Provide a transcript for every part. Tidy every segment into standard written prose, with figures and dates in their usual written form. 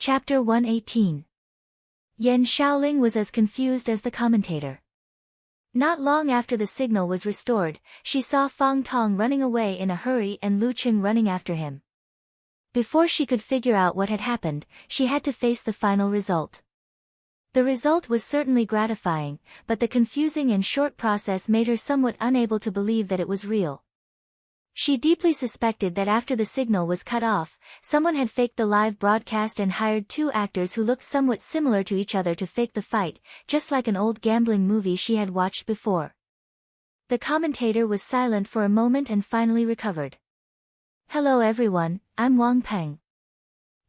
Chapter 118. Yan Shaoling was as confused as the commentator. Not long after the signal was restored, she saw Fang Tong running away in a hurry and Lu Qing running after him. Before she could figure out what had happened, she had to face the final result. The result was certainly gratifying, but the confusing and short process made her somewhat unable to believe that it was real. She deeply suspected that after the signal was cut off, someone had faked the live broadcast and hired two actors who looked somewhat similar to each other to fake the fight, just like an old gambling movie she had watched before. The commentator was silent for a moment and finally recovered. "Hello everyone, I'm Wang Peng.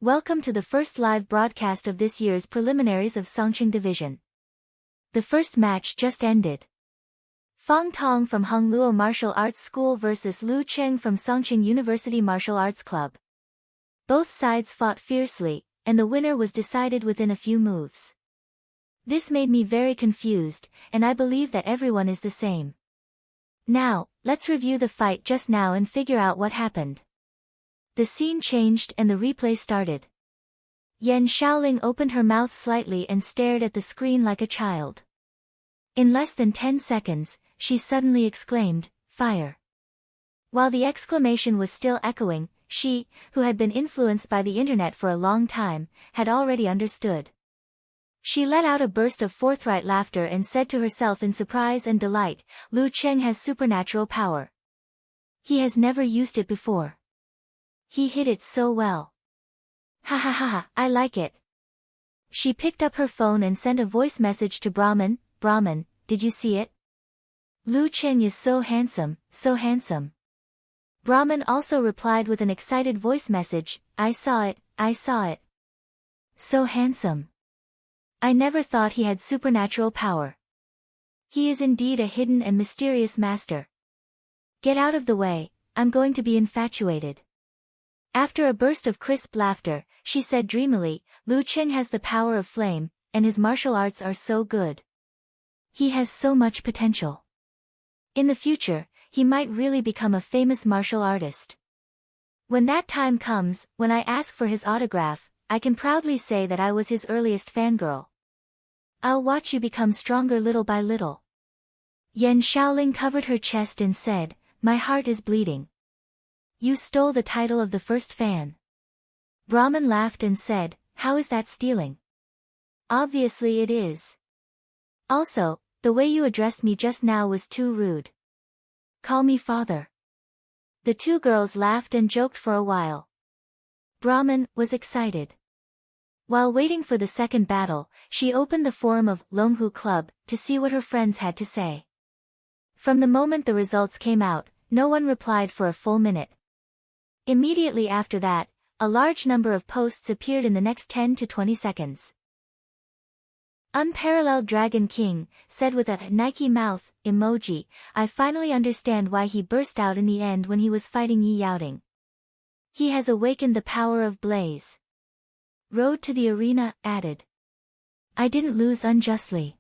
Welcome to the first live broadcast of this year's preliminaries of Songqing Division. The first match just ended. Fang Tong from Hongluo Martial Arts School versus Lu Qing from Songqing University Martial Arts Club. Both sides fought fiercely, and the winner was decided within a few moves. This made me very confused, and I believe that everyone is the same. Now, let's review the fight just now and figure out what happened." The scene changed and the replay started. Yan Shaoling opened her mouth slightly and stared at the screen like a child. In less than 10 seconds, she suddenly exclaimed, "Fire!" While the exclamation was still echoing, she, who had been influenced by the internet for a long time, had already understood. She let out a burst of forthright laughter and said to herself in surprise and delight, "Lu Qing has supernatural power. He has never used it before. He hit it so well. Ha ha ha ha, I like it." She picked up her phone and sent a voice message to Brahman. "Brahman, did you see it? Lu Qing is so handsome, so handsome." Brahman also replied with an excited voice message, "I saw it, I saw it. So handsome. I never thought he had supernatural power. He is indeed a hidden and mysterious master. Get out of the way, I'm going to be infatuated." After a burst of crisp laughter, she said dreamily, "Lu Qing has the power of flame, and his martial arts are so good. He has so much potential. In the future, he might really become a famous martial artist. When that time comes, when I ask for his autograph, I can proudly say that I was his earliest fangirl. I'll watch you become stronger little by little." Yan Shaoling covered her chest and said, "My heart is bleeding. You stole the title of the first fan." Brahman laughed and said, "How is that stealing? Obviously it is. Also, the way you addressed me just now was too rude. Call me father." The two girls laughed and joked for a while. Brahman was excited. While waiting for the second battle, she opened the forum of Longhu Club to see what her friends had to say. From the moment the results came out, no one replied for a full minute. Immediately after that, a large number of posts appeared in the next 10 to 20 seconds. Unparalleled Dragon King said with a Nike mouth emoji, "I finally understand why he burst out in the end when he was fighting Yi Yaoting. He has awakened the power of Blaze." Road to the Arena added, "I didn't lose unjustly.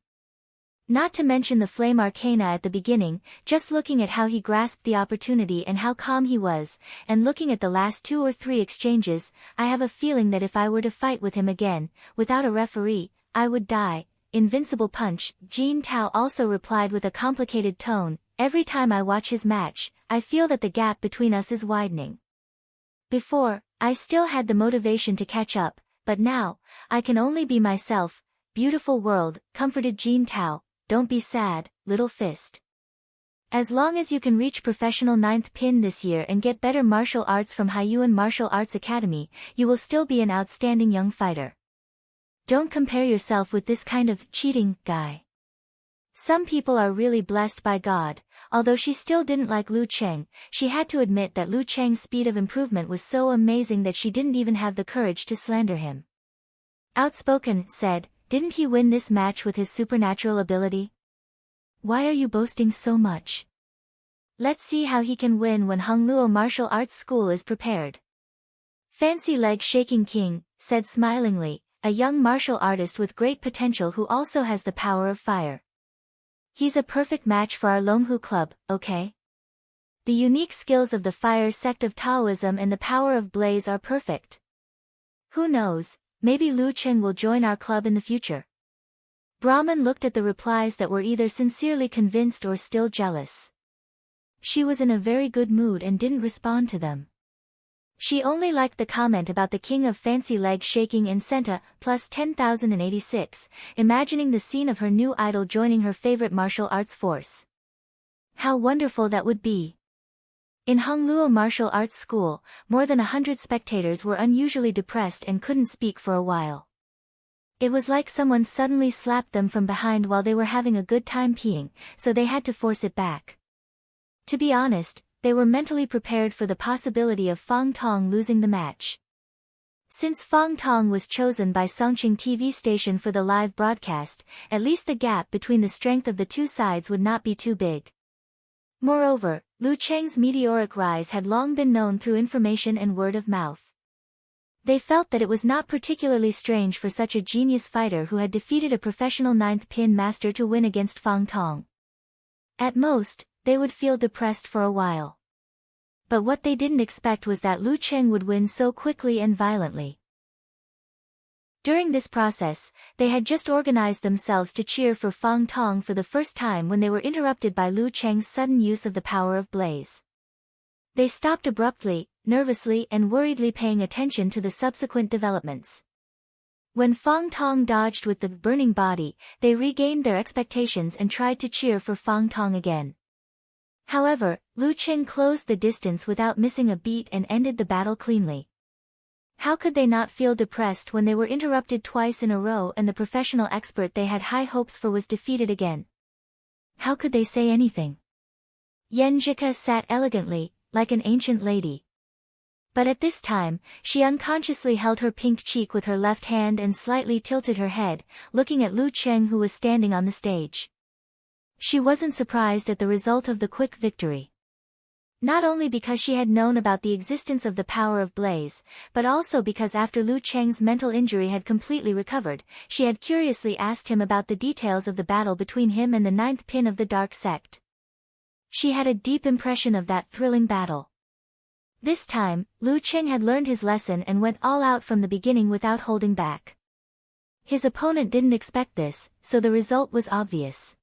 Not to mention the Flame Arcana at the beginning, just looking at how he grasped the opportunity and how calm he was, and looking at the last 2 or 3 exchanges, I have a feeling that if I were to fight with him again, without a referee, I would die." Invincible Punch, Jin Tao also replied with a complicated tone, "Every time I watch his match, I feel that the gap between us is widening. Before, I still had the motivation to catch up, but now, I can only be myself." Beautiful world, comforted Jin Tao, "Don't be sad, little fist. As long as you can reach professional 9th pin this year and get better martial arts from Haiyuan Martial Arts Academy, you will still be an outstanding young fighter. Don't compare yourself with this kind of cheating guy. Some people are really blessed by God." Although she still didn't like Lu Qing, she had to admit that Lu Cheng's speed of improvement was so amazing that she didn't even have the courage to slander him. Outspoken said, "Didn't he win this match with his supernatural ability? Why are you boasting so much? Let's see how he can win when Hongluo Martial Arts School is prepared." Fancy Leg Shaking King said smilingly, "A young martial artist with great potential who also has the power of fire. He's a perfect match for our Longhu Club, okay? The unique skills of the fire sect of Taoism and the power of Blaze are perfect. Who knows, Maybe Lu Cheng will join our club in the future. Brahman looked at the replies that were either sincerely convinced or still jealous. She was in a very good mood and didn't respond to them. She only liked the comment about the king of fancy leg shaking in Senta, plus 10,086, imagining the scene of her new idol joining her favorite martial arts force. How wonderful that would be. In Hongluo Martial Arts School, more than 100 spectators were unusually depressed and couldn't speak for a while. It was like someone suddenly slapped them from behind while they were having a good time peeing, so they had to force it back. To be honest, they were mentally prepared for the possibility of Fang Tong losing the match. Since Fang Tong was chosen by Songqing TV station for the live broadcast, at least the gap between the strength of the two sides would not be too big. Moreover, Lu Cheng's meteoric rise had long been known through information and word of mouth. They felt that it was not particularly strange for such a genius fighter who had defeated a professional ninth pin master to win against Fang Tong. At most, they would feel depressed for a while. But what they didn't expect was that Lu Cheng would win so quickly and violently. During this process, they had just organized themselves to cheer for Fang Tong for the first time when they were interrupted by Lu Cheng's sudden use of the power of blaze. They stopped abruptly, nervously and worriedly paying attention to the subsequent developments. When Fang Tong dodged with the burning body, they regained their expectations and tried to cheer for Fang Tong again. However, Lu Cheng closed the distance without missing a beat and ended the battle cleanly. How could they not feel depressed when they were interrupted twice in a row and the professional expert they had high hopes for was defeated again? How could they say anything? Yan Zhika sat elegantly, like an ancient lady. But at this time, she unconsciously held her pink cheek with her left hand and slightly tilted her head, looking at Lu Cheng who was standing on the stage. She wasn't surprised at the result of the quick victory. Not only because she had known about the existence of the power of blaze, but also because after Lu Cheng's mental injury had completely recovered, she had curiously asked him about the details of the battle between him and the ninth pin of the dark sect. She had a deep impression of that thrilling battle. This time, Lu Cheng had learned his lesson and went all out from the beginning without holding back. His opponent didn't expect this, so the result was obvious.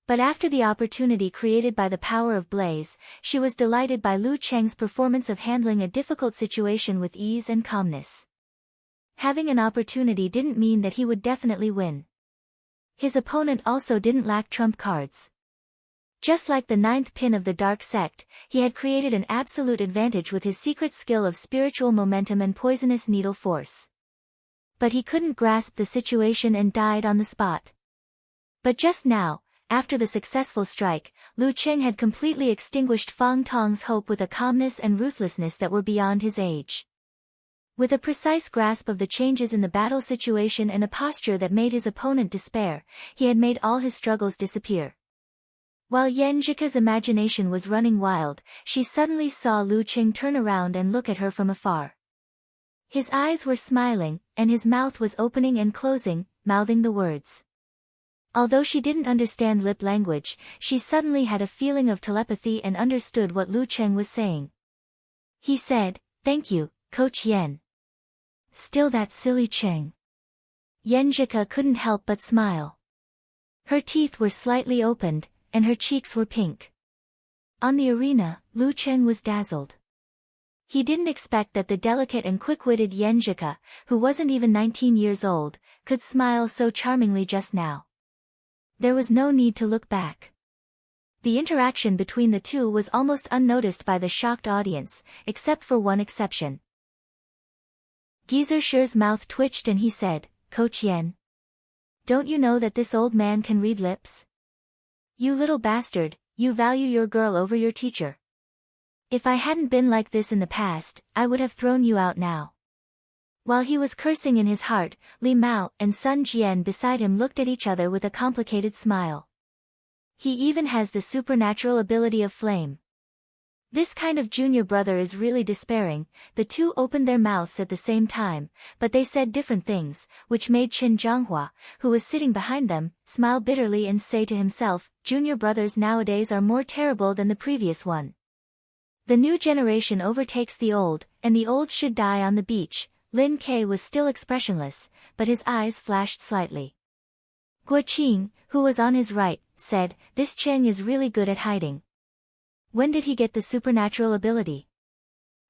But after the opportunity created by the power of blaze, she was delighted by Lu Cheng's performance of handling a difficult situation with ease and calmness. Having an opportunity didn't mean that he would definitely win. His opponent also didn't lack trump cards. Just like the ninth pin of the dark sect, he had created an absolute advantage with his secret skill of spiritual momentum and poisonous needle force. But he couldn't grasp the situation and died on the spot. But just now, after the successful strike, Lu Cheng had completely extinguished Fang Tong's hope with a calmness and ruthlessness that were beyond his age. With a precise grasp of the changes in the battle situation and a posture that made his opponent despair, he had made all his struggles disappear. While Yan Zhika's imagination was running wild, she suddenly saw Lu Cheng turn around and look at her from afar. His eyes were smiling, and his mouth was opening and closing, mouthing the words. Although she didn't understand lip language, she suddenly had a feeling of telepathy and understood what Lu Cheng was saying. He said, "Thank you, Coach Yan." Still that silly Cheng. Yan Zhika couldn't help but smile. Her teeth were slightly opened, and her cheeks were pink. On the arena, Lu Cheng was dazzled. He didn't expect that the delicate and quick-witted Yan Zhika, who wasn't even 19 years old, could smile so charmingly just now. There was no need to look back. The interaction between the two was almost unnoticed by the shocked audience, except for one exception. Geezer Shi's mouth twitched and he said, "Coach Yan, don't you know that this old man can read lips? You little bastard, you value your girl over your teacher. If I hadn't been like this in the past, I would have thrown you out now." While he was cursing in his heart, Li Mao and Sun Jian beside him looked at each other with a complicated smile. He even has the supernatural ability of flame. This kind of junior brother is really despairing. The two opened their mouths at the same time, but they said different things, which made Qin Zhanghua, who was sitting behind them, smile bitterly and say to himself, "Junior brothers nowadays are more terrible than the previous one. The new generation overtakes the old, and the old should die on the beach, Lin Ke was still expressionless, but his eyes flashed slightly. Guo Qing, who was on his right, said, "This Cheng is really good at hiding. When did he get the supernatural ability?"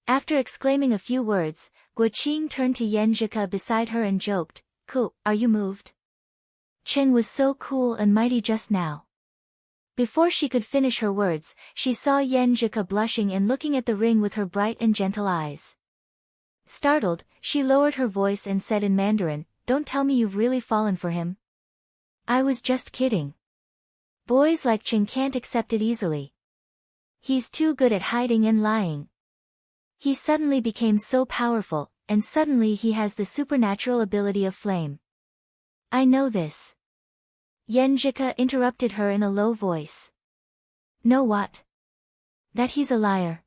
After exclaiming a few words, Guo Qing turned to Yan Zhika beside her and joked, "Cool, are you moved? Cheng was so cool and mighty just now." Before she could finish her words, she saw Yan Zhika blushing and looking at the ring with her bright and gentle eyes. Startled, she lowered her voice and said in Mandarin, "Don't tell me you've really fallen for him." "I was just kidding. Boys like Cheng can't accept it easily. He's too good at hiding and lying. He suddenly became so powerful, and suddenly he has the supernatural ability of flame." "I know this." Yan Zhika interrupted her in a low voice. "Know what? That he's a liar.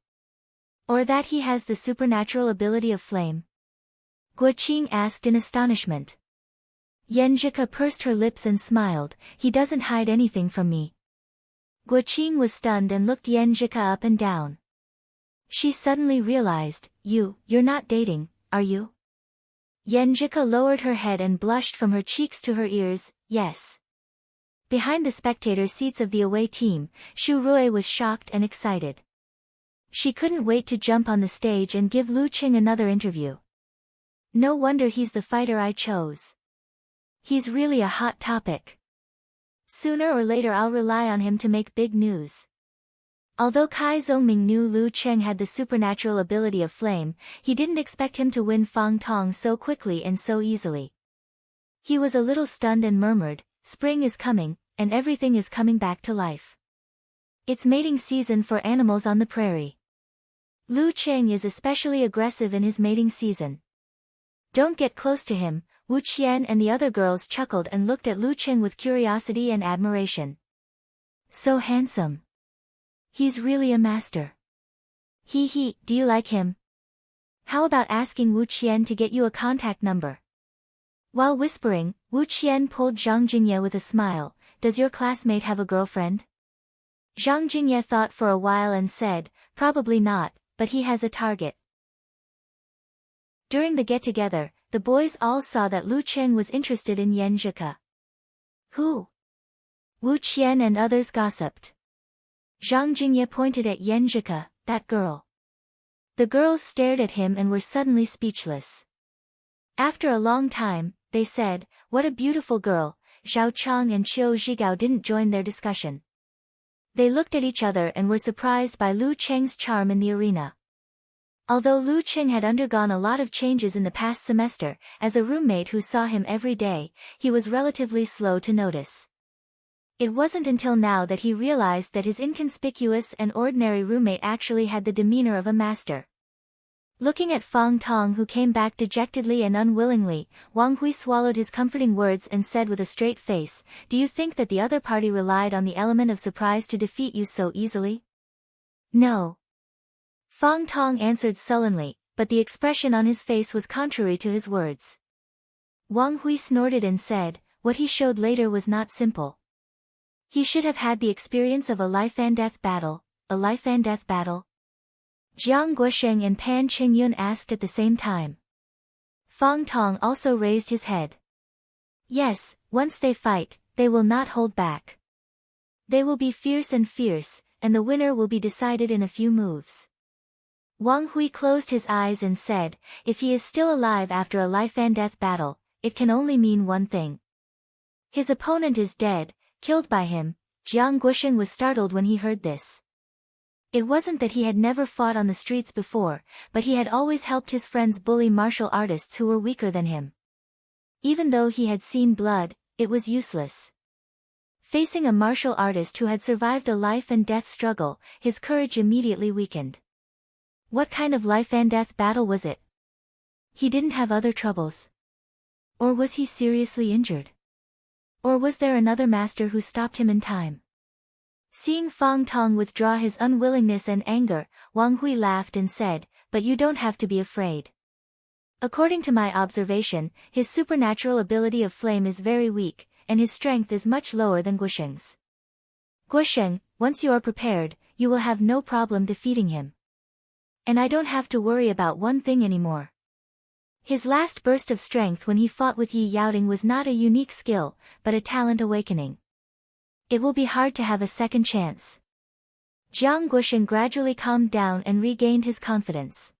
Or that he has the supernatural ability of flame?" Guo Qing asked in astonishment. Yan Zhika pursed her lips and smiled, "He doesn't hide anything from me." Guo Qing was stunned and looked Yan Zhika up and down. She suddenly realized, You're not dating, are you?" Yan Zhika lowered her head and blushed from her cheeks to her ears, "Yes." Behind the spectator seats of the away team, Shu Rui was shocked and excited. She couldn't wait to jump on the stage and give Lu Qing another interview. "No wonder he's the fighter I chose. He's really a hot topic. Sooner or later I'll rely on him to make big news." Although Kai Zhongming knew Lu Cheng had the supernatural ability of flame, he didn't expect him to win Fang Tong so quickly and so easily. He was a little stunned and murmured, "Spring is coming, and everything is coming back to life. It's mating season for animals on the prairie. Lu Cheng is especially aggressive in his mating season. Don't get close to him." Wu Qian and the other girls chuckled and looked at Lu Cheng with curiosity and admiration. "So handsome. He's really a master. He, do you like him? How about asking Wu Qian to get you a contact number?" While whispering, Wu Qian pulled Zhang Jingye with a smile, "Does your classmate have a girlfriend?" Zhang Jingye thought for a while and said, "Probably not, but he has a target." During the get-together, the boys all saw that Lu Cheng was interested in Yan Zhika. "Who?" Wu Qian and others gossiped. Zhang Jingye pointed at Yan Zhika, "That girl." The girls stared at him and were suddenly speechless. After a long time, they said, "What a beautiful girl." Zhao Chang and Qiu Zhigao didn't join their discussion. They looked at each other and were surprised by Lu Cheng's charm in the arena. Although Lu Cheng had undergone a lot of changes in the past semester, as a roommate who saw him every day, he was relatively slow to notice. It wasn't until now that he realized that his inconspicuous and ordinary roommate actually had the demeanor of a master. Looking at Fang Tong, who came back dejectedly and unwillingly, Wang Hui swallowed his comforting words and said with a straight face, "Do you think that the other party relied on the element of surprise to defeat you so easily?" "No." Fang Tong answered sullenly, but the expression on his face was contrary to his words. Wang Hui snorted and said, "What he showed later was not simple. He should have had the experience of a life-and-death battle." "A life-and-death battle?" Jiang Guosheng and Pan Qingyun asked at the same time. Fang Tong also raised his head. "Yes, once they fight, they will not hold back. They will be fierce, and the winner will be decided in a few moves." Wang Hui closed his eyes and said, "If he is still alive after a life-and-death battle, it can only mean one thing. His opponent is dead, killed by him." Jiang Guosheng was startled when he heard this. It wasn't that he had never fought on the streets before, but he had always helped his friends bully martial artists who were weaker than him. Even though he had seen blood, it was useless. Facing a martial artist who had survived a life-and-death struggle, his courage immediately weakened. What kind of life-and-death battle was it? He didn't have other troubles. Or was he seriously injured? Or was there another master who stopped him in time? Seeing Fang Tong withdraw his unwillingness and anger, Wang Hui laughed and said, "But you don't have to be afraid. According to my observation, his supernatural ability of flame is very weak, and his strength is much lower than Guosheng's. Guosheng, once you are prepared, you will have no problem defeating him. And I don't have to worry about one thing anymore. His last burst of strength when he fought with Yi Yaoting was not a unique skill, but a talent awakening. It will be hard to have a second chance. Jiang Guosheng gradually calmed down and regained his confidence.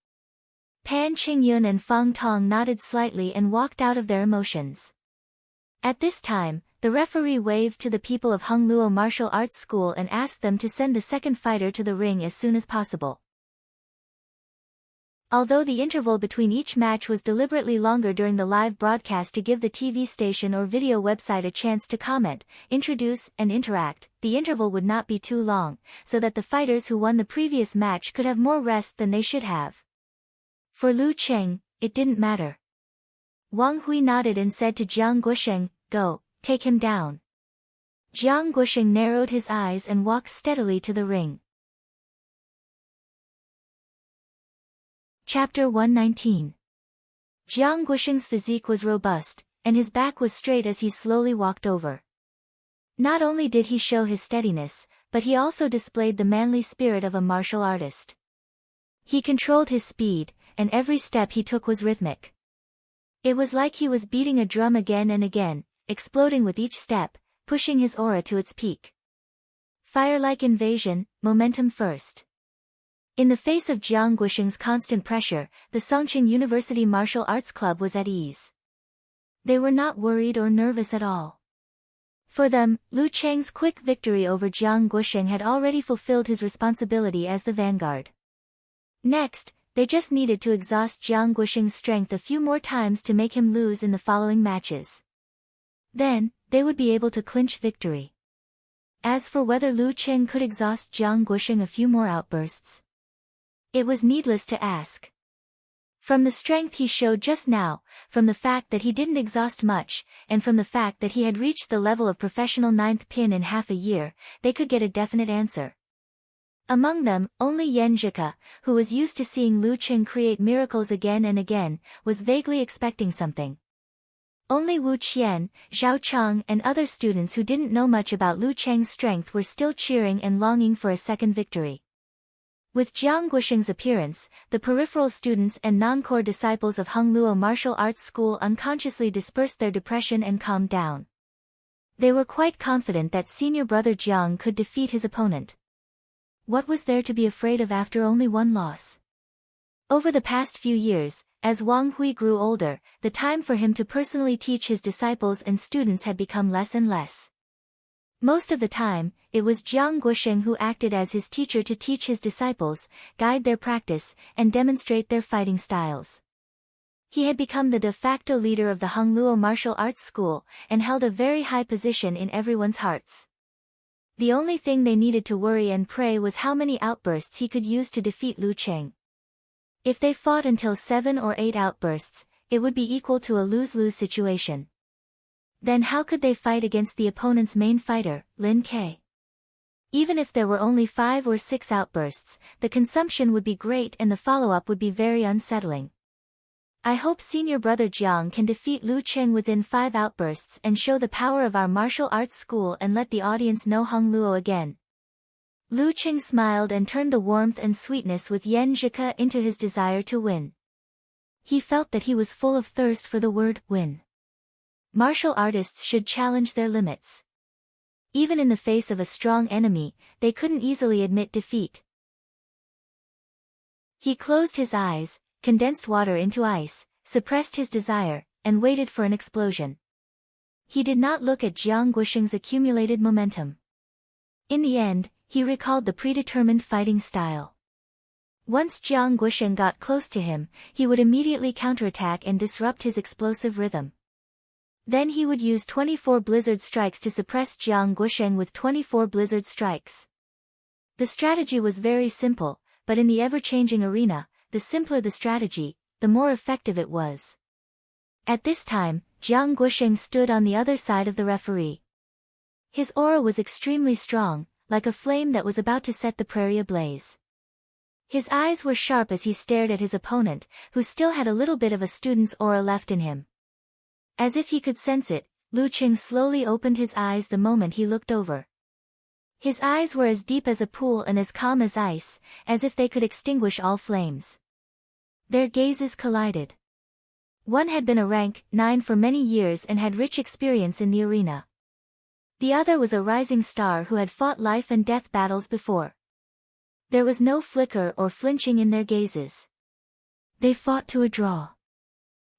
Pan Qingyun and Fang Tong nodded slightly and walked out of their emotions. At this time, the referee waved to the people of Hongluo Martial Arts School and asked them to send the second fighter to the ring as soon as possible. Although the interval between each match was deliberately longer during the live broadcast to give the TV station or video website a chance to comment, introduce, and interact, the interval would not be too long, so that the fighters who won the previous match could have more rest than they should have. For Lu Cheng, it didn't matter. Wang Hui nodded and said to Jiang Guosheng, "Go, take him down." Jiang Guosheng narrowed his eyes and walked steadily to the ring. Chapter 119. Jiang Guosheng's physique was robust, and his back was straight as he slowly walked over. Not only did he show his steadiness, but he also displayed the manly spirit of a martial artist. He controlled his speed, and every step he took was rhythmic. It was like he was beating a drum again and again, exploding with each step, pushing his aura to its peak. Fire-like invasion, momentum first. In the face of Jiang Guosheng's constant pressure, the Songqing University Martial Arts Club was at ease. They were not worried or nervous at all. For them, Lu Cheng's quick victory over Jiang Guosheng had already fulfilled his responsibility as the vanguard. Next, they just needed to exhaust Jiang Guosheng's strength a few more times to make him lose in the following matches. Then, they would be able to clinch victory. As for whether Lu Cheng could exhaust Jiang Guosheng a few more outbursts, it was needless to ask. From the strength he showed just now, from the fact that he didn't exhaust much, and from the fact that he had reached the level of professional ninth pin in half a year, they could get a definite answer. Among them, only Yan Zhika, who was used to seeing Lu Cheng create miracles again and again, was vaguely expecting something. Only Wu Qian, Zhao Chang and other students who didn't know much about Lu Cheng's strength were still cheering and longing for a second victory. With Jiang Guosheng's appearance, the peripheral students and non-core disciples of Hongluo Martial Arts School unconsciously dispersed their depression and calmed down. They were quite confident that senior brother Jiang could defeat his opponent. What was there to be afraid of after only one loss? Over the past few years, as Wang Hui grew older, the time for him to personally teach his disciples and students had become less and less. Most of the time, it was Jiang Guosheng who acted as his teacher to teach his disciples, guide their practice, and demonstrate their fighting styles. He had become the de facto leader of the Hongluo Martial Arts School, and held a very high position in everyone's hearts. The only thing they needed to worry and pray was how many outbursts he could use to defeat Lu Cheng. If they fought until 7 or 8 outbursts, it would be equal to a lose-lose situation. Then how could they fight against the opponent's main fighter, Lin Ke? Even if there were only 5 or 6 outbursts, the consumption would be great and the follow-up would be very unsettling. I hope senior brother Jiang can defeat Lu Cheng within 5 outbursts and show the power of our martial arts school and let the audience know Hongluo again. Lu Cheng smiled and turned the warmth and sweetness with Yan Zhika into his desire to win. He felt that he was full of thirst for the word win. Martial artists should challenge their limits. Even in the face of a strong enemy, they couldn't easily admit defeat. He closed his eyes, condensed water into ice, suppressed his desire, and waited for an explosion. He did not look at Jiang Guosheng's accumulated momentum. In the end, he recalled the predetermined fighting style. Once Jiang Guosheng got close to him, he would immediately counterattack and disrupt his explosive rhythm. Then he would use 24 blizzard strikes to suppress Jiang Guosheng with 24 blizzard strikes. The strategy was very simple, but in the ever-changing arena, the simpler the strategy, the more effective it was. At this time, Jiang Guosheng stood on the other side of the referee. His aura was extremely strong, like a flame that was about to set the prairie ablaze. His eyes were sharp as he stared at his opponent, who still had a little bit of a student's aura left in him. As if he could sense it, Lu Cheng slowly opened his eyes the moment he looked over. His eyes were as deep as a pool and as calm as ice, as if they could extinguish all flames. Their gazes collided. One had been a rank 9 for many years and had rich experience in the arena. The other was a rising star who had fought life and death battles before. There was no flicker or flinching in their gazes. They fought to a draw.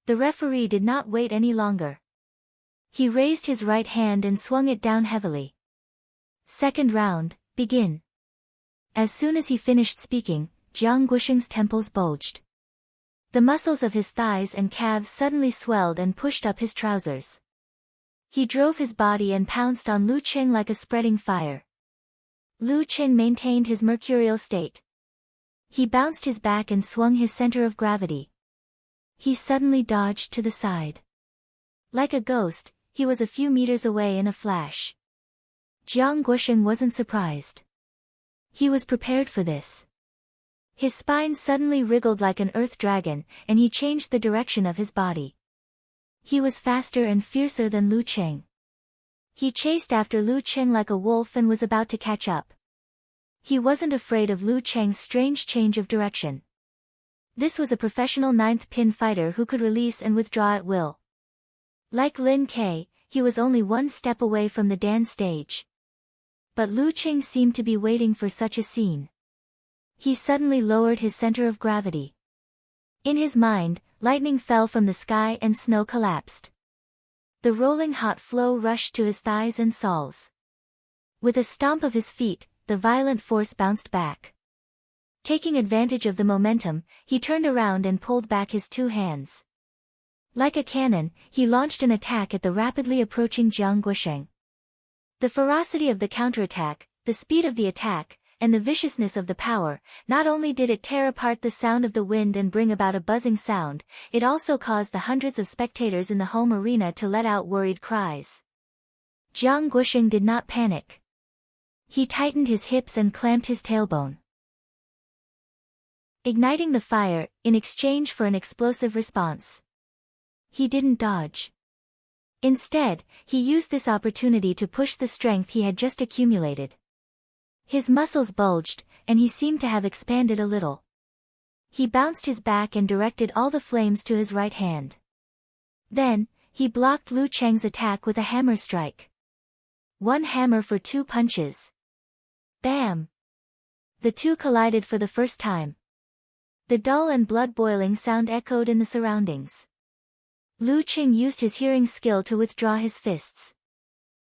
The referee did not wait any longer. He raised his right hand and swung it down heavily. Second round, begin. As soon as he finished speaking, Jiang Guosheng's temples bulged. The muscles of his thighs and calves suddenly swelled and pushed up his trousers. He drove his body and pounced on Lu Qing like a spreading fire. Lu Qing maintained his mercurial state. He bounced his back and swung his center of gravity. He suddenly dodged to the side. Like a ghost, he was a few meters away in a flash. Jiang Guosheng wasn't surprised. He was prepared for this. His spine suddenly wriggled like an earth dragon, and he changed the direction of his body. He was faster and fiercer than Lu Qing. He chased after Lu Qing like a wolf and was about to catch up. He wasn't afraid of Lu Qing's strange change of direction. This was a professional ninth pin fighter who could release and withdraw at will. Like Lin Ke, he was only one step away from the Dan stage. But Lu Qing seemed to be waiting for such a scene. He suddenly lowered his center of gravity. In his mind, lightning fell from the sky and snow collapsed. The rolling hot flow rushed to his thighs and soles. With a stomp of his feet, the violent force bounced back. Taking advantage of the momentum, he turned around and pulled back his two hands. Like a cannon, he launched an attack at the rapidly approaching Jiang Guosheng. The ferocity of the counterattack, the speed of the attack, and the viciousness of the power, not only did it tear apart the sound of the wind and bring about a buzzing sound, it also caused the hundreds of spectators in the home arena to let out worried cries. Jiang Guosheng did not panic. He tightened his hips and clamped his tailbone, igniting the fire, in exchange for an explosive response. He didn't dodge. Instead, he used this opportunity to push the strength he had just accumulated. His muscles bulged, and he seemed to have expanded a little. He bounced his back and directed all the flames to his right hand. Then, he blocked Lu Cheng's attack with a hammer strike. One hammer for two punches. Bam! The two collided for the first time. The dull and blood-boiling sound echoed in the surroundings. Lu Qing used his hearing skill to withdraw his fists.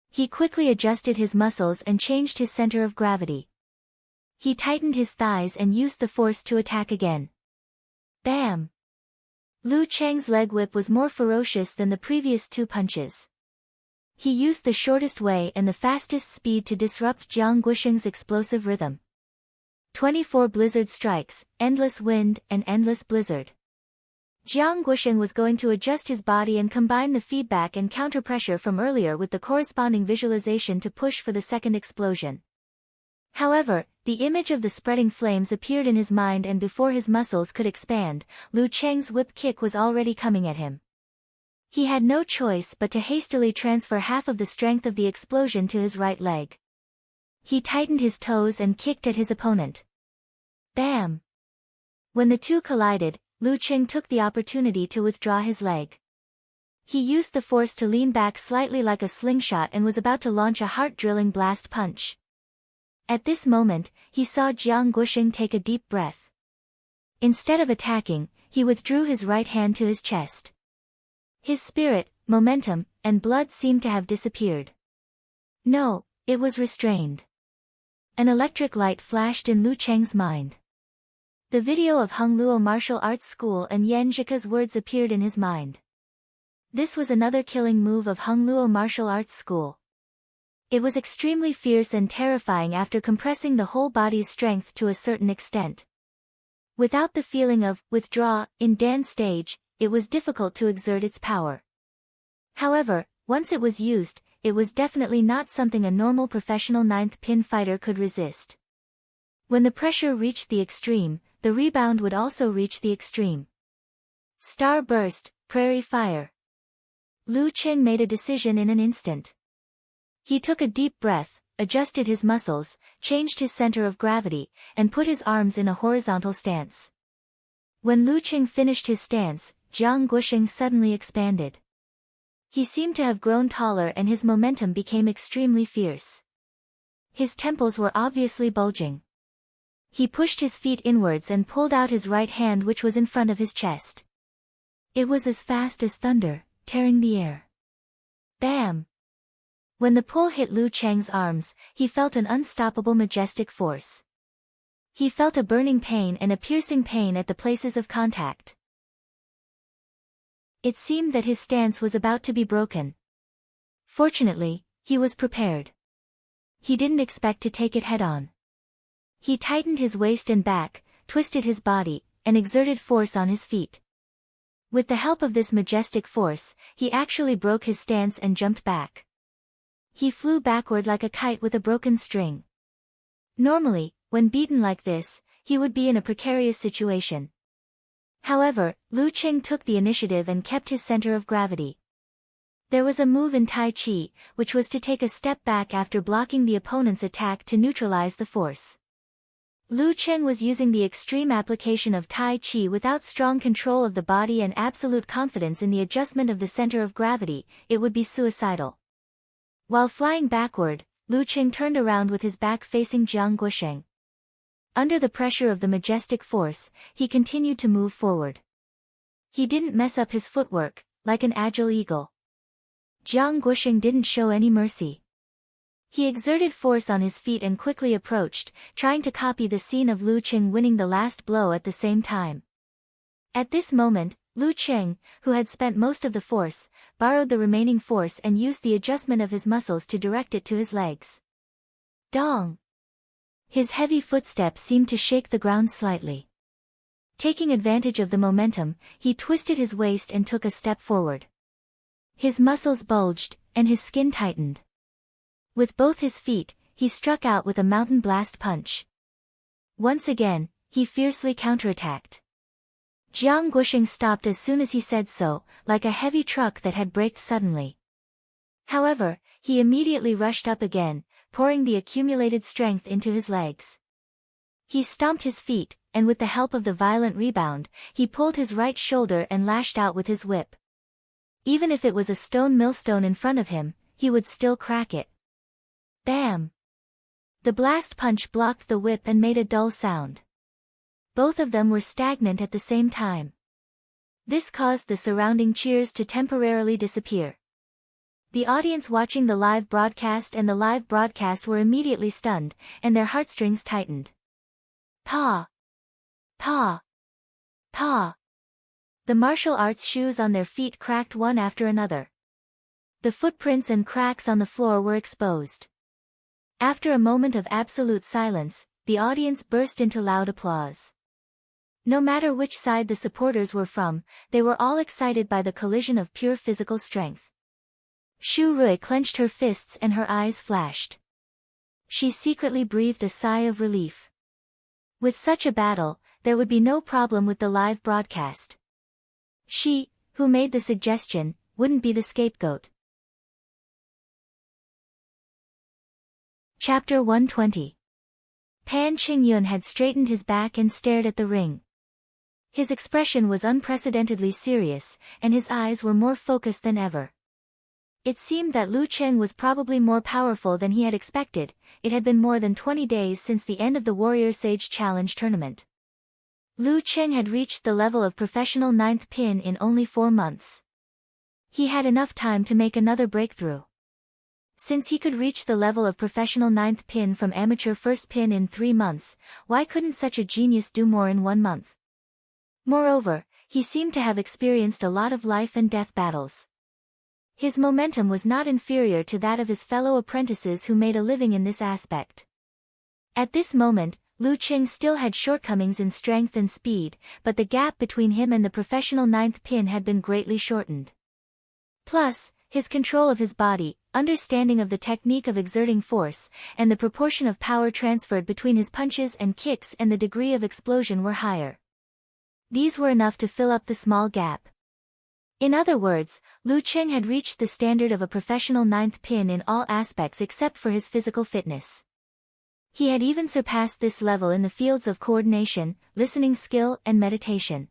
He quickly adjusted his muscles and changed his center of gravity. He tightened his thighs and used the force to attack again. Bam! Lu Cheng's leg whip was more ferocious than the previous two punches. He used the shortest way and the fastest speed to disrupt Jiang Guosheng's explosive rhythm. 24 blizzard strikes, endless wind and endless blizzard. Jiang Guosheng was going to adjust his body and combine the feedback and counter-pressure from earlier with the corresponding visualization to push for the second explosion. However, the image of the spreading flames appeared in his mind, and before his muscles could expand, Lu Cheng's whip kick was already coming at him. He had no choice but to hastily transfer half of the strength of the explosion to his right leg. He tightened his toes and kicked at his opponent. Bam! When the two collided, Lu Qing took the opportunity to withdraw his leg. He used the force to lean back slightly like a slingshot and was about to launch a heart-drilling blast punch. At this moment, he saw Jiang Guosheng take a deep breath. Instead of attacking, he withdrew his right hand to his chest. His spirit, momentum, and blood seemed to have disappeared. No, it was restrained. An electric light flashed in Lu Cheng's mind. The video of Hongluo Martial Arts School and Yan Zhika's words appeared in his mind. This was another killing move of Hongluo Martial Arts School. It was extremely fierce and terrifying after compressing the whole body's strength to a certain extent. Without the feeling of withdraw in Dan stage, it was difficult to exert its power. However, once it was used, it was definitely not something a normal professional ninth pin fighter could resist. When the pressure reached the extreme, the rebound would also reach the extreme. Star burst, prairie fire. Lu Qing made a decision in an instant. He took a deep breath, adjusted his muscles, changed his center of gravity, and put his arms in a horizontal stance. When Lu Qing finished his stance, Jiang Guosheng suddenly expanded. He seemed to have grown taller and his momentum became extremely fierce. His temples were obviously bulging. He pushed his feet inwards and pulled out his right hand, which was in front of his chest. It was as fast as thunder, tearing the air. Bam! When the pull hit Lu Cheng's arms, he felt an unstoppable majestic force. He felt a burning pain and a piercing pain at the places of contact. It seemed that his stance was about to be broken. Fortunately, he was prepared. He didn't expect to take it head-on. He tightened his waist and back, twisted his body, and exerted force on his feet. With the help of this majestic force, he actually broke his stance and jumped back. He flew backward like a kite with a broken string. Normally, when beaten like this, he would be in a precarious situation. However, Lu Cheng took the initiative and kept his center of gravity. There was a move in Tai Chi, which was to take a step back after blocking the opponent's attack to neutralize the force. Lu Cheng was using the extreme application of Tai Chi without strong control of the body and absolute confidence in the adjustment of the center of gravity. It would be suicidal. While flying backward, Lu Cheng turned around with his back facing Jiang Guosheng. Under the pressure of the majestic force, he continued to move forward. He didn't mess up his footwork, like an agile eagle. Jiang Guosheng didn't show any mercy. He exerted force on his feet and quickly approached, trying to copy the scene of Lu Cheng winning the last blow at the same time. At this moment, Lu Cheng, who had spent most of the force, borrowed the remaining force and used the adjustment of his muscles to direct it to his legs. Dong! His heavy footsteps seemed to shake the ground slightly. Taking advantage of the momentum, he twisted his waist and took a step forward. His muscles bulged, and his skin tightened. With both his feet, he struck out with a mountain blast punch. Once again, he fiercely counterattacked. Jiang Guosheng stopped as soon as he said so, like a heavy truck that had braked suddenly. However, he immediately rushed up again, pouring the accumulated strength into his legs. He stomped his feet, and with the help of the violent rebound, he pulled his right shoulder and lashed out with his whip. Even if it was a stone millstone in front of him, he would still crack it. Bam! The blast punch blocked the whip and made a dull sound. Both of them were stagnant at the same time. This caused the surrounding cheers to temporarily disappear. The audience watching the live broadcast and the live broadcast were immediately stunned, and their heartstrings tightened. Pa! Pa! Pa! The martial arts shoes on their feet cracked one after another. The footprints and cracks on the floor were exposed. After a moment of absolute silence, the audience burst into loud applause. No matter which side the supporters were from, they were all excited by the collision of pure physical strength. Shu Rui clenched her fists and her eyes flashed. She secretly breathed a sigh of relief. With such a battle, there would be no problem with the live broadcast. She, who made the suggestion, wouldn't be the scapegoat. Chapter 120. Pan Qingyun had straightened his back and stared at the ring. His expression was unprecedentedly serious, and his eyes were more focused than ever. It seemed that Lu Cheng was probably more powerful than he had expected. It had been more than 20 days since the end of the Warrior Sage Challenge tournament. Lu Cheng had reached the level of professional 9th pin in only 4 months. He had enough time to make another breakthrough. Since he could reach the level of professional 9th pin from amateur 1st pin in 3 months, why couldn't such a genius do more in 1 month? Moreover, he seemed to have experienced a lot of life and death battles. His momentum was not inferior to that of his fellow apprentices who made a living in this aspect. At this moment, Lu Cheng still had shortcomings in strength and speed, but the gap between him and the professional 9th pin had been greatly shortened. Plus, his control of his body, understanding of the technique of exerting force, and the proportion of power transferred between his punches and kicks and the degree of explosion were higher. These were enough to fill up the small gap. In other words, Lu Cheng had reached the standard of a professional 9th pin in all aspects except for his physical fitness. He had even surpassed this level in the fields of coordination, listening skill, and meditation.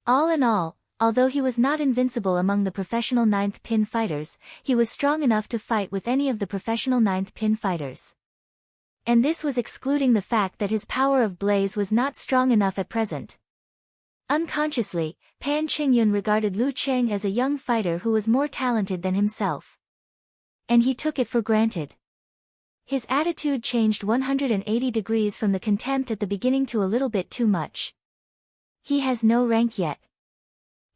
All in all, although he was not invincible among the professional 9th pin fighters, he was strong enough to fight with any of the professional 9th pin fighters. And this was excluding the fact that his power of blaze was not strong enough at present. Unconsciously, Pan Qingyun regarded Lu Cheng as a young fighter who was more talented than himself. And he took it for granted. His attitude changed 180 degrees from the contempt at the beginning to a little bit too much. He has no rank yet.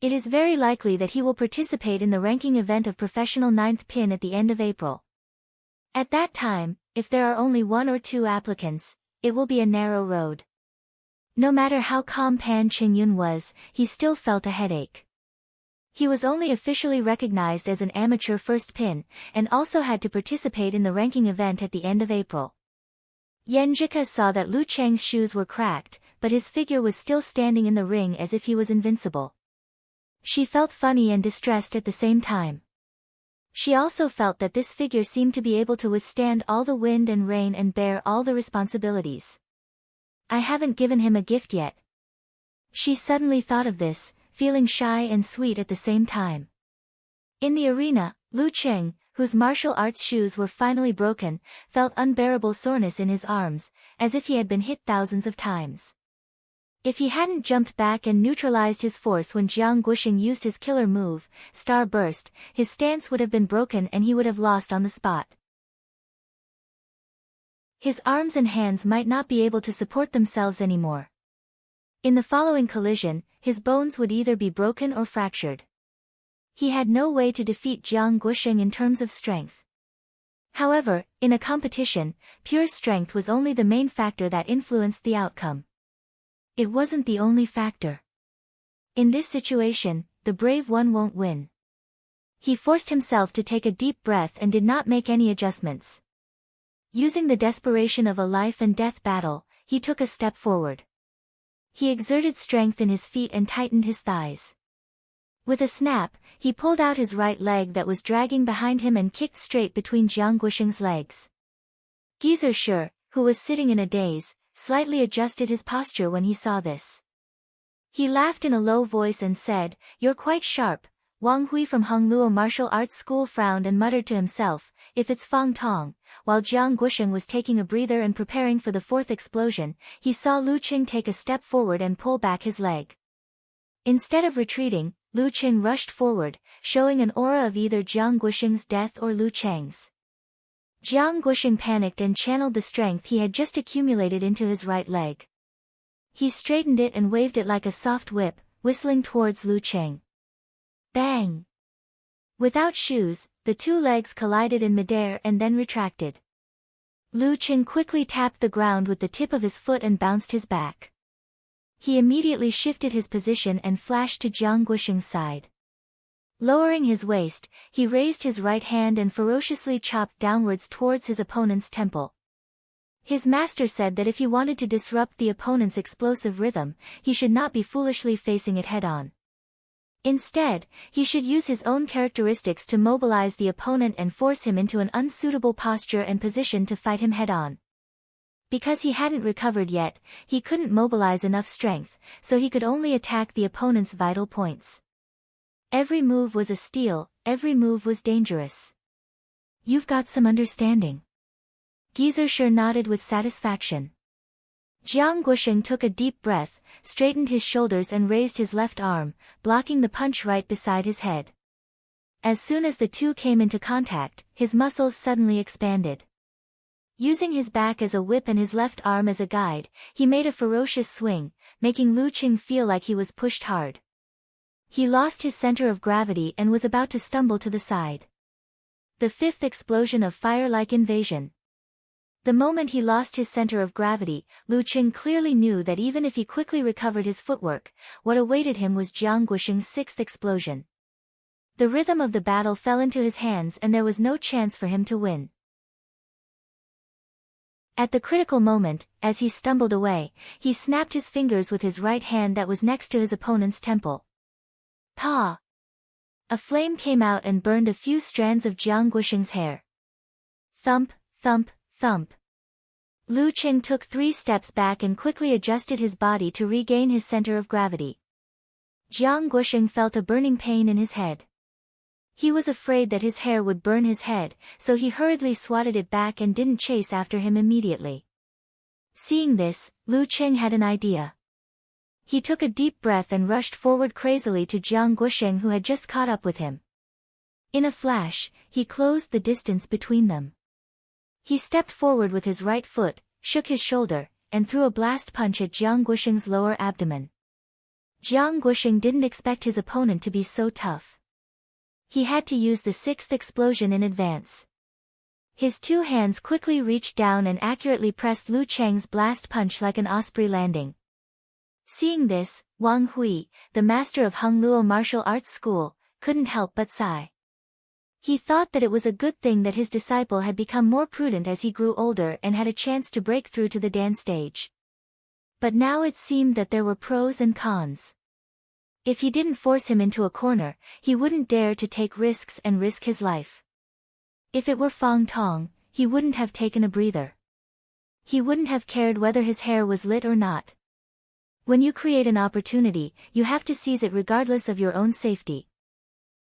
It is very likely that he will participate in the ranking event of professional 9th pin at the end of April. At that time, if there are only 1 or 2 applicants, it will be a narrow road. No matter how calm Pan Qingyun was, he still felt a headache. He was only officially recognized as an amateur first pin, and also had to participate in the ranking event at the end of April. Yan Zhika saw that Lu Cheng's shoes were cracked, but his figure was still standing in the ring as if he was invincible. She felt funny and distressed at the same time. She also felt that this figure seemed to be able to withstand all the wind and rain and bear all the responsibilities. I haven't given him a gift yet. She suddenly thought of this, feeling shy and sweet at the same time. In the arena, Lu Cheng, whose martial arts shoes were finally broken, felt unbearable soreness in his arms, as if he had been hit thousands of times. If he hadn't jumped back and neutralized his force when Jiang Guoxing used his killer move, Star Burst, his stance would have been broken and he would have lost on the spot. His arms and hands might not be able to support themselves anymore. In the following collision, his bones would either be broken or fractured. He had no way to defeat Jiang Guoxing in terms of strength. However, in a competition, pure strength was only the main factor that influenced the outcome. It wasn't the only factor. In this situation, the brave one won't win. He forced himself to take a deep breath and did not make any adjustments. Using the desperation of a life and death battle, he took a step forward. He exerted strength in his feet and tightened his thighs. With a snap, he pulled out his right leg that was dragging behind him and kicked straight between Jiang Guoxing's legs. Geezer Shi, who was sitting in a daze, slightly adjusted his posture when he saw this. He laughed in a low voice and said, "You're quite sharp." Wang Hui from Hongluo Martial Arts School frowned and muttered to himself, "If it's Fang Tong." While Jiang Guoxing was taking a breather and preparing for the 4th explosion, he saw Lu Cheng take a step forward and pull back his leg. Instead of retreating, Lu Cheng rushed forward, showing an aura of either Jiang Guoxing's death or Lu Cheng's. Jiang Guoxing panicked and channeled the strength he had just accumulated into his right leg. He straightened it and waved it like a soft whip, whistling towards Lu Cheng. Bang! Without shoes, the 2 legs collided in midair and then retracted. Lu Cheng quickly tapped the ground with the tip of his foot and bounced his back. He immediately shifted his position and flashed to Jiang Guoxing's side. Lowering his waist, he raised his right hand and ferociously chopped downwards towards his opponent's temple. His master said that if he wanted to disrupt the opponent's explosive rhythm, he should not be foolishly facing it head-on. Instead, he should use his own characteristics to mobilize the opponent and force him into an unsuitable posture and position to fight him head-on. Because he hadn't recovered yet, he couldn't mobilize enough strength, so he could only attack the opponent's vital points. Every move was a steal, every move was dangerous. You've got some understanding. Geezer Shi nodded with satisfaction. Jiang Guoxing took a deep breath, straightened his shoulders and raised his left arm, blocking the punch right beside his head. As soon as the 2 came into contact, his muscles suddenly expanded. Using his back as a whip and his left arm as a guide, he made a ferocious swing, making Lu Cheng feel like he was pushed hard. He lost his center of gravity and was about to stumble to the side. The 5th explosion of fire-like invasion. The moment he lost his center of gravity, Lu Cheng clearly knew that even if he quickly recovered his footwork, what awaited him was Jiang Guoxing's 6th explosion. The rhythm of the battle fell into his hands and there was no chance for him to win. At the critical moment, as he stumbled away, he snapped his fingers with his right hand that was next to his opponent's temple. Pa! A flame came out and burned a few strands of Jiang Guoxing's hair. Thump, thump, thump. Lu Cheng took 3 steps back and quickly adjusted his body to regain his center of gravity. Jiang Guosheng felt a burning pain in his head. He was afraid that his hair would burn his head, so he hurriedly swatted it back and didn't chase after him immediately. Seeing this, Lu Qing had an idea. He took a deep breath and rushed forward crazily to Jiang Guosheng, who had just caught up with him. In a flash, he closed the distance between them. He stepped forward with his right foot, shook his shoulder, and threw a blast punch at Jiang Guosheng's lower abdomen. Jiang Guosheng didn't expect his opponent to be so tough. He had to use the sixth explosion in advance. His two hands quickly reached down and accurately pressed Lu Cheng's blast punch like an osprey landing. Seeing this, Wang Hui, the master of Hongluo martial arts school, couldn't help but sigh. He thought that it was a good thing that his disciple had become more prudent as he grew older and had a chance to break through to the Dan stage. But now it seemed that there were pros and cons. If he didn't force him into a corner, he wouldn't dare to take risks and risk his life. If it were Fang Tong, he wouldn't have taken a breather. He wouldn't have cared whether his hair was lit or not. When you create an opportunity, you have to seize it regardless of your own safety.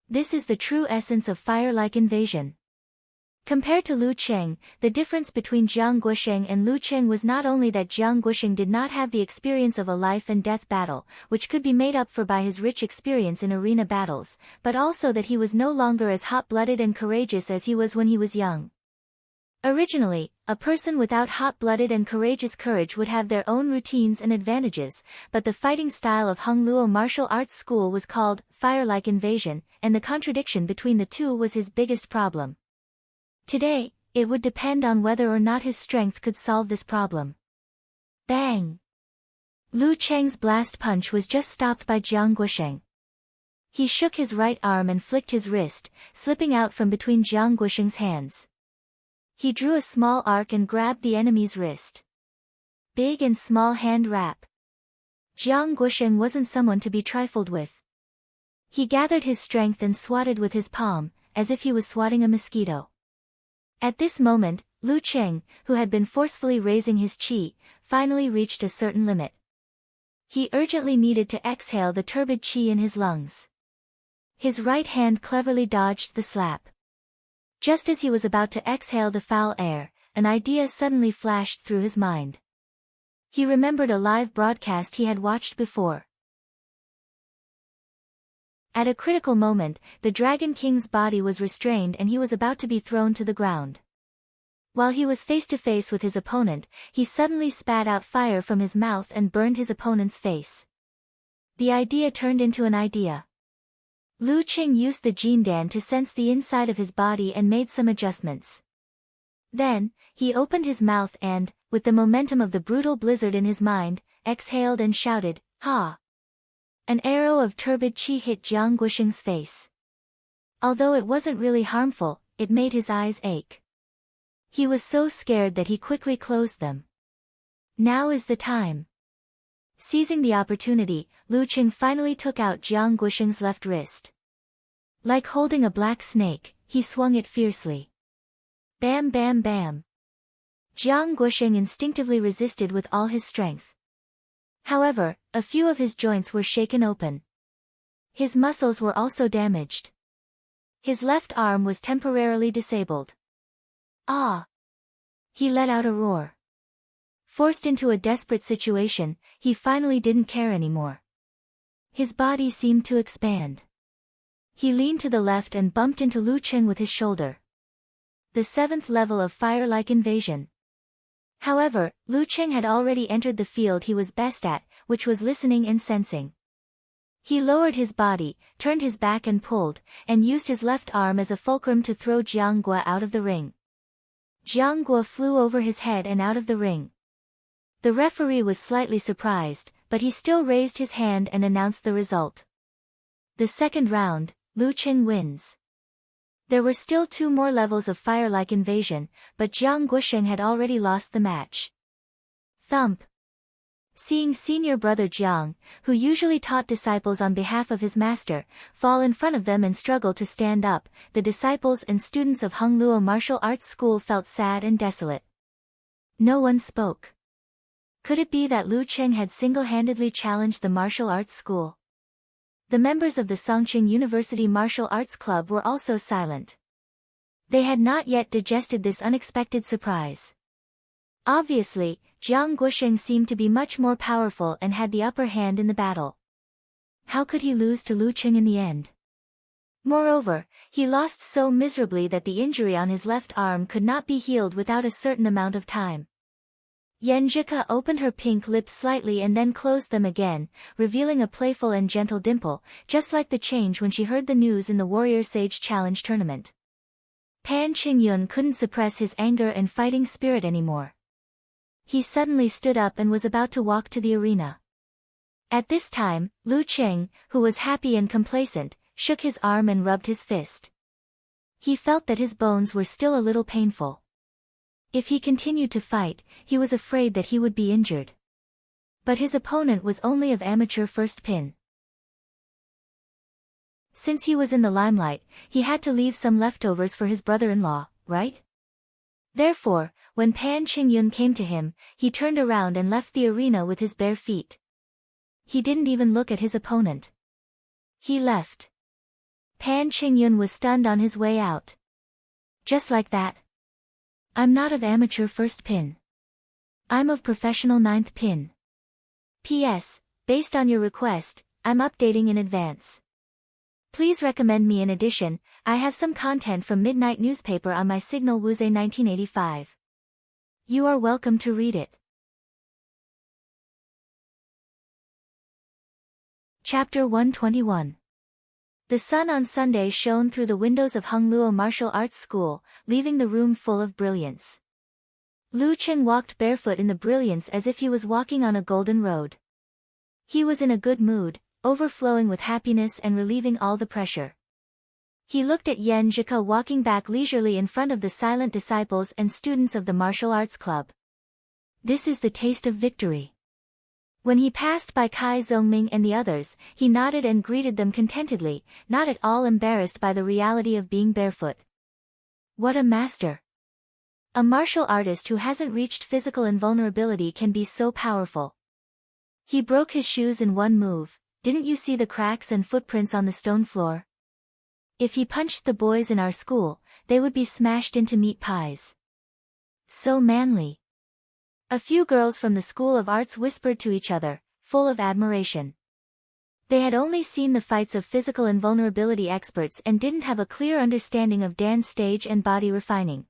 This is the true essence of fire-like invasion. Compared to Lu Cheng, the difference between Jiang Guosheng and Lu Cheng was not only that Jiang Guosheng did not have the experience of a life-and-death battle, which could be made up for by his rich experience in arena battles, but also that he was no longer as hot-blooded and courageous as he was when he was young. Originally, a person without hot-blooded and courageous courage would have their own routines and advantages, but the fighting style of Hongluo martial arts school was called fire-like invasion, and the contradiction between the two was his biggest problem. Today, it would depend on whether or not his strength could solve this problem. Bang! Lu Cheng's blast punch was just stopped by Jiang Guosheng. He shook his right arm and flicked his wrist, slipping out from between Jiang Guosheng's hands. He drew a small arc and grabbed the enemy's wrist. Big and small hand wrap. Jiang Guosheng wasn't someone to be trifled with. He gathered his strength and swatted with his palm, as if he was swatting a mosquito. At this moment, Lu Cheng, who had been forcefully raising his qi, finally reached a certain limit. He urgently needed to exhale the turbid qi in his lungs. His right hand cleverly dodged the slap. Just as he was about to exhale the foul air, an idea suddenly flashed through his mind. He remembered a live broadcast he had watched before. At a critical moment, the Dragon King's body was restrained and he was about to be thrown to the ground. While he was face to face with his opponent, he suddenly spat out fire from his mouth and burned his opponent's face. The idea turned into an idea. Lu Qing used the Jindan to sense the inside of his body and made some adjustments. Then, he opened his mouth and, with the momentum of the brutal blizzard in his mind, exhaled and shouted, "Ha!" An arrow of turbid qi hit Jiang Guosheng's face. Although it wasn't really harmful, it made his eyes ache. He was so scared that he quickly closed them. Now is the time. Seizing the opportunity, Lu Qing finally took out Jiang Guosheng's left wrist. Like holding a black snake, he swung it fiercely. Bam bam bam. Jiang Guosheng instinctively resisted with all his strength. However, a few of his joints were shaken open. His muscles were also damaged. His left arm was temporarily disabled. Ah! He let out a roar. Forced into a desperate situation, he finally didn't care anymore. His body seemed to expand. He leaned to the left and bumped into Lu Cheng with his shoulder. The 7th level of fire-like invasion. However, Lu Cheng had already entered the field he was best at, which was listening and sensing. He lowered his body, turned his back and pulled, and used his left arm as a fulcrum to throw Jiang Guo out of the ring. Jiang Guo flew over his head and out of the ring. The referee was slightly surprised, but he still raised his hand and announced the result. The second round, Lu Cheng wins. There were still 2 more levels of fire-like invasion, but Jiang Guosheng had already lost the match. Thump. Seeing senior brother Jiang, who usually taught disciples on behalf of his master, fall in front of them and struggle to stand up, the disciples and students of Hongluo martial arts school felt sad and desolate. No one spoke. Could it be that Lu Cheng had single-handedly challenged the martial arts school? The members of the Songqing University Martial Arts Club were also silent. They had not yet digested this unexpected surprise. Obviously, Jiang Guosheng seemed to be much more powerful and had the upper hand in the battle. How could he lose to Lu Qing in the end? Moreover, he lost so miserably that the injury on his left arm could not be healed without a certain amount of time. Yan Zhika opened her pink lips slightly and then closed them again, revealing a playful and gentle dimple, just like the change when she heard the news in the Warrior Sage Challenge tournament. Pan Qingyun couldn't suppress his anger and fighting spirit anymore. He suddenly stood up and was about to walk to the arena. At this time, Lu Qing, who was happy and complacent, shook his arm and rubbed his fist. He felt that his bones were still a little painful. If he continued to fight, he was afraid that he would be injured. But his opponent was only of amateur first pin. Since he was in the limelight, he had to leave some leftovers for his brother-in-law, right? Therefore, when Pan Qingyun came to him, he turned around and left the arena with his bare feet. He didn't even look at his opponent. He left. Pan Qingyun was stunned on his way out. Just like that. I'm not of amateur first pin. I'm of professional ninth pin. P.S. Based on your request, I'm updating in advance. Please recommend me in addition. I have some content from Midnight Newspaper on my Signal Wuze 1985. You are welcome to read it. Chapter 121. The sun on Sunday shone through the windows of Hongluo Martial Arts School, leaving the room full of brilliance. Lu Qing walked barefoot in the brilliance as if he was walking on a golden road. He was in a good mood, overflowing with happiness and relieving all the pressure. He looked at Yan Zhika walking back leisurely in front of the silent disciples and students of the martial arts club. This is the taste of victory. When he passed by Kai Zongming and the others, he nodded and greeted them contentedly, not at all embarrassed by the reality of being barefoot. What a master! A martial artist who hasn't reached physical invulnerability can be so powerful. He broke his shoes in one move. Didn't you see the cracks and footprints on the stone floor? If he punched the boys in our school, they would be smashed into meat pies. So manly. A few girls from the School of Arts whispered to each other, full of admiration. They had only seen the fights of physical invulnerability experts and didn't have a clear understanding of dance stage and body refining.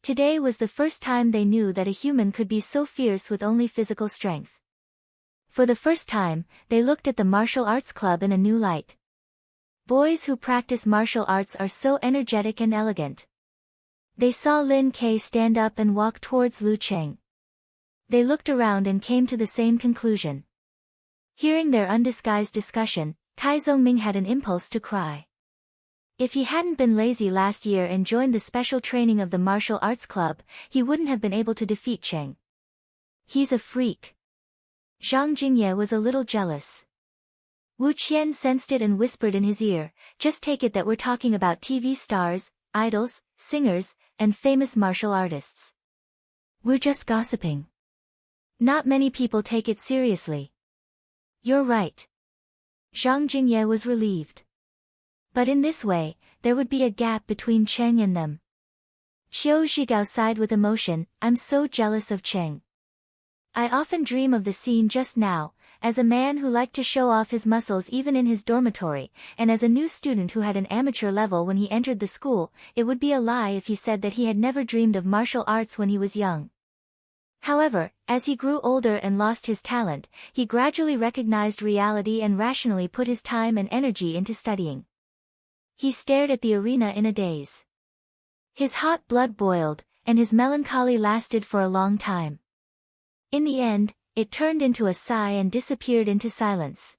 Today was the first time they knew that a human could be so fierce with only physical strength. For the first time, they looked at the martial arts club in a new light. Boys who practice martial arts are so energetic and elegant. They saw Lin Kei stand up and walk towards Lu Qing. They looked around and came to the same conclusion. Hearing their undisguised discussion, Kai Zongming had an impulse to cry. If he hadn't been lazy last year and joined the special training of the martial arts club, he wouldn't have been able to defeat Qing. He's a freak. Zhang Jingye was a little jealous. Wu Qian sensed it and whispered in his ear, just take it that we're talking about TV stars, idols, singers, and famous martial artists. We're just gossiping. Not many people take it seriously. You're right. Zhang Jingye was relieved. But in this way, there would be a gap between Cheng and them. Qiu Zhigao sighed with emotion, I'm so jealous of Cheng. I often dream of the scene just now, as a man who liked to show off his muscles even in his dormitory, and as a new student who had an amateur level when he entered the school, it would be a lie if he said that he had never dreamed of martial arts when he was young. However, as he grew older and lost his talent, he gradually recognized reality and rationally put his time and energy into studying. He stared at the arena in a daze. His hot blood boiled, and his melancholy lasted for a long time. In the end, it turned into a sigh and disappeared into silence.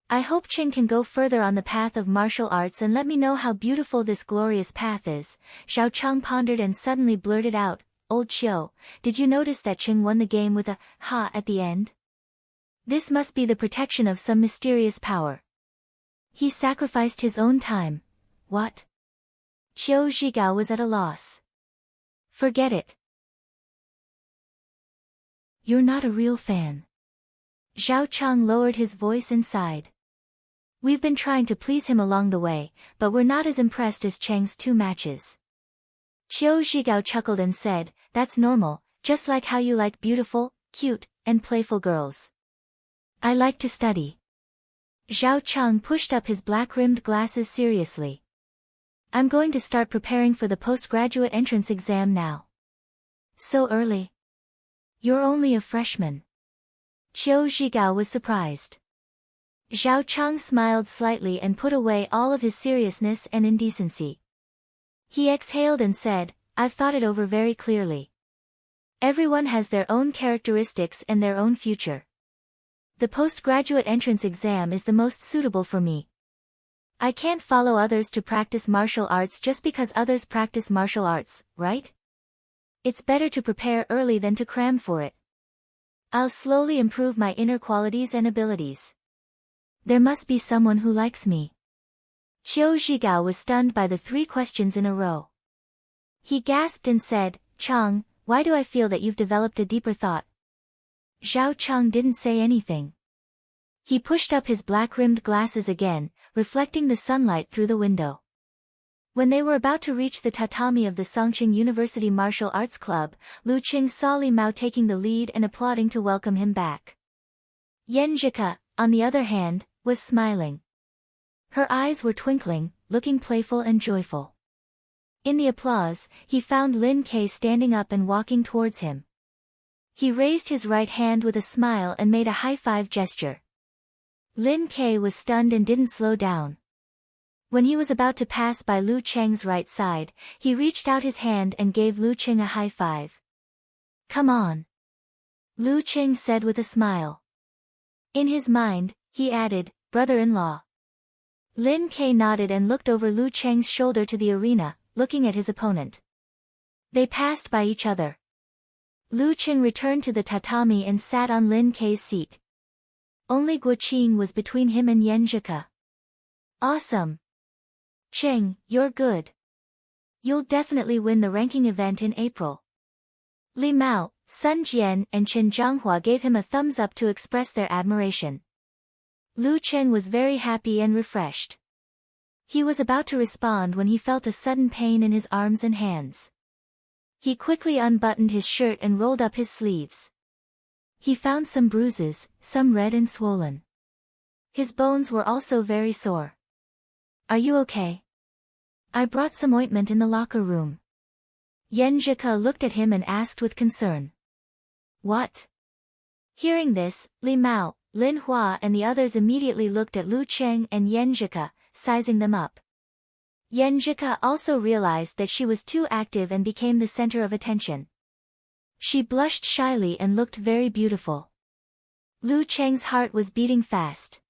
I hope Qing can go further on the path of martial arts and let me know how beautiful this glorious path is. Xiao Chang pondered and suddenly blurted out, Old Qiu, did you notice that Qing won the game with a ha at the end? This must be the protection of some mysterious power. He sacrificed his own time. What? Qiu Zhigao was at a loss. Forget it. You're not a real fan. Zhao Chang lowered his voice and sighed. We've been trying to please him along the way, but we're not as impressed as Cheng's 2 matches. Qiu Zhigao chuckled and said, that's normal, just like how you like beautiful, cute, and playful girls. I like to study. Zhao Cheng pushed up his black-rimmed glasses seriously. I'm going to start preparing for the postgraduate entrance exam now. So early? You're only a freshman. Qiu Zhigao was surprised. Zhao Cheng smiled slightly and put away all of his seriousness and indecency. He exhaled and said, I've thought it over very clearly. Everyone has their own characteristics and their own future. The postgraduate entrance exam is the most suitable for me. I can't follow others to practice martial arts just because others practice martial arts, right? It's better to prepare early than to cram for it. I'll slowly improve my inner qualities and abilities. There must be someone who likes me. Qiu Zhigao was stunned by the 3 questions in a row. He gasped and said, Cheng, why do I feel that you've developed a deeper thought? Zhao Cheng didn't say anything. He pushed up his black-rimmed glasses again, reflecting the sunlight through the window. When they were about to reach the tatami of the Songqing University Martial Arts Club, Lu Qing saw Li Mao taking the lead and applauding to welcome him back. Yan Zhika, on the other hand, was smiling. Her eyes were twinkling, looking playful and joyful. In the applause, he found Lin Kei standing up and walking towards him. He raised his right hand with a smile and made a high-five gesture. Lin Kei was stunned and didn't slow down. When he was about to pass by Lu Cheng's right side, he reached out his hand and gave Lu Cheng a high five. Come on. Lu Cheng said with a smile. In his mind, he added, brother-in-law. Lin Kei nodded and looked over Lu Cheng's shoulder to the arena, looking at his opponent. They passed by each other. Lu Cheng returned to the tatami and sat on Lin Kei's seat. Only Guo Qing was between him and Yan Zhika. Awesome. Cheng, you're good. You'll definitely win the ranking event in April. Li Mao, Sun Jian and Chen Zhanghua gave him a thumbs up to express their admiration. Lu Cheng was very happy and refreshed. He was about to respond when he felt a sudden pain in his arms and hands. He quickly unbuttoned his shirt and rolled up his sleeves. He found some bruises, some red and swollen. His bones were also very sore. Are you okay? I brought some ointment in the locker room. Yan Zhika looked at him and asked with concern. What? Hearing this, Li Mao, Lin Hua and the others immediately looked at Lu Cheng and Yan Zhika, sizing them up. Yan Zhika also realized that she was too active and became the center of attention. She blushed shyly and looked very beautiful. Lu Cheng's heart was beating fast.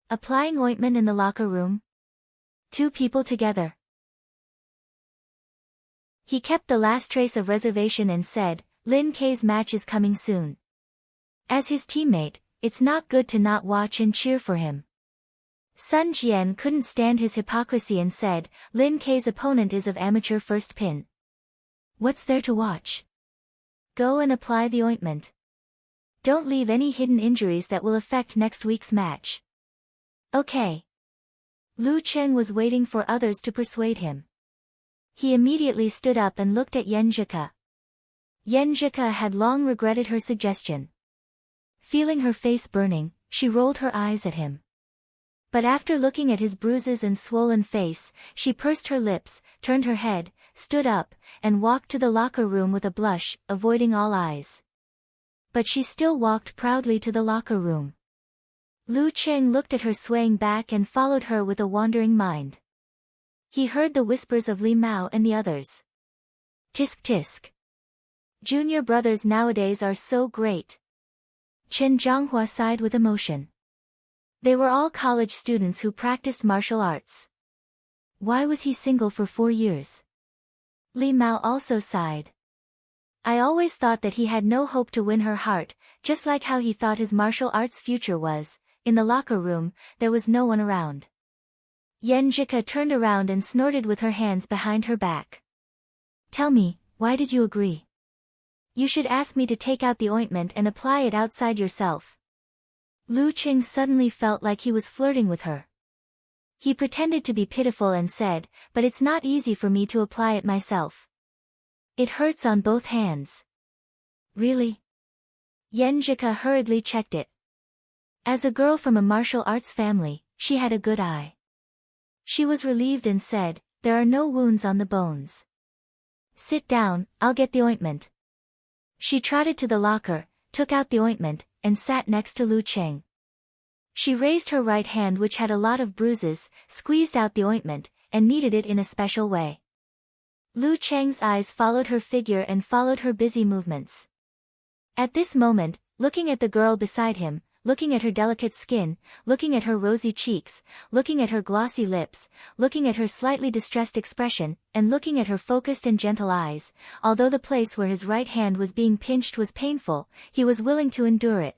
Applying ointment in the locker room? 2 people together. He kept the last trace of reservation and said, Lin Kei's match is coming soon. As his teammate, it's not good to not watch and cheer for him. Sun Jian couldn't stand his hypocrisy and said, Lin Kei's opponent is of amateur first pin. What's there to watch? Go and apply the ointment. Don't leave any hidden injuries that will affect next week's match. Okay. Lu Cheng was waiting for others to persuade him. He immediately stood up and looked at Yan Zhika. Yan Zhika had long regretted her suggestion. Feeling her face burning, she rolled her eyes at him. But after looking at his bruises and swollen face, she pursed her lips, turned her head, stood up, and walked to the locker room with a blush, avoiding all eyes. But she still walked proudly to the locker room. Lu Cheng looked at her swaying back and followed her with a wandering mind. He heard the whispers of Li Mao and the others. Tisk tisk. Junior brothers nowadays are so great. Chen Zhanghua sighed with emotion. They were all college students who practiced martial arts. Why was he single for 4 years? Li Mao also sighed. I always thought that he had no hope to win her heart, just like how he thought his martial arts future was. In the locker room, there was no one around. Yan Zhika turned around and snorted with her hands behind her back. Tell me, why did you agree? You should ask me to take out the ointment and apply it outside yourself. Lu Qing suddenly felt like he was flirting with her. He pretended to be pitiful and said, "But it's not easy for me to apply it myself. It hurts on both hands." "Really?" Yen Jika hurriedly checked it. As a girl from a martial arts family, she had a good eye. She was relieved and said, "There are no wounds on the bones. Sit down, I'll get the ointment." She trotted to the locker, took out the ointment, and sat next to Lu Qing. She raised her right hand, which had a lot of bruises, squeezed out the ointment, and kneaded it in a special way. Lu Cheng's eyes followed her figure and followed her busy movements. At this moment, looking at the girl beside him, looking at her delicate skin, looking at her rosy cheeks, looking at her glossy lips, looking at her slightly distressed expression, and looking at her focused and gentle eyes, although the place where his right hand was being pinched was painful, he was willing to endure it.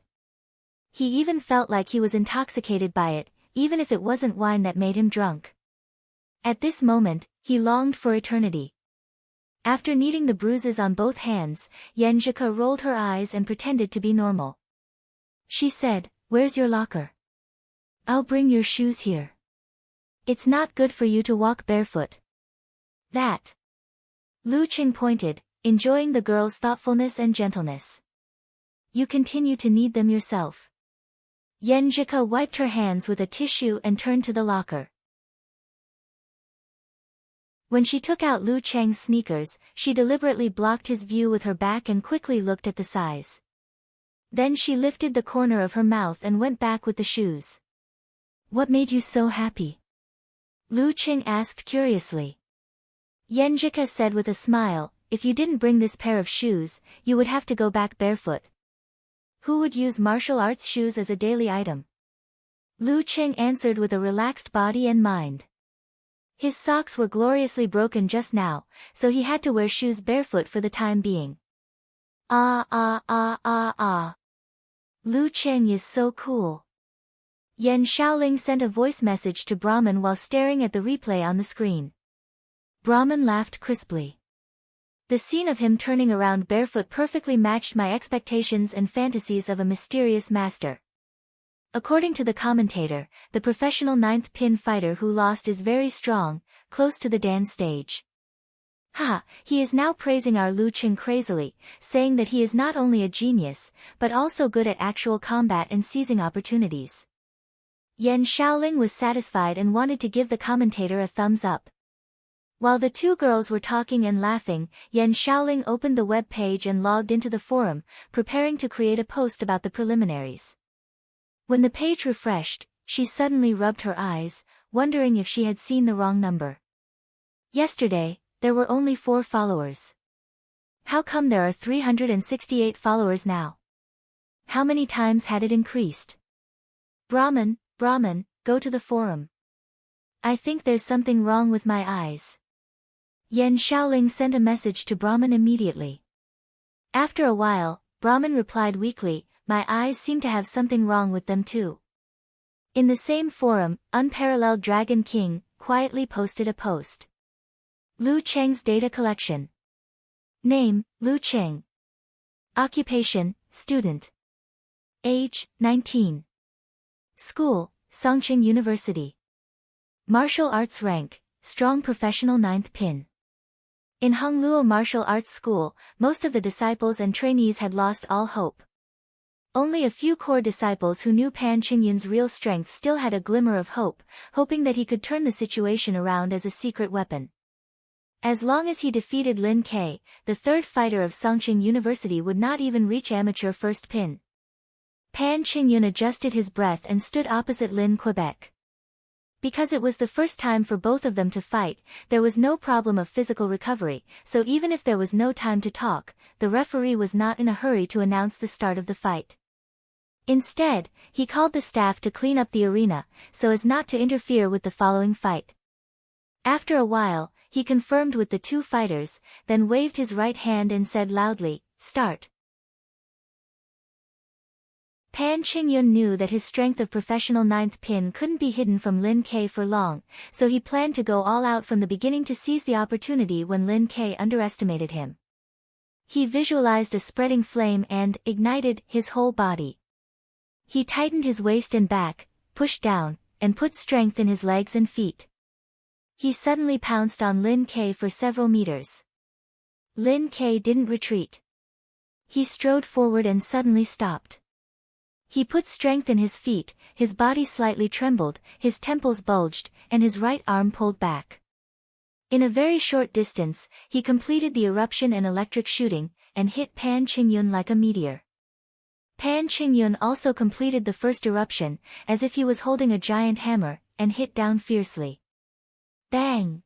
He even felt like he was intoxicated by it, even if it wasn't wine that made him drunk. At this moment, he longed for eternity. After kneading the bruises on both hands, Yen Jika rolled her eyes and pretended to be normal. She said, "Where's your locker? I'll bring your shoes here. It's not good for you to walk barefoot." "That." Lu Qing pointed, enjoying the girl's thoughtfulness and gentleness. "You continue to knead them yourself." Yen Jika wiped her hands with a tissue and turned to the locker. When she took out Lu Cheng's sneakers, she deliberately blocked his view with her back and quickly looked at the size. Then she lifted the corner of her mouth and went back with the shoes. "What made you so happy?" Lu Qing asked curiously. Yen Jika said with a smile, "If you didn't bring this pair of shoes, you would have to go back barefoot. Who would use martial arts shoes as a daily item?" Lu Qing answered with a relaxed body and mind. His socks were gloriously broken just now, so he had to wear shoes barefoot for the time being. Ah. Lu Qing is so cool. Yan Shaoling sent a voice message to Brahman while staring at the replay on the screen. Brahman laughed crisply. The scene of him turning around barefoot perfectly matched my expectations and fantasies of a mysterious master. According to the commentator, the professional 9th pin fighter who lost is very strong, close to the Dan stage. He is now praising our Lu Qing crazily, saying that he is not only a genius, but also good at actual combat and seizing opportunities. Yan Shaoling was satisfied and wanted to give the commentator a thumbs up. While the two girls were talking and laughing, Yan Shaoling opened the web page and logged into the forum, preparing to create a post about the preliminaries. When the page refreshed, she suddenly rubbed her eyes, wondering if she had seen the wrong number. Yesterday, there were only 4 followers. How come there are 368 followers now? How many times had it increased? Brahman, go to the forum. I think there's something wrong with my eyes. Yan Shaoling sent a message to Brahman immediately. After a while, Brahman replied weakly, "My eyes seem to have something wrong with them too." In the same forum, Unparalleled Dragon King quietly posted a post. Lu Cheng's data collection. Name, Lu Cheng. Occupation, student. Age, 19. School, Songqing University. Martial arts rank, strong professional 9th pin. In Hongluo Martial Arts School, most of the disciples and trainees had lost all hope. Only a few core disciples who knew Pan Qingyun's real strength still had a glimmer of hope, hoping that he could turn the situation around as a secret weapon. As long as he defeated Lin Ke, the 3rd fighter of Songqing University would not even reach amateur 1st pin. Pan Qingyun adjusted his breath and stood opposite Lin Quebec. Because it was the first time for both of them to fight, there was no problem of physical recovery, so even if there was no time to talk, the referee was not in a hurry to announce the start of the fight. Instead, he called the staff to clean up the arena, so as not to interfere with the following fight. After a while, he confirmed with the 2 fighters, then waved his right hand and said loudly, "Start." Pan Qingyun knew that his strength of professional 9th pin couldn't be hidden from Lin Ke for long, so he planned to go all out from the beginning to seize the opportunity when Lin Ke underestimated him. He visualized a spreading flame and ignited his whole body. He tightened his waist and back, pushed down, and put strength in his legs and feet. He suddenly pounced on Lin Kei for several meters. Lin Kei didn't retreat. He strode forward and suddenly stopped. He put strength in his feet, his body slightly trembled, his temples bulged, and his right arm pulled back. In a very short distance, he completed the eruption and electric shooting, and hit Pan Qingyun like a meteor. Pan Qingyun also completed the first eruption, as if he was holding a giant hammer, and hit down fiercely. Bang!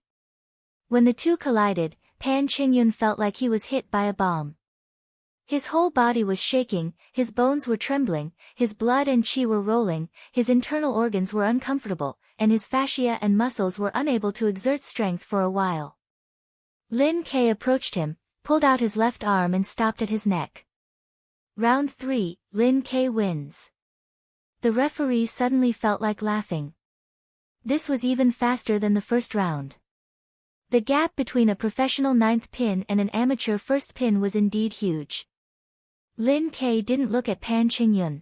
When the two collided, Pan Qingyun felt like he was hit by a bomb. His whole body was shaking, his bones were trembling, his blood and qi were rolling, his internal organs were uncomfortable, and his fascia and muscles were unable to exert strength for a while. Lin Kei approached him, pulled out his left arm and stopped at his neck. Round 3, Lin Kei wins. The referee suddenly felt like laughing. This was even faster than the first round. The gap between a professional 9th pin and an amateur 1st pin was indeed huge. Lin Kei didn't look at Pan Qingyun.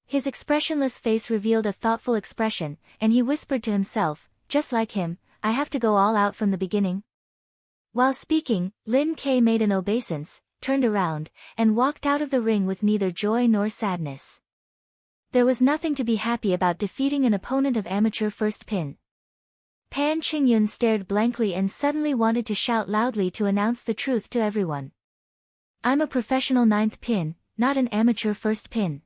His expressionless face revealed a thoughtful expression, and he whispered to himself, just like him, I have to go all out from the beginning. While speaking, Lin Kei made an obeisance, turned around, and walked out of the ring with neither joy nor sadness. There was nothing to be happy about defeating an opponent of amateur 1st pin. Pan Qingyun stared blankly and suddenly wanted to shout loudly to announce the truth to everyone. I'm a professional 9th pin, not an amateur 1st pin.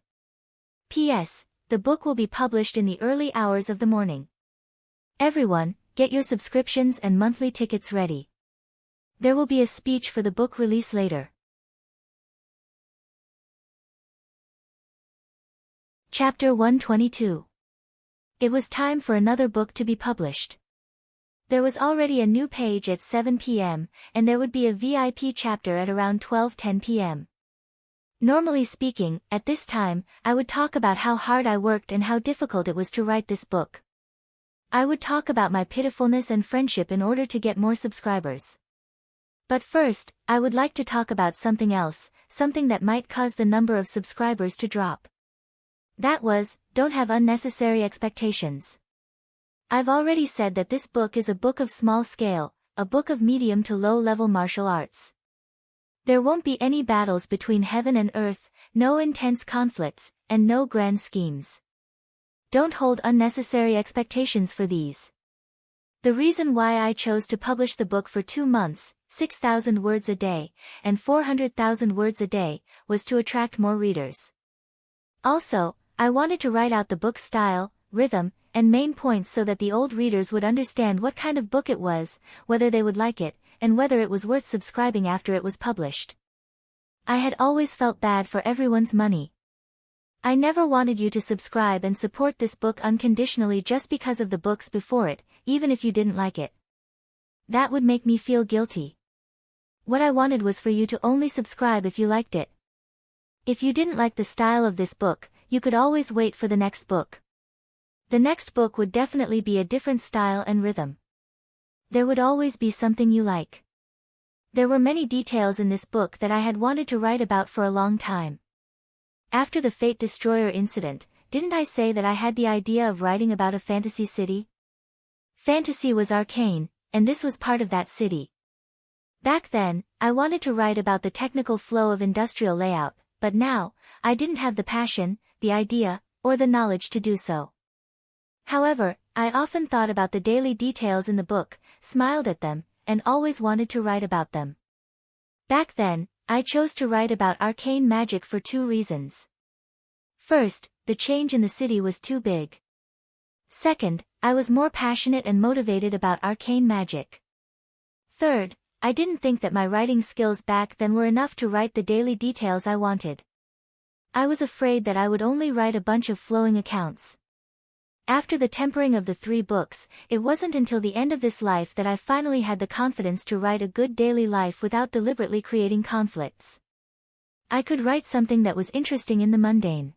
P.S. The book will be published in the early hours of the morning. Everyone, get your subscriptions and monthly tickets ready. There will be a speech for the book release later. Chapter 122. It was time for another book to be published. There was already a new page at 7 p.m., and there would be a VIP chapter at around 12:10 p.m. Normally speaking, at this time, I would talk about how hard I worked and how difficult it was to write this book. I would talk about my pitifulness and friendship in order to get more subscribers. But first, I would like to talk about something else, something that might cause the number of subscribers to drop. That was, don't have unnecessary expectations. I've already said that this book is a book of small scale, a book of medium to low-level martial arts. There won't be any battles between heaven and earth, no intense conflicts, and no grand schemes. Don't hold unnecessary expectations for these. The reason why I chose to publish the book for 2 months, 6,000 words a day, and 400,000 words a day, was to attract more readers. Also, I wanted to write out the book's style, rhythm, and main points so that the old readers would understand what kind of book it was, whether they would like it, and whether it was worth subscribing after it was published. I had always felt bad for everyone's money. I never wanted you to subscribe and support this book unconditionally just because of the books before it, even if you didn't like it. That would make me feel guilty. What I wanted was for you to only subscribe if you liked it. If you didn't like the style of this book, you could always wait for the next book. The next book would definitely be a different style and rhythm. There would always be something you like. There were many details in this book that I had wanted to write about for a long time. After the Fate Destroyer incident, didn't I say that I had the idea of writing about a fantasy city? Fantasy was arcane, and this was part of that city. Back then, I wanted to write about the technical flow of industrial layout, but now, I didn't have the passion, the idea, or the knowledge to do so. However, I often thought about the daily details in the book, smiled at them, and always wanted to write about them. Back then, I chose to write about arcane magic for 2 reasons. First, the change in the city was too big. Second, I was more passionate and motivated about arcane magic. Third, I didn't think that my writing skills back then were enough to write the daily details I wanted. I was afraid that I would only write a bunch of flowing accounts. After the tempering of the 3 books, it wasn't until the end of this life that I finally had the confidence to write a good daily life without deliberately creating conflicts. I could write something that was interesting in the mundane.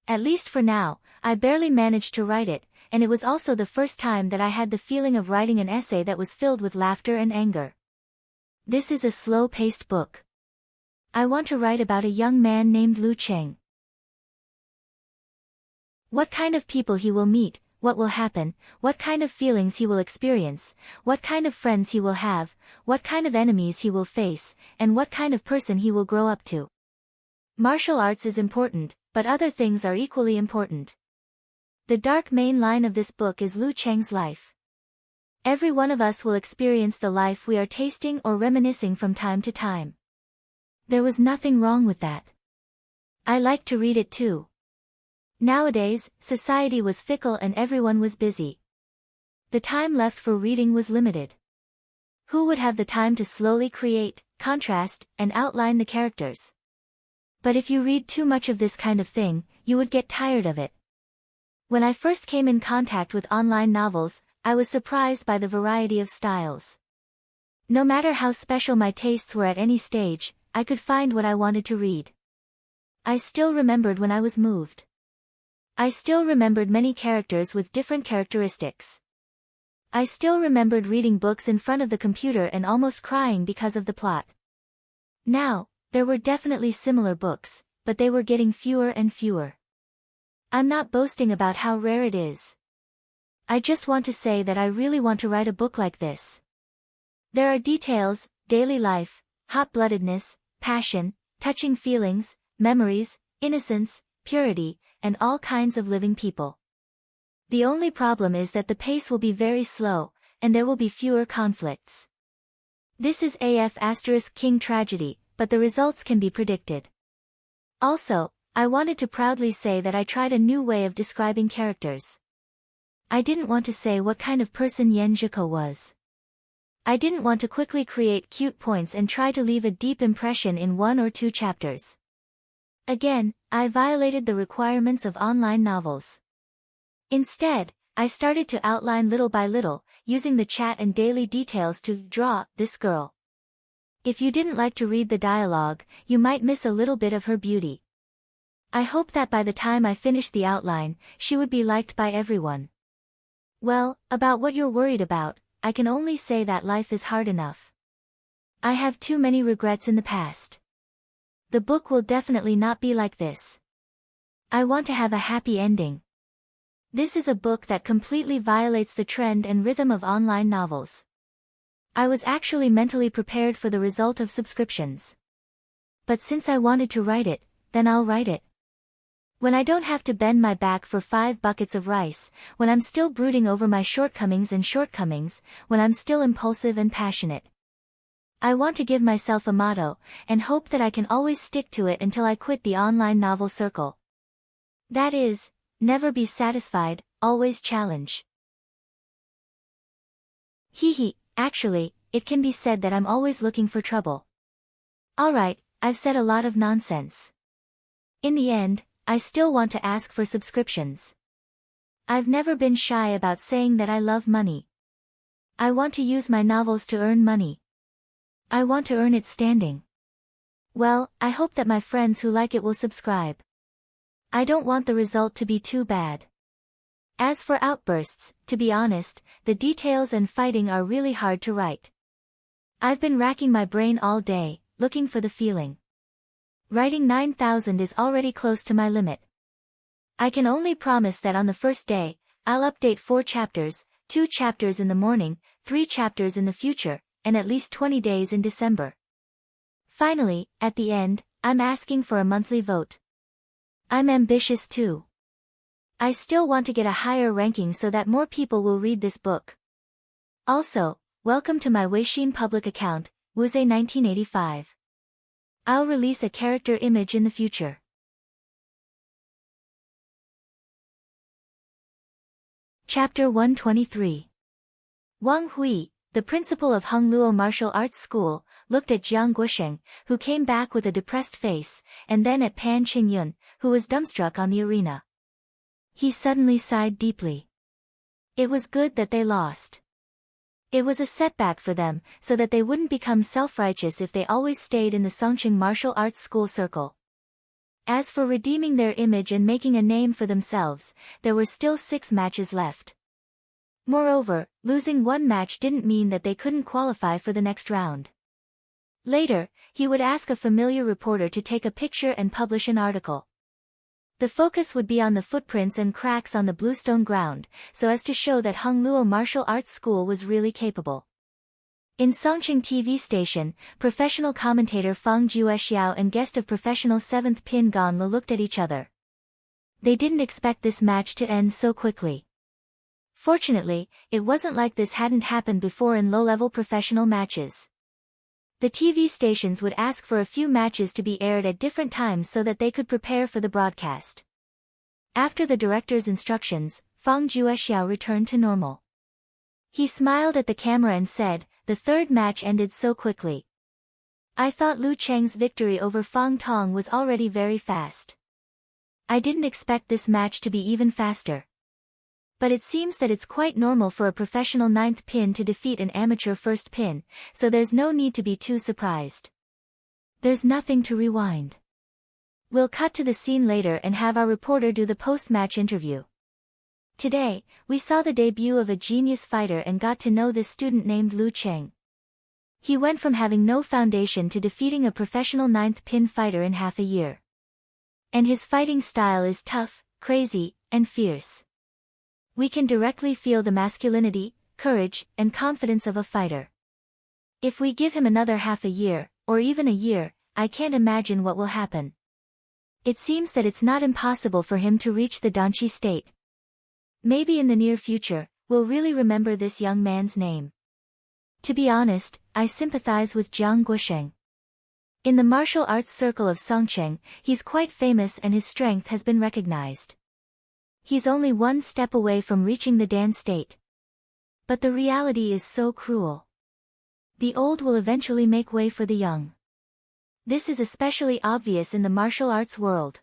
At least for now, I barely managed to write it, and it was also the first time that I had the feeling of writing an essay that was filled with laughter and anger. This is a slow-paced book. I want to write about a young man named Lu Cheng. What kind of people he will meet, what will happen, what kind of feelings he will experience, what kind of friends he will have, what kind of enemies he will face, and what kind of person he will grow up to. Martial arts is important, but other things are equally important. The dark main line of this book is Lu Cheng's life. Every one of us will experience the life we are tasting or reminiscing from time to time. There was nothing wrong with that. I liked to read it too. Nowadays, society was fickle and everyone was busy. The time left for reading was limited. Who would have the time to slowly create, contrast, and outline the characters? But if you read too much of this kind of thing, you would get tired of it. When I first came in contact with online novels, I was surprised by the variety of styles. No matter how special my tastes were at any stage, I could find what I wanted to read. I still remembered when I was moved. I still remembered many characters with different characteristics. I still remembered reading books in front of the computer and almost crying because of the plot. Now, there were definitely similar books, but they were getting fewer and fewer. I'm not boasting about how rare it is. I just want to say that I really want to write a book like this. There are details, daily life, hot-bloodedness, passion, touching feelings, memories, innocence, purity, and all kinds of living people. The only problem is that the pace will be very slow, and there will be fewer conflicts. This is King tragedy, but the results can be predicted. Also, I wanted to proudly say that I tried a new way of describing characters. I didn't want to say what kind of person Yan Zhiko was. I didn't want to quickly create cute points and try to leave a deep impression in 1 or 2 chapters. Again, I violated the requirements of online novels. Instead, I started to outline little by little, using the chat and daily details to draw this girl. If you didn't like to read the dialogue, you might miss a little bit of her beauty. I hope that by the time I finish the outline, she would be liked by everyone. Well, about what you're worried about, I can only say that life is hard enough. I have too many regrets in the past. The book will definitely not be like this. I want to have a happy ending. This is a book that completely violates the trend and rhythm of online novels. I was actually mentally prepared for the result of subscriptions. But since I wanted to write it, then I'll write it. When I don't have to bend my back for 5 buckets of rice, when I'm still brooding over my shortcomings, when I'm still impulsive and passionate. I want to give myself a motto, and hope that I can always stick to it until I quit the online novel circle. That is, never be satisfied, always challenge. Actually, it can be said that I'm always looking for trouble. Alright, I've said a lot of nonsense. In the end, I still want to ask for subscriptions. I've never been shy about saying that I love money. I want to use my novels to earn money. I want to earn it standing. Well, I hope that my friends who like it will subscribe. I don't want the result to be too bad. As for outbursts, to be honest, the details and fighting are really hard to write. I've been racking my brain all day, looking for the feeling. Writing 9,000 is already close to my limit. I can only promise that on the first day, I'll update 4 chapters, 2 chapters in the morning, 3 chapters in the future, and at least 20 days in December. Finally, at the end, I'm asking for a monthly vote. I'm ambitious too. I still want to get a higher ranking so that more people will read this book. Also, welcome to my Weixin public account, Wuze1985. I'll release a character image in the future. Chapter 123. Wang Hui, the principal of Hongluo Martial Arts School, looked at Jiang Guosheng, who came back with a depressed face, and then at Pan Qingyun, who was dumbstruck on the arena. He suddenly sighed deeply. It was good that they lost. It was a setback for them, so that they wouldn't become self-righteous if they always stayed in the Songqing Martial Arts School circle. As for redeeming their image and making a name for themselves, there were still 6 matches left. Moreover, losing 1 match didn't mean that they couldn't qualify for the next round. Later, he would ask a familiar reporter to take a picture and publish an article. The focus would be on the footprints and cracks on the bluestone ground, so as to show that Hongluo Martial Arts School was really capable. In Songqing TV station, professional commentator Fang Juexiao and guest of professional 7th Pin Gan Le looked at each other. They didn't expect this match to end so quickly. Fortunately, it wasn't like this hadn't happened before in low-level professional matches. The TV stations would ask for a few matches to be aired at different times so that they could prepare for the broadcast. After the director's instructions, Fang Juexiao returned to normal. He smiled at the camera and said, "The third match ended so quickly. I thought Lu Cheng's victory over Fang Tong was already very fast. I didn't expect this match to be even faster. But it seems that it's quite normal for a professional 9th pin to defeat an amateur 1st pin, so there's no need to be too surprised. There's nothing to rewind. We'll cut to the scene later and have our reporter do the post-match interview. Today, we saw the debut of a genius fighter and got to know this student named Lu Cheng. He went from having no foundation to defeating a professional 9th pin fighter in half a year. And his fighting style is tough, crazy, and fierce. We can directly feel the masculinity, courage, and confidence of a fighter. If we give him another half a year, or even a year, I can't imagine what will happen. It seems that it's not impossible for him to reach the Danqi state. Maybe in the near future, we'll really remember this young man's name. To be honest, I sympathize with Jiang Guosheng. In the martial arts circle of Songqing, he's quite famous and his strength has been recognized. He's only one step away from reaching the Dan state. But the reality is so cruel. The old will eventually make way for the young. This is especially obvious in the martial arts world.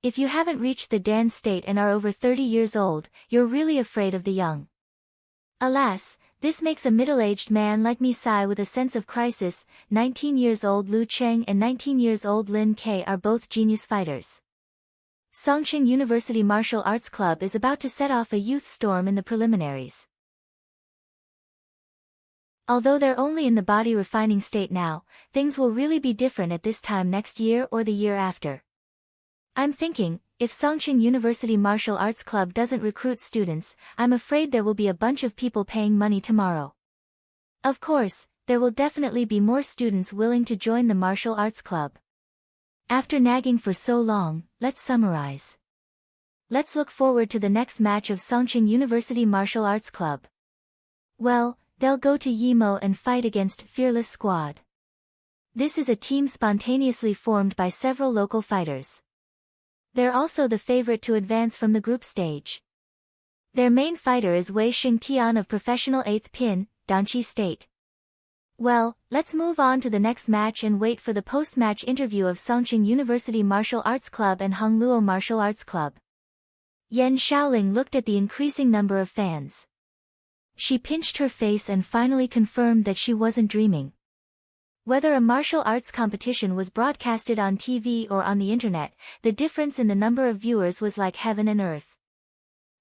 If you haven't reached the Dan state and are over 30 years old, you're really afraid of the young. Alas, this makes a middle-aged man like me sigh with a sense of crisis. 19 years old Lu Cheng and 19 years old Lin Ke are both genius fighters. Songqing University Martial Arts Club is about to set off a youth storm in the preliminaries. Although they're only in the body refining state now, things will really be different at this time next year or the year after. I'm thinking, if Songqing University Martial Arts Club doesn't recruit students, I'm afraid there will be a bunch of people paying money tomorrow. Of course, there will definitely be more students willing to join the martial arts club. After nagging for so long, let's summarize. Let's look forward to the next match of Songqing University Martial Arts Club. Well, they'll go to Yimo and fight against Fearless Squad. This is a team spontaneously formed by several local fighters. They're also the favorite to advance from the group stage. Their main fighter is Wei Xingtian of professional 8th pin, Danqi State. Well, let's move on to the next match and wait for the post-match interview of Songqing University Martial Arts Club and Hongluo Martial Arts Club. Yan Shaoling looked at the increasing number of fans. She pinched her face and finally confirmed that she wasn't dreaming. Whether a martial arts competition was broadcasted on TV or on the internet, the difference in the number of viewers was like heaven and earth.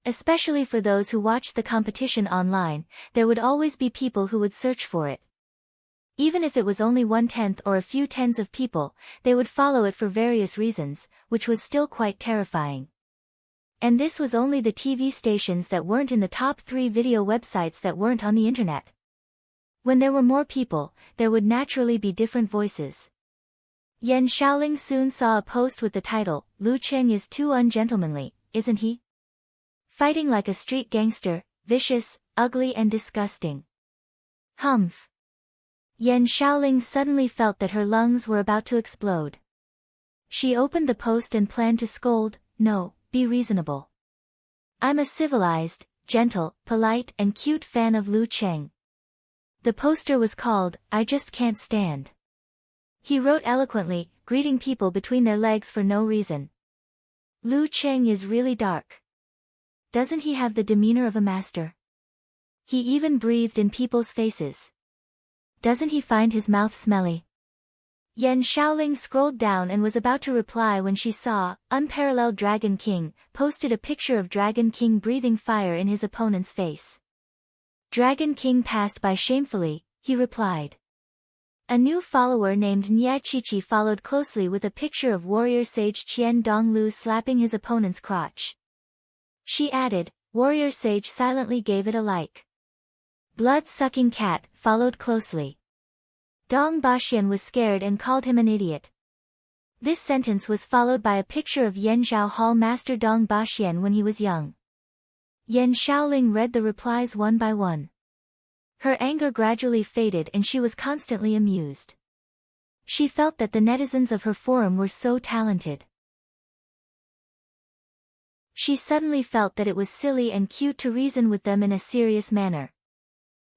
Especially for those who watched the competition online, there would always be people who would search for it. Even if it was only 1/10 or a few tens of people, they would follow it for various reasons, which was still quite terrifying. And this was only the TV stations that weren't in the top 3 video websites that weren't on the internet. When there were more people, there would naturally be different voices. Yan Shaoling soon saw a post with the title, "Lu Cheng is too ungentlemanly, isn't he? Fighting like a street gangster, vicious, ugly and disgusting." Humph. Yan Shaoling suddenly felt that her lungs were about to explode. She opened the post and planned to scold, "No, be reasonable. I'm a civilized, gentle, polite and cute fan of Lu Cheng." The poster was called, "I Just Can't Stand." He wrote eloquently, greeting people between their legs for no reason. Lu Cheng is really dark. Doesn't he have the demeanor of a master? He even breathed in people's faces. Doesn't he find his mouth smelly? Yan Shaoling scrolled down and was about to reply when she saw, Unparalleled Dragon King, posted a picture of Dragon King breathing fire in his opponent's face. Dragon King passed by shamefully, he replied. A new follower named Nye Chichi followed closely with a picture of warrior sage Qian Donglu slapping his opponent's crotch. She added, warrior sage silently gave it a like. Blood-sucking cat followed closely. Dong Baxian was scared and called him an idiot. This sentence was followed by a picture of Yan Zhao Hall Master Dong Baxian when he was young. Yan Shaoling read the replies one by one. Her anger gradually faded and she was constantly amused. She felt that the netizens of her forum were so talented. She suddenly felt that it was silly and cute to reason with them in a serious manner.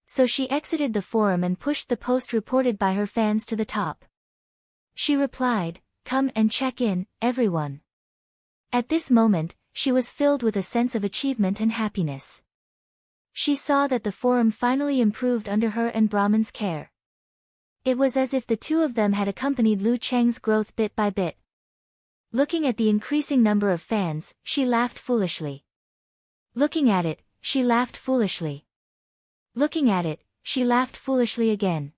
So she exited the forum and pushed the post reported by her fans to the top. She replied, "Come and check in, everyone." At this moment, she was filled with a sense of achievement and happiness. She saw that the forum finally improved under her and Brahman's care. It was as if the two of them had accompanied Lu Cheng's growth bit by bit. Looking at the increasing number of fans, she laughed foolishly. Looking at it, she laughed foolishly. Looking at it, she laughed foolishly again.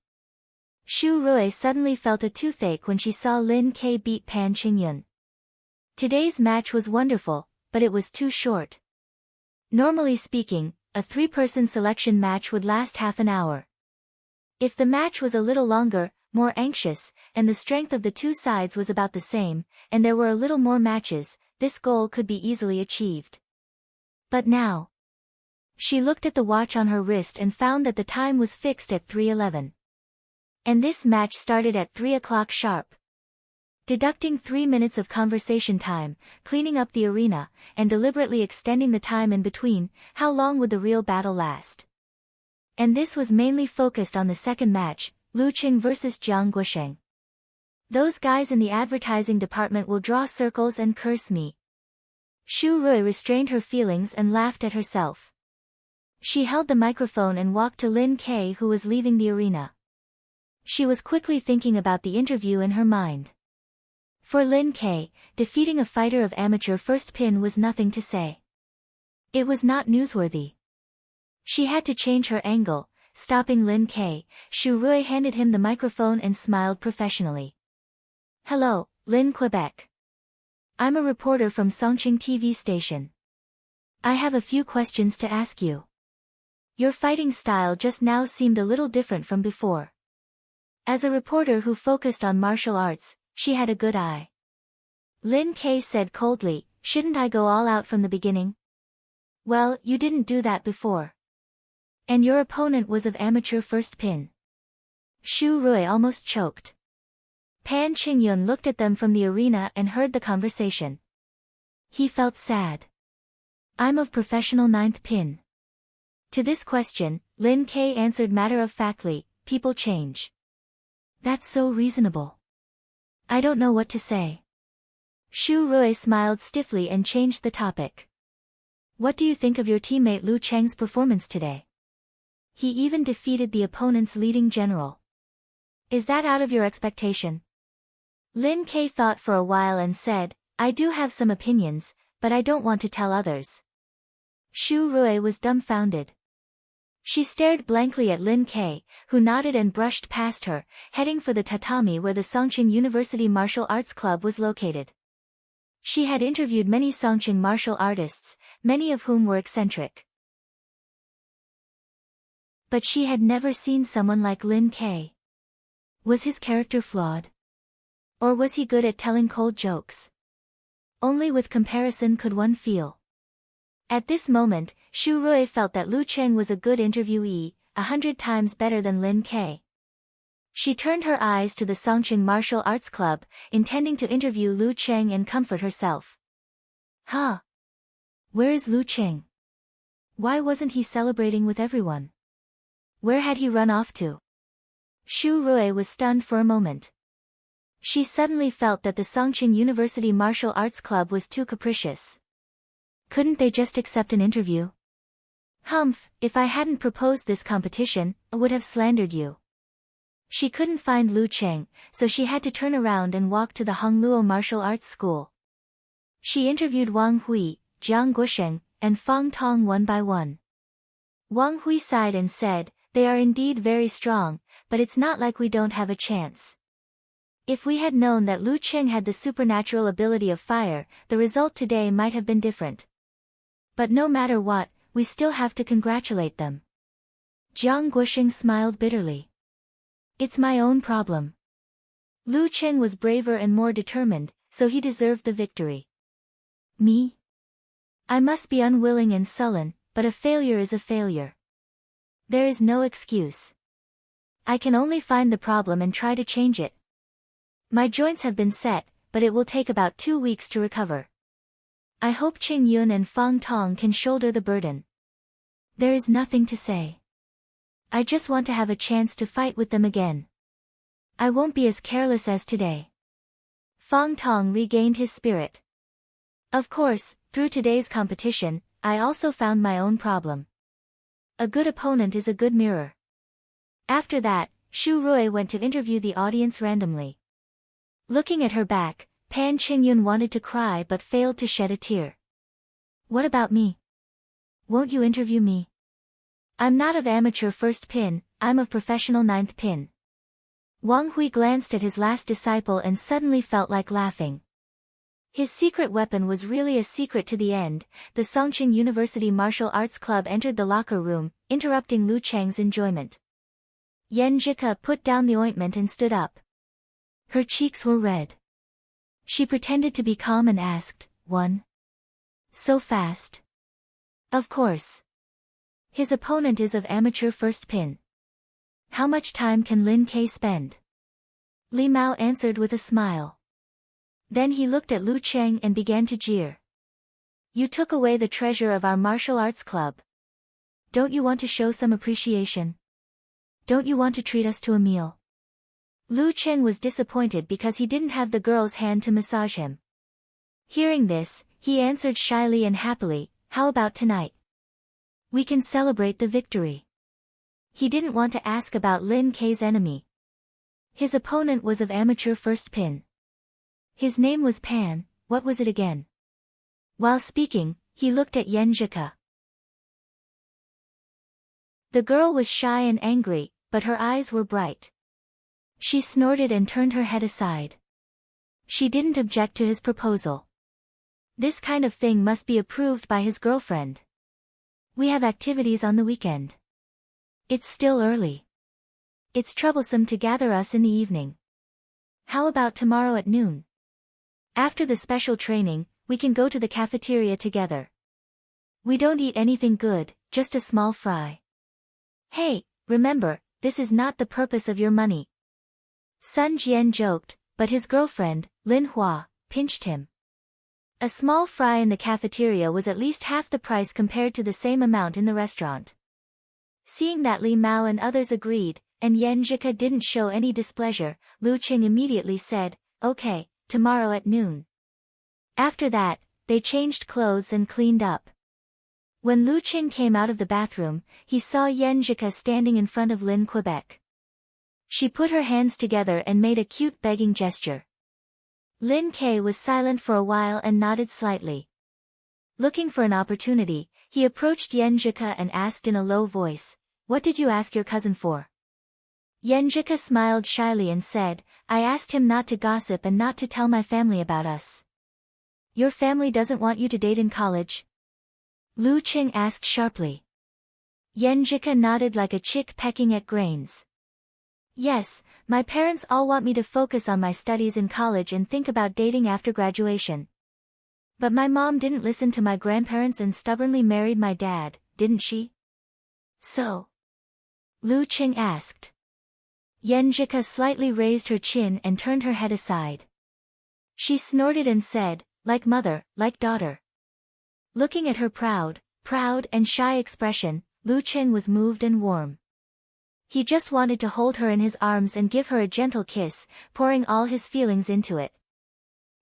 Xu Rui suddenly felt a toothache when she saw Lin Ke beat Pan Qingyun. Today's match was wonderful, but it was too short. Normally speaking, a three-person selection match would last half an hour. If the match was a little longer, more anxious, and the strength of the two sides was about the same, and there were a little more matches, this goal could be easily achieved. But now, she looked at the watch on her wrist and found that the time was fixed at 3:11. And this match started at 3 o'clock sharp. Deducting 3 minutes of conversation time, cleaning up the arena, and deliberately extending the time in between, how long would the real battle last? And this was mainly focused on the second match, Lu Qing vs Jiang Guosheng. Those guys in the advertising department will draw circles and curse me. Xu Rui restrained her feelings and laughed at herself. She held the microphone and walked to Lin Ke, who was leaving the arena. She was quickly thinking about the interview in her mind. For Lin Ke, defeating a fighter of amateur first pin was nothing to say. It was not newsworthy. She had to change her angle. Stopping Lin Ke, Xu Rui handed him the microphone and smiled professionally. "Hello, Lin Quebec. I'm a reporter from Songqing TV station. I have a few questions to ask you. Your fighting style just now seemed a little different from before." As a reporter who focused on martial arts, she had a good eye. Lin Ke said coldly, "Shouldn't I go all out from the beginning?" "Well, you didn't do that before. And your opponent was of amateur first pin." Xu Rui almost choked. Pan Qingyun looked at them from the arena and heard the conversation. He felt sad. "I'm of professional ninth pin." To this question, Lin Ke answered matter-of-factly, "People change." "That's so reasonable. I don't know what to say." Xu Rui smiled stiffly and changed the topic. "What do you think of your teammate Lu Cheng's performance today? He even defeated the opponent's leading general. Is that out of your expectation?" Lin Ke thought for a while and said, "I do have some opinions, but I don't want to tell others." Xu Rui was dumbfounded. She stared blankly at Lin Ke, who nodded and brushed past her, heading for the tatami where the Songqing University Martial Arts Club was located. She had interviewed many Songqing martial artists, many of whom were eccentric. But she had never seen someone like Lin Ke. Was his character flawed? Or was he good at telling cold jokes? Only with comparison could one feel. At this moment, Xu Rui felt that Lu Cheng was a good interviewee, 100 times better than Lin Ke. She turned her eyes to the Songqing Martial Arts Club, intending to interview Lu Cheng and comfort herself. Huh? Where is Lu Cheng? Why wasn't he celebrating with everyone? Where had he run off to? Xu Rui was stunned for a moment. She suddenly felt that the Songqing University Martial Arts Club was too capricious. Couldn't they just accept an interview? Humph, if I hadn't proposed this competition, I would have slandered you. She couldn't find Lu Cheng, so she had to turn around and walk to the Hongluo Martial Arts School. She interviewed Wang Hui, Jiang Guosheng, and Fang Tong one by one. Wang Hui sighed and said, "They are indeed very strong, but it's not like we don't have a chance. If we had known that Lu Qing had the supernatural ability of fire, the result today might have been different. But no matter what, we still have to congratulate them. Jiang Guosheng smiled bitterly. It's my own problem. Lu Qing was braver and more determined, so he deserved the victory. Me? I must be unwilling and sullen, but a failure is a failure. There is no excuse. I can only find the problem and try to change it. My joints have been set, but it will take about 2 weeks to recover. I hope Qing Yun and Fang Tong can shoulder the burden. There is nothing to say. I just want to have a chance to fight with them again. I won't be as careless as today. Fang Tong regained his spirit. Of course, through today's competition, I also found my own problem. A good opponent is a good mirror. After that, Shu Rui went to interview the audience randomly. Looking at her back, Pan Qingyun wanted to cry but failed to shed a tear. What about me? Won't you interview me? I'm not of amateur first pin, I'm of professional ninth pin. Wang Hui glanced at his last disciple and suddenly felt like laughing. His secret weapon was really a secret to the end. The Songqing University Martial Arts Club entered the locker room, interrupting Lu Cheng's enjoyment. Yan Zhika put down the ointment and stood up. Her cheeks were red. She pretended to be calm and asked, "One? So fast?" Of course. His opponent is of amateur first pin. How much time can Lin Ke spend? Li Mao answered with a smile. Then he looked at Lu Cheng and began to jeer. You took away the treasure of our martial arts club. Don't you want to show some appreciation? Don't you want to treat us to a meal? Lu Cheng was disappointed because he didn't have the girl's hand to massage him. Hearing this, he answered shyly and happily, how about tonight? We can celebrate the victory. He didn't want to ask about Lin Ke's enemy. His opponent was of amateur first pin. His name was Pan, what was it again? While speaking, he looked at Yan Zhika. The girl was shy and angry, but her eyes were bright. She snorted and turned her head aside. She didn't object to his proposal. This kind of thing must be approved by his girlfriend. We have activities on the weekend. It's still early. It's troublesome to gather us in the evening. How about tomorrow at noon? After the special training, we can go to the cafeteria together. We don't eat anything good, just a small fry. Hey, remember, this is not the purpose of your money. Sun Jian joked, but his girlfriend, Lin Hua, pinched him. A small fry in the cafeteria was at least half the price compared to the same amount in the restaurant. Seeing that Li Mao and others agreed, and Yan Zhika didn't show any displeasure, Lu Qing immediately said, okay, tomorrow at noon. After that, they changed clothes and cleaned up. When Lu Qing came out of the bathroom, he saw Yan Zhika standing in front of Lin Quebec. She put her hands together and made a cute begging gesture. Lin Ke was silent for a while and nodded slightly. Looking for an opportunity, he approached Yan Zhika and asked in a low voice, what did you ask your cousin for? Yan Zhika smiled shyly and said, I asked him not to gossip and not to tell my family about us. Your family doesn't want you to date in college? Lu Qing asked sharply. Yan Zhika nodded like a chick pecking at grains. Yes, my parents all want me to focus on my studies in college and think about dating after graduation. But my mom didn't listen to my grandparents and stubbornly married my dad, didn't she? So? Lu Qing asked. Yan Zhika slightly raised her chin and turned her head aside. She snorted and said, like mother, like daughter. Looking at her proud and shy expression, Lu Qing was moved and warm. He just wanted to hold her in his arms and give her a gentle kiss, pouring all his feelings into it.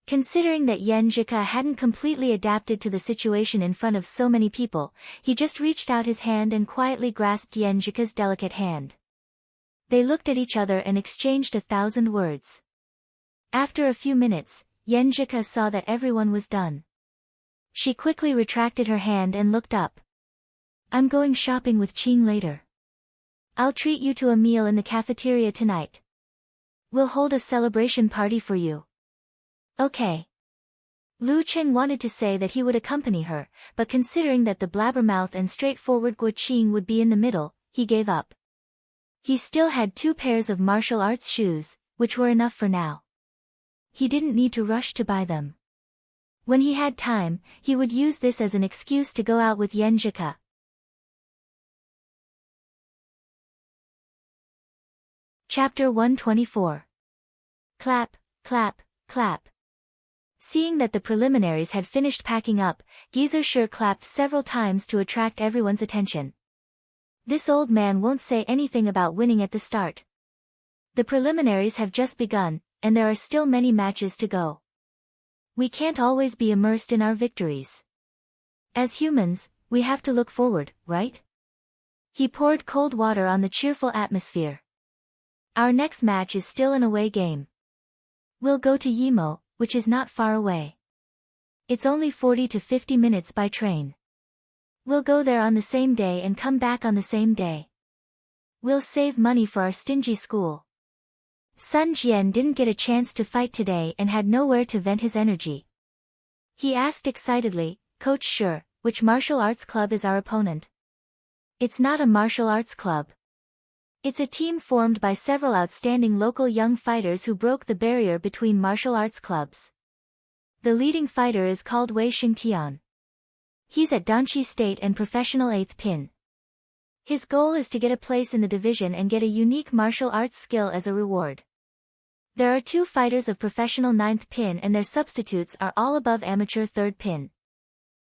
Considering that Yan Zhika hadn't completely adapted to the situation in front of so many people, he just reached out his hand and quietly grasped Yan Zhika's delicate hand. They looked at each other and exchanged 1,000 words. After a few minutes, Yan Zhika saw that everyone was done. She quickly retracted her hand and looked up. I'm going shopping with Qing later. I'll treat you to a meal in the cafeteria tonight. We'll hold a celebration party for you. Okay. Lu Cheng wanted to say that he would accompany her, but considering that the blabbermouth and straightforward Guo Qing would be in the middle, he gave up. He still had 2 pairs of martial arts shoes, which were enough for now. He didn't need to rush to buy them. When he had time, he would use this as an excuse to go out with Yan Zhika. Chapter 124. Clap, clap, clap. Seeing that the preliminaries had finished packing up, Geyser clapped several times to attract everyone's attention. This old man won't say anything about winning at the start. The preliminaries have just begun, and there are still many matches to go. We can't always be immersed in our victories. As humans, we have to look forward, right? He poured cold water on the cheerful atmosphere. Our next match is still an away game. We'll go to Yimo, which is not far away. It's only 40 to 50 minutes by train. We'll go there on the same day and come back on the same day. We'll save money for our stingy school. Sun Jian didn't get a chance to fight today and had nowhere to vent his energy. He asked excitedly, Coach Shi, which martial arts club is our opponent? It's not a martial arts club. It's a team formed by several outstanding local young fighters who broke the barrier between martial arts clubs. The leading fighter is called Wei Xingtian. He's at Danqi State and professional 8th pin. His goal is to get a place in the division and get a unique martial arts skill as a reward. There are 2 fighters of professional 9th pin and their substitutes are all above amateur 3rd pin.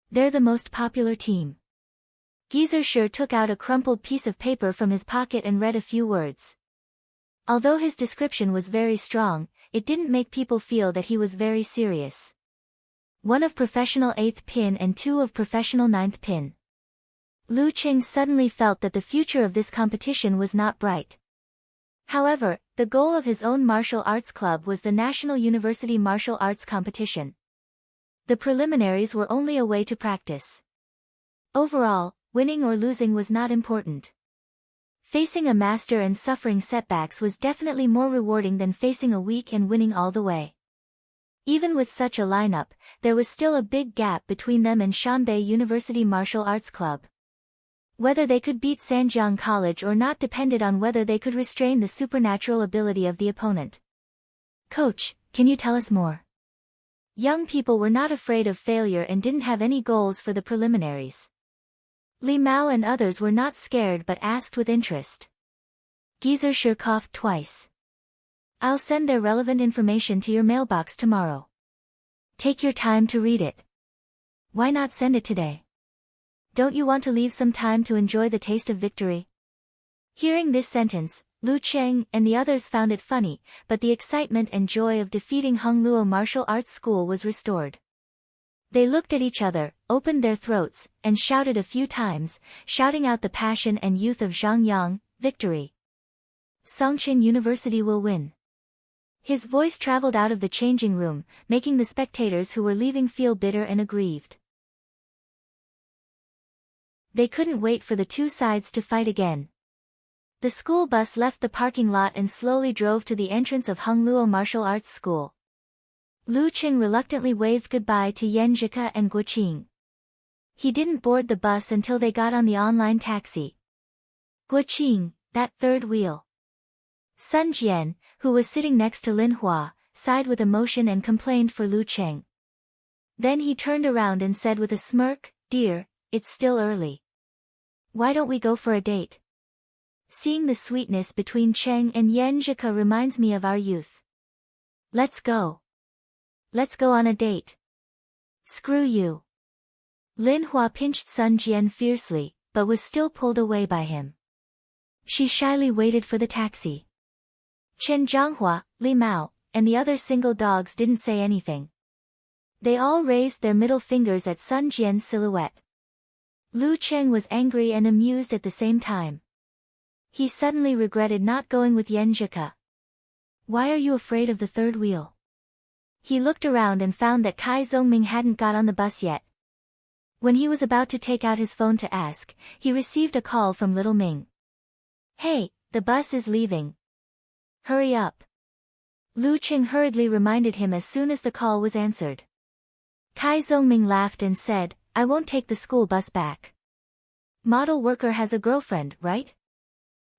They're the most popular team. Geyser took out a crumpled piece of paper from his pocket and read a few words. Although his description was very strong, it didn't make people feel that he was very serious. 1 of professional 8th pin and 2 of professional 9th pin. Lu Cheng suddenly felt that the future of this competition was not bright. However, the goal of his own martial arts club was the National University Martial Arts Competition. The preliminaries were only a way to practice. Overall, winning or losing was not important. Facing a master and suffering setbacks was definitely more rewarding than facing a weak and winning all the way. Even with such a lineup, there was still a big gap between them and Shanbei University Martial Arts Club. Whether they could beat Sanjiang College or not depended on whether they could restrain the supernatural ability of the opponent. Coach, can you tell us more? Young people were not afraid of failure and didn't have any goals for the preliminaries. Li Mao and others were not scared but asked with interest. Geyser coughed twice. I'll send their relevant information to your mailbox tomorrow. Take your time to read it. Why not send it today? Don't you want to leave some time to enjoy the taste of victory? Hearing this sentence, Lu Cheng and the others found it funny, but the excitement and joy of defeating Hung Luo Martial Arts School was restored. They looked at each other, opened their throats, and shouted a few times, shouting out the passion and youth of Zhang Yang, victory. Songqing University will win. His voice traveled out of the changing room, making the spectators who were leaving feel bitter and aggrieved. They couldn't wait for the 2 sides to fight again. The school bus left the parking lot and slowly drove to the entrance of Hung Luo Martial Arts School. Lu Cheng reluctantly waved goodbye to Yan Zhika and Guo Qing. He didn't board the bus until they got on the online taxi. Guo Qing, that 3rd wheel. Sun Jian, who was sitting next to Lin Hua, sighed with emotion and complained for Lu Cheng. Then he turned around and said with a smirk, Dear, it's still early. Why don't we go for a date? Seeing the sweetness between Cheng and Yan Zhika reminds me of our youth. Let's go. Let's go on a date. Screw you. Lin Hua pinched Sun Jian fiercely, but was still pulled away by him. She shyly waited for the taxi. Chen Zhanghua, Li Mao, and the other single dogs didn't say anything. They all raised their middle fingers at Sun Jian's silhouette. Lu Cheng was angry and amused at the same time. He suddenly regretted not going with Yan Zhika. Why are you afraid of the 3rd wheel? He looked around and found that Kai Zongming hadn't got on the bus yet. When he was about to take out his phone to ask, he received a call from Little Ming. Hey, the bus is leaving. Hurry up. Lu Qing hurriedly reminded him as soon as the call was answered. Kai Zongming laughed and said, I won't take the school bus back. Model worker has a girlfriend, right?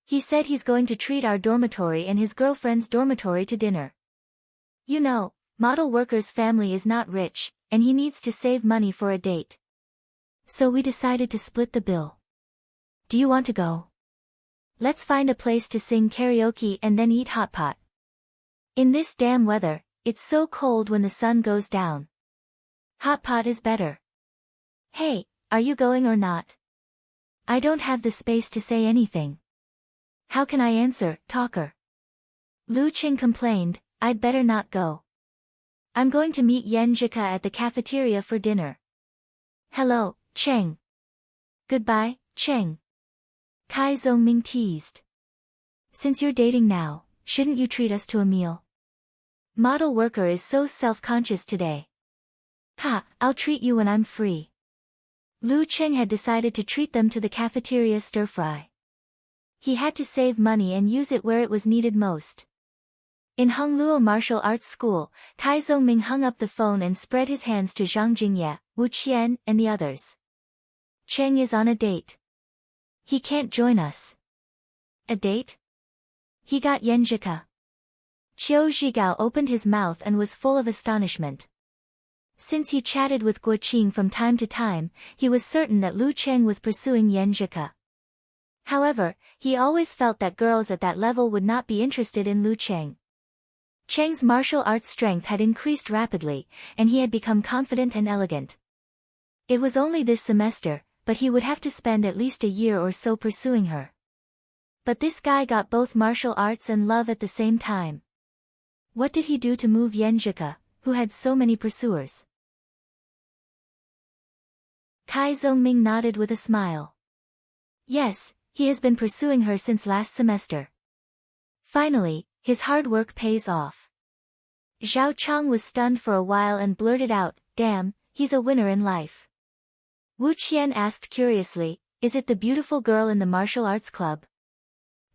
He said he's going to treat our dormitory and his girlfriend's dormitory to dinner. You know, model worker's family is not rich, and he needs to save money for a date. So we decided to split the bill. Do you want to go? Let's find a place to sing karaoke and then eat hot pot. In this damn weather, it's so cold when the sun goes down. Hot pot is better. Hey, are you going or not? I don't have the space to say anything. How can I answer, talker? Lu Qing complained, I'd better not go. I'm going to meet Yan Zhika at the cafeteria for dinner. Hello, Cheng. Goodbye, Cheng. Kai Zongming teased. Since you're dating now, shouldn't you treat us to a meal? Model worker is so self-conscious today. Ha, I'll treat you when I'm free. Lu Qing had decided to treat them to the cafeteria stir-fry. He had to save money and use it where it was needed most. In Hongluo Martial Arts School, Kai Zongming hung up the phone and spread his hands to Zhang Jingye, Wu Qian, and the others. Cheng is on a date. He can't join us. A date? He got Yan Zhika. Qiu Zhigao opened his mouth and was full of astonishment. Since he chatted with Guo Qing from time to time, he was certain that Lu Cheng was pursuing Yan Zhika. However, he always felt that girls at that level would not be interested in Lu Cheng. Cheng's martial arts strength had increased rapidly, and he had become confident and elegant. It was only this semester, but he would have to spend at least a year or so pursuing her. But this guy got both martial arts and love at the same time. What did he do to move Yan Zhika, who had so many pursuers? Kai Zongming nodded with a smile. Yes, he has been pursuing her since last semester. Finally, his hard work pays off. Zhao Chang was stunned for a while and blurted out, damn, he's a winner in life. Wu Qian asked curiously, is it the beautiful girl in the martial arts club?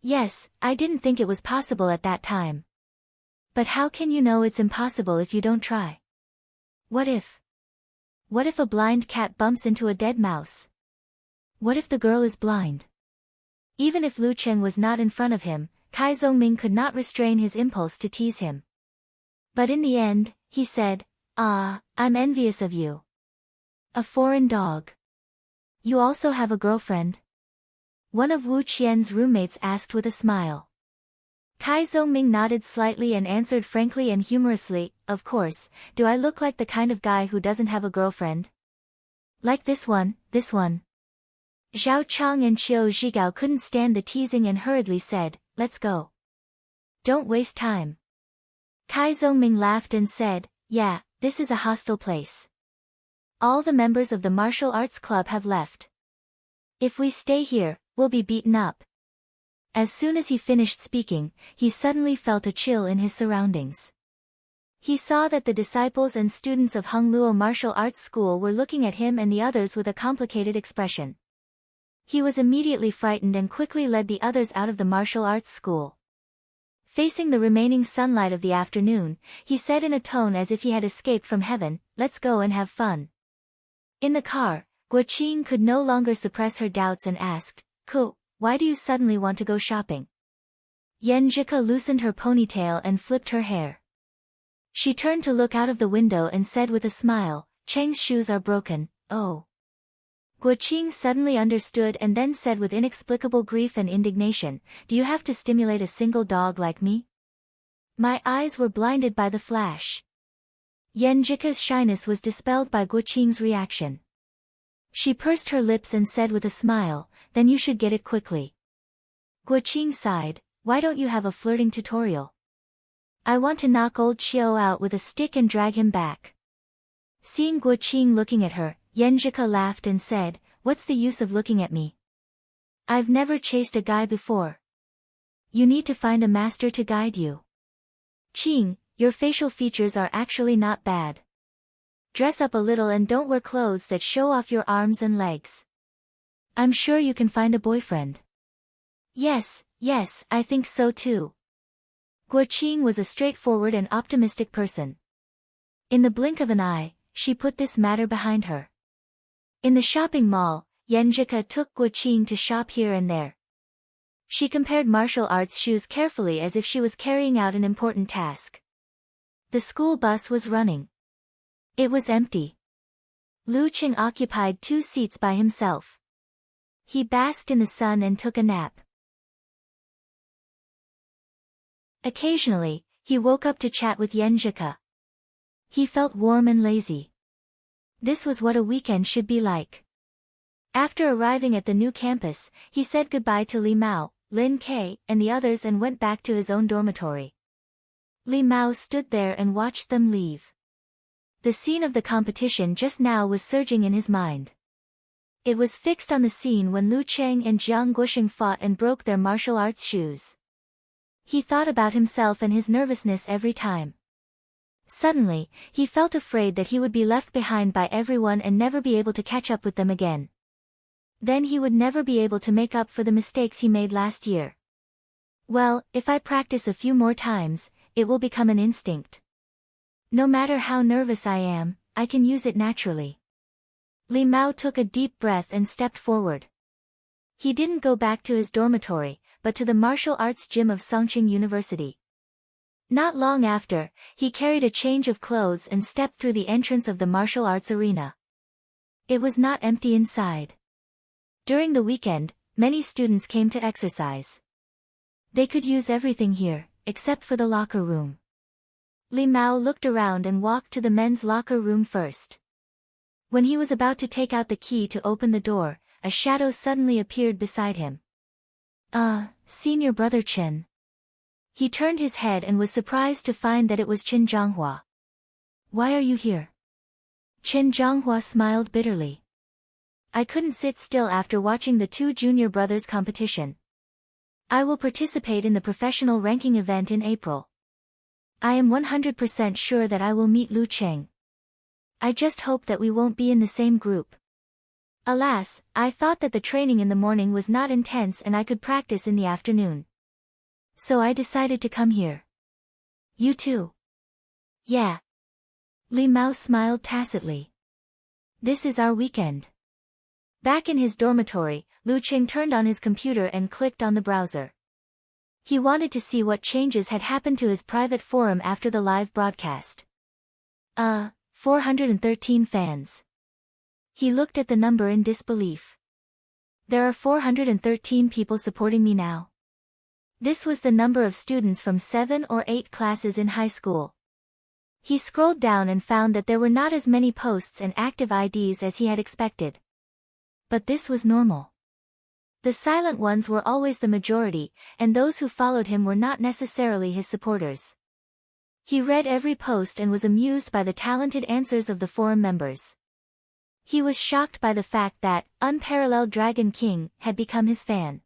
Yes, I didn't think it was possible at that time. But how can you know it's impossible if you don't try? What if? What if a blind cat bumps into a dead mouse? What if the girl is blind? Even if Lu Cheng was not in front of him, Kai Zongming could not restrain his impulse to tease him. But in the end, he said, ah, I'm envious of you. A foreign dog. You also have a girlfriend? One of Wu Qian's roommates asked with a smile. Kai Zongming nodded slightly and answered frankly and humorously, of course, do I look like the kind of guy who doesn't have a girlfriend? Like this one, this one. Zhao Chang and Qiu Zhigao couldn't stand the teasing and hurriedly said, let's go. Don't waste time. Kai Zongming laughed and said, yeah, this is a hostile place. All the members of the martial arts club have left. If we stay here, we'll be beaten up. As soon as he finished speaking, he suddenly felt a chill in his surroundings. He saw that the disciples and students of Hongluo Martial Arts School were looking at him and the others with a complicated expression. He was immediately frightened and quickly led the others out of the martial arts school. Facing the remaining sunlight of the afternoon, he said in a tone as if he had escaped from heaven, let's go and have fun. In the car, Guo Qing could no longer suppress her doubts and asked, Ku, why do you suddenly want to go shopping? Yan Zhika loosened her ponytail and flipped her hair. She turned to look out of the window and said with a smile, Cheng's shoes are broken, oh. Guo Qing suddenly understood and then said with inexplicable grief and indignation, do you have to stimulate a single dog like me? My eyes were blinded by the flash. Yan Zhika's shyness was dispelled by Guo Qing's reaction. She pursed her lips and said with a smile, then you should get it quickly. Guo Qing sighed, why don't you have a flirting tutorial? I want to knock old Qiu out with a stick and drag him back. Seeing Guo Qing looking at her, Yan Zhika laughed and said, what's the use of looking at me? I've never chased a guy before. You need to find a master to guide you. Qing, your facial features are actually not bad. Dress up a little and don't wear clothes that show off your arms and legs. I'm sure you can find a boyfriend. Yes, Yes, I think so too. Guo Qing was a straightforward and optimistic person. In the blink of an eye, she put this matter behind her. In the shopping mall, Yanjika took Guo Qing to shop here and there. She compared martial arts shoes carefully as if she was carrying out an important task. The school bus was running. It was empty. Lu Qing occupied 2 seats by himself. He basked in the sun and took a nap. Occasionally, he woke up to chat with Yanjika. He felt warm and lazy. This was what a weekend should be like. After arriving at the new campus, he said goodbye to Li Mao, Lin Kei, and the others and went back to his own dormitory. Li Mao stood there and watched them leave. The scene of the competition just now was surging in his mind. It was fixed on the scene when Lu Cheng and Jiang Guoxing fought and broke their martial arts shoes. He thought about himself and his nervousness every time. Suddenly, he felt afraid that he would be left behind by everyone and never be able to catch up with them again. Then he would never be able to make up for the mistakes he made last year. Well, if I practice a few more times, it will become an instinct. No matter how nervous I am, I can use it naturally. Li Mao took a deep breath and stepped forward. He didn't go back to his dormitory, but to the martial arts gym of Songqing University. Not long after, he carried a change of clothes and stepped through the entrance of the martial arts arena. It was not empty inside. During the weekend, many students came to exercise. They could use everything here, except for the locker room. Li Mao looked around and walked to the men's locker room first. When he was about to take out the key to open the door, a shadow suddenly appeared beside him. Senior brother Chen. He turned his head and was surprised to find that it was Chen Zhanghua. Why are you here? Chen Zhanghua smiled bitterly. I couldn't sit still after watching the 2 junior brothers' competition. I will participate in the professional ranking event in April. I am 100% sure that I will meet Lu Cheng. I just hope that we won't be in the same group. Alas, I thought that the training in the morning was not intense and I could practice in the afternoon. So I decided to come here. You too? Yeah. Li Mao smiled tacitly. This is our weekend. Back in his dormitory, Lu Cheng turned on his computer and clicked on the browser. He wanted to see what changes had happened to his private forum after the live broadcast. 413 fans. He looked at the number in disbelief. There are 413 people supporting me now. This was the number of students from 7 or 8 classes in high school. He scrolled down and found that there were not as many posts and active IDs as he had expected. But this was normal. The silent ones were always the majority, and those who followed him were not necessarily his supporters. He read every post and was amused by the talented answers of the forum members. He was shocked by the fact that Unparalleled Dragon King had become his fan.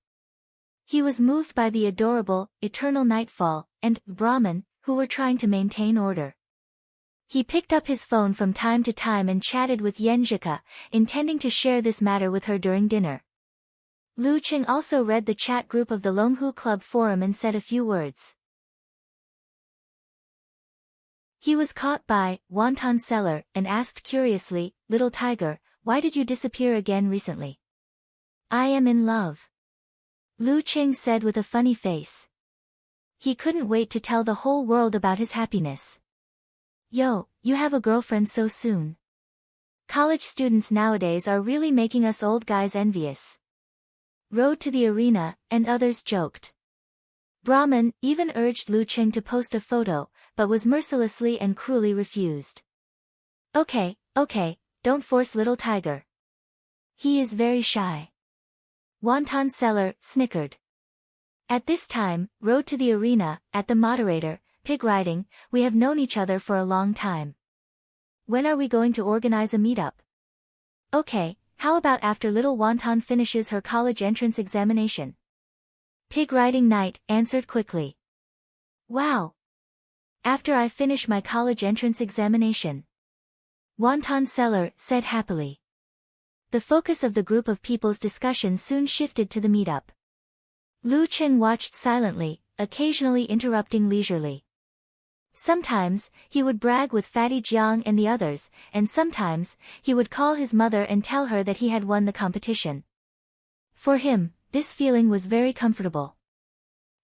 He was moved by the adorable, Eternal Nightfall, and Brahman, who were trying to maintain order. He picked up his phone from time to time and chatted with Yanjika, intending to share this matter with her during dinner. Lu Cheng also read the chat group of the Longhu Club forum and said a few words. He was caught by Wonton Seller and asked curiously, "Little tiger, why did you disappear again recently?" "I am in love," Lu Cheng said with a funny face. He couldn't wait to tell the whole world about his happiness. Yo, you have a girlfriend so soon. College students nowadays are really making us old guys envious. Road to the arena, and others joked. Brahman even urged Lu Cheng to post a photo, but was mercilessly and cruelly refused. Okay, don't force little tiger. He is very shy. Wonton Seller snickered. At this time, Road to the arena, at the moderator, Pig Riding, we have known each other for a long time. When are we going to organize a meetup? Okay, how about after little Wonton finishes her college entrance examination? Pig Riding Knight answered quickly. Wow! After I finish my college entrance examination. Wonton Seller said happily. The focus of the group of people's discussion soon shifted to the meetup. Lu Qing watched silently, occasionally interrupting leisurely. Sometimes, he would brag with Fatty Jiang and the others, and sometimes, he would call his mother and tell her that he had won the competition. For him, this feeling was very comfortable.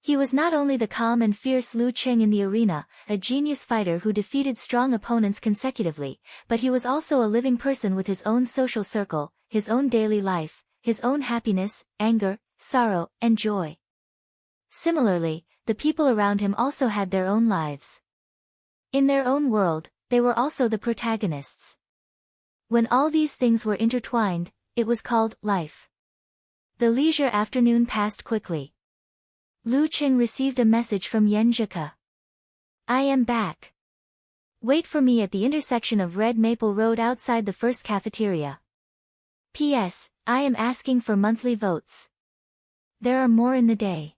He was not only the calm and fierce Lu Qing in the arena, a genius fighter who defeated strong opponents consecutively, but he was also a living person with his own social circle, his own daily life, his own happiness, anger, sorrow, and joy. Similarly, the people around him also had their own lives. In their own world, they were also the protagonists. When all these things were intertwined, it was called life. The leisure afternoon passed quickly. Lu Qing received a message from Yan Zhike. I am back. Wait for me at the intersection of Red Maple Road outside the first cafeteria. P.S. I am asking for monthly votes. There are more in the day.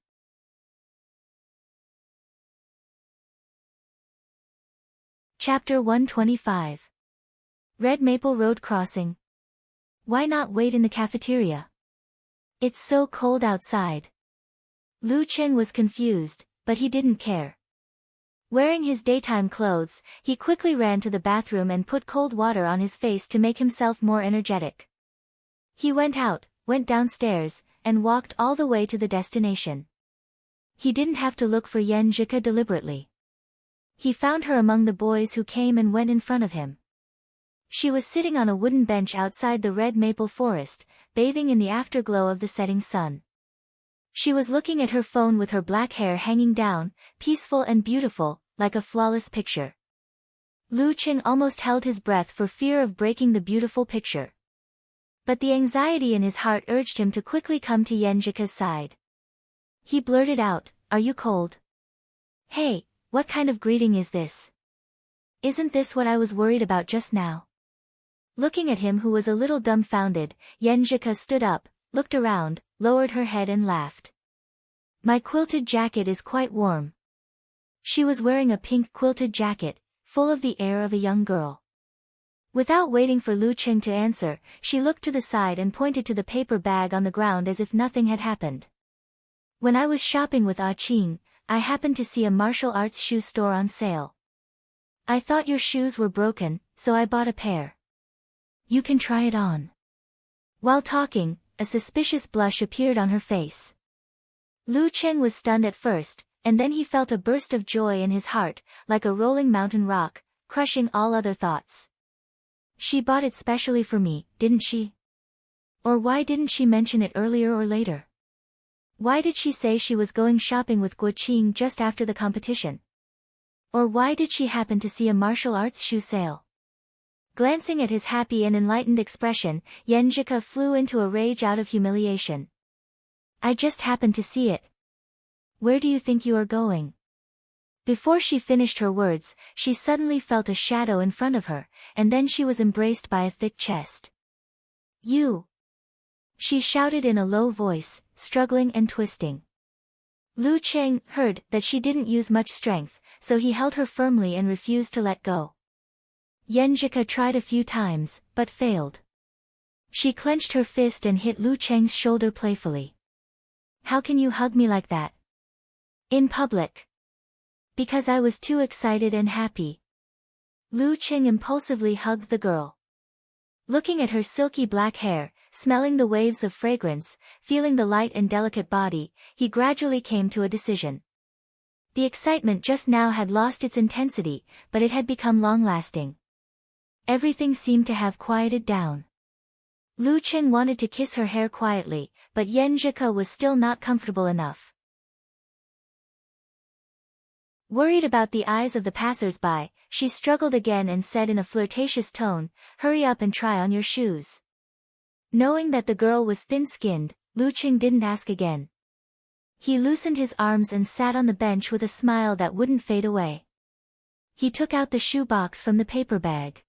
Chapter 125. Red Maple Road Crossing. Why not wait in the cafeteria? It's so cold outside. Lu Qing was confused, but he didn't care. Wearing his daytime clothes, he quickly ran to the bathroom and put cold water on his face to make himself more energetic. He went downstairs, and walked all the way to the destination. He didn't have to look for Yan Zhike deliberately. He found her among the boys who came and went in front of him. She was sitting on a wooden bench outside the red maple forest, bathing in the afterglow of the setting sun. She was looking at her phone with her black hair hanging down, peaceful and beautiful, like a flawless picture. Lu Qing almost held his breath for fear of breaking the beautiful picture. But the anxiety in his heart urged him to quickly come to Yan Zhike's side. He blurted out, "Are you cold? Hey, what kind of greeting is this? Isn't this what I was worried about just now?" Looking at him who was a little dumbfounded, Yan Zhike stood up, looked around, lowered her head and laughed. "My quilted jacket is quite warm." She was wearing a pink quilted jacket, full of the air of a young girl. Without waiting for Lu Qing to answer, she looked to the side and pointed to the paper bag on the ground as if nothing had happened. "When I was shopping with Ah Qing, I happened to see a martial arts shoe store on sale. I thought your shoes were broken, so I bought a pair. You can try it on." While talking, a suspicious blush appeared on her face. Lu Qing was stunned at first, and then he felt a burst of joy in his heart, like a rolling mountain rock, crushing all other thoughts. She bought it specially for me, didn't she? Or why didn't she mention it earlier or later? Why did she say she was going shopping with Guo Qing just after the competition? Or why did she happen to see a martial arts shoe sale? Glancing at his happy and enlightened expression, Yan Zhike flew into a rage out of humiliation. "I just happened to see it. Where do you think you are going?" Before she finished her words, she suddenly felt a shadow in front of her, and then she was embraced by a thick chest. "You!" she shouted in a low voice, struggling and twisting. Lu Qing heard that she didn't use much strength, so he held her firmly and refused to let go. Yan Zhike tried a few times, but failed. She clenched her fist and hit Lu Qing's shoulder playfully. "How can you hug me like that? In public?" "Because I was too excited and happy." Lu Qing impulsively hugged the girl. Looking at her silky black hair, smelling the waves of fragrance, feeling the light and delicate body, he gradually came to a decision. The excitement just now had lost its intensity, but it had become long-lasting. Everything seemed to have quieted down. Lu Qing wanted to kiss her hair quietly, but Yan Zhike was still not comfortable enough. Worried about the eyes of the passers-by, she struggled again and said in a flirtatious tone, "Hurry up and try on your shoes." Knowing that the girl was thin-skinned, Lu Qing didn't ask again. He loosened his arms and sat on the bench with a smile that wouldn't fade away. He took out the shoe box from the paper bag.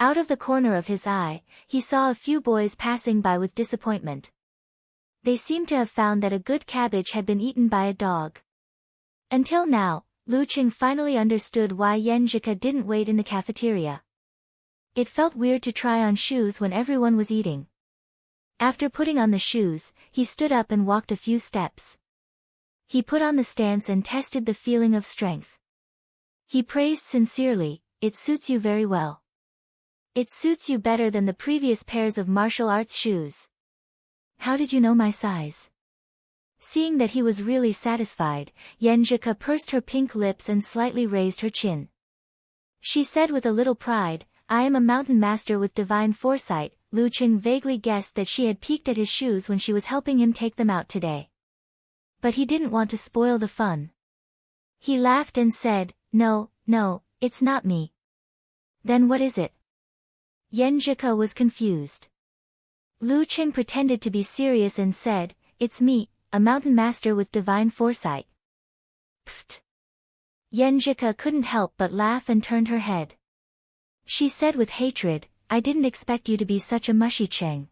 Out of the corner of his eye, he saw a few boys passing by with disappointment. They seemed to have found that a good cabbage had been eaten by a dog. Until now, Lu Qing finally understood why Yan Zhike didn't wait in the cafeteria. It felt weird to try on shoes when everyone was eating. After putting on the shoes, he stood up and walked a few steps. He put on the stance and tested the feeling of strength. He praised sincerely, "It suits you very well. It suits you better than the previous pairs of martial arts shoes. How did you know my size?" Seeing that he was really satisfied, Yenjika pursed her pink lips and slightly raised her chin. She said with a little pride, "I am a mountain master with divine foresight." Lu Qing vaguely guessed that she had peeked at his shoes when she was helping him take them out today. But he didn't want to spoil the fun. He laughed and said, No, it's not me." "Then what is it?" Yenjika was confused. Lu Qing pretended to be serious and said, "It's me, a mountain master with divine foresight." Pfft. Yenjika couldn't help but laugh and turned her head. She said with hatred, "I didn't expect you to be such a mushy Cheng."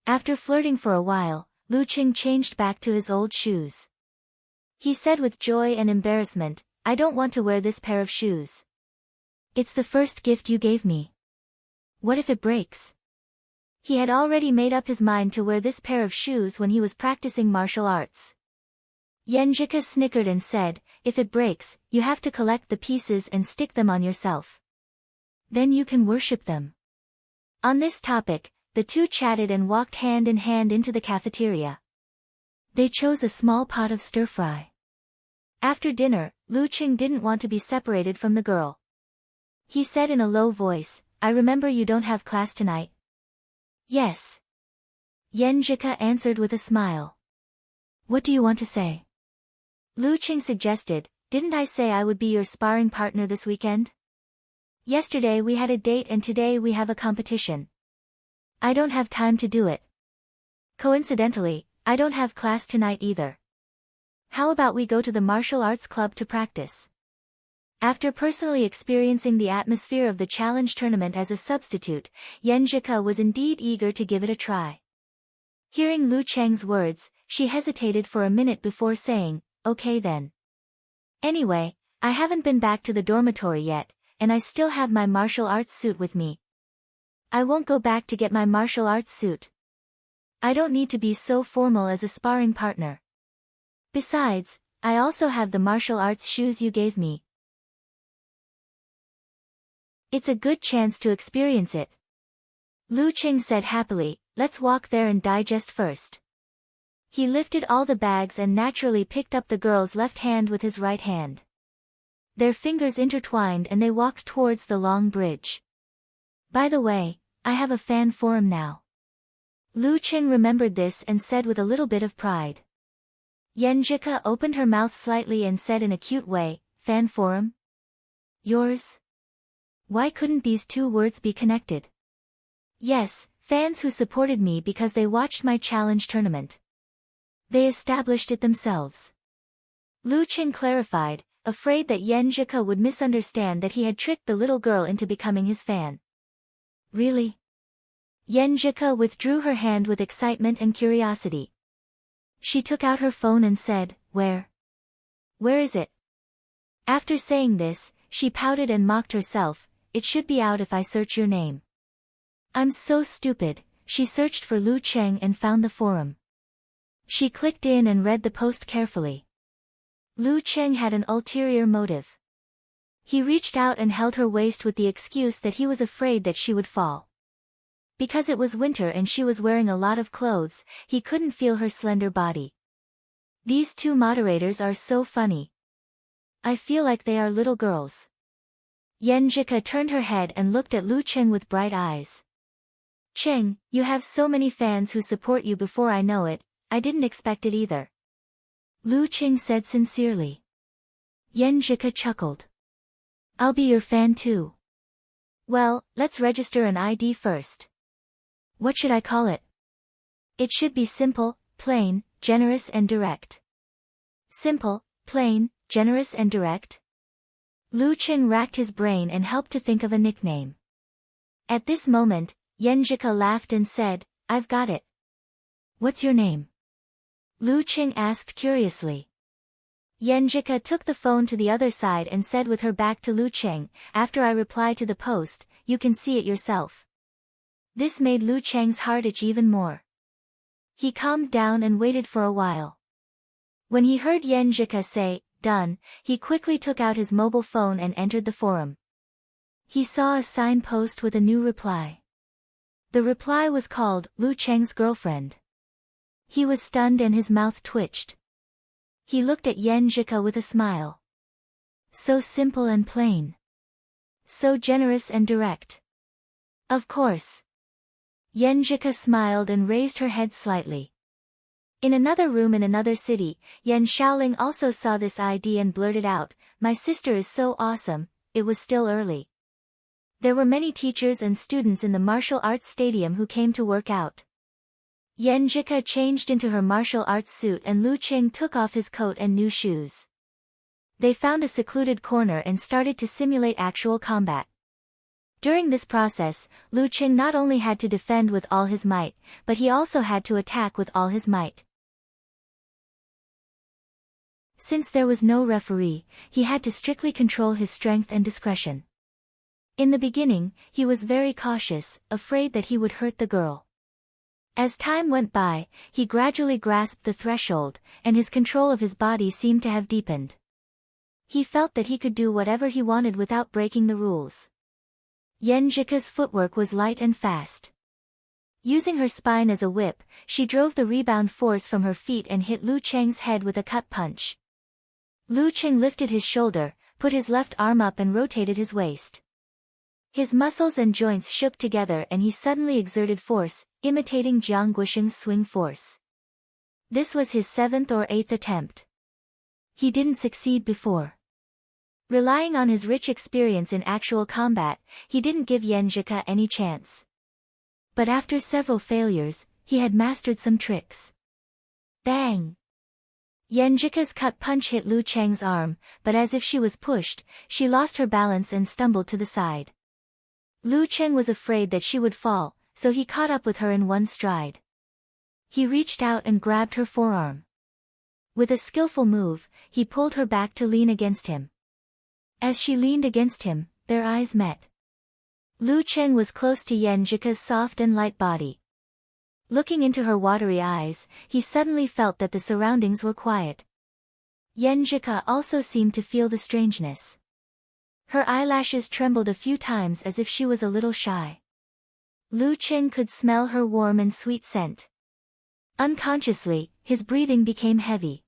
After flirting for a while, Lu Qing changed back to his old shoes. He said with joy and embarrassment, "I don't want to wear this pair of shoes. It's the first gift you gave me. What if it breaks?" He had already made up his mind to wear this pair of shoes when he was practicing martial arts. Yenjika snickered and said, "If it breaks, you have to collect the pieces and stick them on yourself. Then you can worship them." On this topic, the two chatted and walked hand in hand into the cafeteria. They chose a small pot of stir-fry. After dinner, Lu Qing didn't want to be separated from the girl. He said in a low voice, "I remember you don't have class tonight." "Yes." Yenjika answered with a smile. "What do you want to say?" Lu Qing suggested, "Didn't I say I would be your sparring partner this weekend? Yesterday we had a date and today we have a competition. I don't have time to do it. Coincidentally, I don't have class tonight either. How about we go to the martial arts club to practice?" After personally experiencing the atmosphere of the challenge tournament as a substitute, Yenjika was indeed eager to give it a try. Hearing Lu Cheng's words, she hesitated for a minute before saying, "Okay then. Anyway, I haven't been back to the dormitory yet, and I still have my martial arts suit with me. I won't go back to get my martial arts suit. I don't need to be so formal as a sparring partner. Besides, I also have the martial arts shoes you gave me. It's a good chance to experience it." Lu Qing said happily, "Let's walk there and digest first." He lifted all the bags and naturally picked up the girl's left hand with his right hand. Their fingers intertwined and they walked towards the long bridge. "By the way, I have a fan forum now." Lu Qing remembered this and said with a little bit of pride. Yenjika opened her mouth slightly and said in a cute way, "Fan forum? Yours?" Why couldn't these two words be connected? "Yes, fans who supported me because they watched my challenge tournament. They established it themselves." Lu Qing clarified, afraid that Yenjika would misunderstand that he had tricked the little girl into becoming his fan. "Really?" Yenjika withdrew her hand with excitement and curiosity. She took out her phone and said, Where is it?" After saying this, she pouted and mocked herself, "It should be out if I search your name." I'm so stupid. She searched for Lu Cheng and found the forum. She clicked in and read the post carefully. Lu Cheng had an ulterior motive. He reached out and held her waist with the excuse that he was afraid that she would fall. Because it was winter and she was wearing a lot of clothes, he couldn't feel her slender body. These two moderators are so funny. I feel like they are little girls. Yenjika turned her head and looked at Lu Cheng with bright eyes. "Cheng, you have so many fans who support you before I know it, I didn't expect it either." Lu Cheng said sincerely. Yenjika chuckled. "I'll be your fan too." "Well, let's register an ID first." "What should I call it?" "It should be simple, plain, generous and direct." "Simple, plain, generous and direct?" Lu Cheng racked his brain and helped to think of a nickname. At this moment, Yenjika laughed and said, "I've got it." "What's your name?" Lu Cheng asked curiously. Yenjika took the phone to the other side and said with her back to Lu Cheng, "After I reply to the post, you can see it yourself." This made Lu Cheng's heart itch even more. He calmed down and waited for a while. When he heard Yen Zhika say, "Done," he quickly took out his mobile phone and entered the forum. He saw a signpost with a new reply. The reply was called, "Lu Cheng's girlfriend." He was stunned and his mouth twitched. He looked at Yen Zhika with a smile. So simple and plain. So generous and direct. Of course. Yen Zhika smiled and raised her head slightly. In another room in another city, Yen Shaoling also saw this ID and blurted out, "My sister is so awesome." It was still early. There were many teachers and students in the martial arts stadium who came to work out. Yen Zhika changed into her martial arts suit and Lu Qing took off his coat and new shoes. They found a secluded corner and started to simulate actual combat. During this process, Lu Qing not only had to defend with all his might, but he also had to attack with all his might. Since there was no referee, he had to strictly control his strength and discretion. In the beginning, he was very cautious, afraid that he would hurt the girl. As time went by, he gradually grasped the threshold, and his control of his body seemed to have deepened. He felt that he could do whatever he wanted without breaking the rules. Yen Zhika's footwork was light and fast. Using her spine as a whip, she drove the rebound force from her feet and hit Lu Cheng's head with a cut punch. Lu Cheng lifted his shoulder, put his left arm up and rotated his waist. His muscles and joints shook together and he suddenly exerted force, imitating Jiang Guisheng's swing force. This was his 7th or 8th attempt. He didn't succeed before. Relying on his rich experience in actual combat, he didn't give Yen Zhika any chance. But after several failures, he had mastered some tricks. Bang! Yen Zhika's cut punch hit Lu Cheng's arm, but as if she was pushed, she lost her balance and stumbled to the side. Lu Cheng was afraid that she would fall, so he caught up with her in one stride. He reached out and grabbed her forearm. With a skillful move, he pulled her back to lean against him. As she leaned against him, their eyes met. Lu Cheng was close to Yen Zhika's soft and light body. Looking into her watery eyes, he suddenly felt that the surroundings were quiet. Yen Zhika also seemed to feel the strangeness. Her eyelashes trembled a few times as if she was a little shy. Lu Cheng could smell her warm and sweet scent. Unconsciously, his breathing became heavy.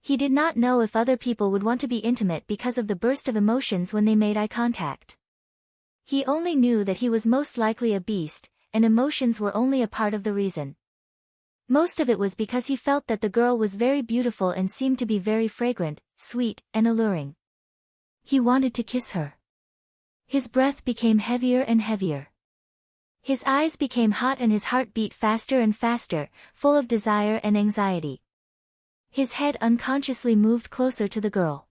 He did not know if other people would want to be intimate because of the burst of emotions when they made eye contact. He only knew that he was most likely a beast, and emotions were only a part of the reason. Most of it was because he felt that the girl was very beautiful and seemed to be very fragrant, sweet, and alluring. He wanted to kiss her. His breath became heavier and heavier. His eyes became hot and his heart beat faster and faster, full of desire and anxiety. His head unconsciously moved closer to the girl.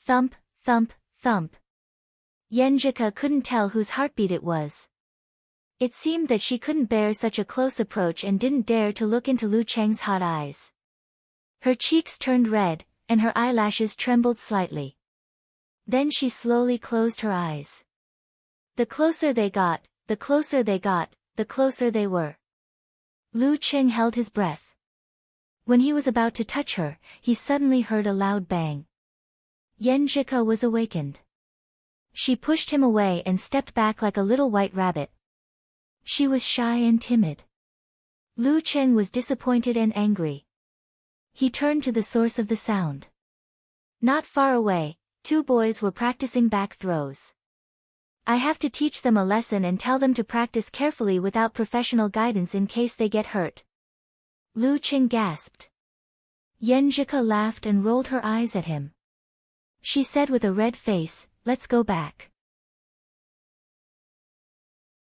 Thump, thump, thump. Yen Zhika couldn't tell whose heartbeat it was. It seemed that she couldn't bear such a close approach and didn't dare to look into Lu Cheng's hot eyes. Her cheeks turned red, and her eyelashes trembled slightly. Then she slowly closed her eyes. The closer they got, the closer they got, the closer they were. Lu Cheng held his breath. When he was about to touch her, he suddenly heard a loud bang. Yen Zhika was awakened. She pushed him away and stepped back like a little white rabbit. She was shy and timid. Lu Cheng was disappointed and angry. He turned to the source of the sound. Not far away, 2 boys were practicing back throws. I have to teach them a lesson and tell them to practice carefully without professional guidance in case they get hurt. Lu Cheng gasped. Yen Zhika laughed and rolled her eyes at him. She said with a red face, "Let's go back.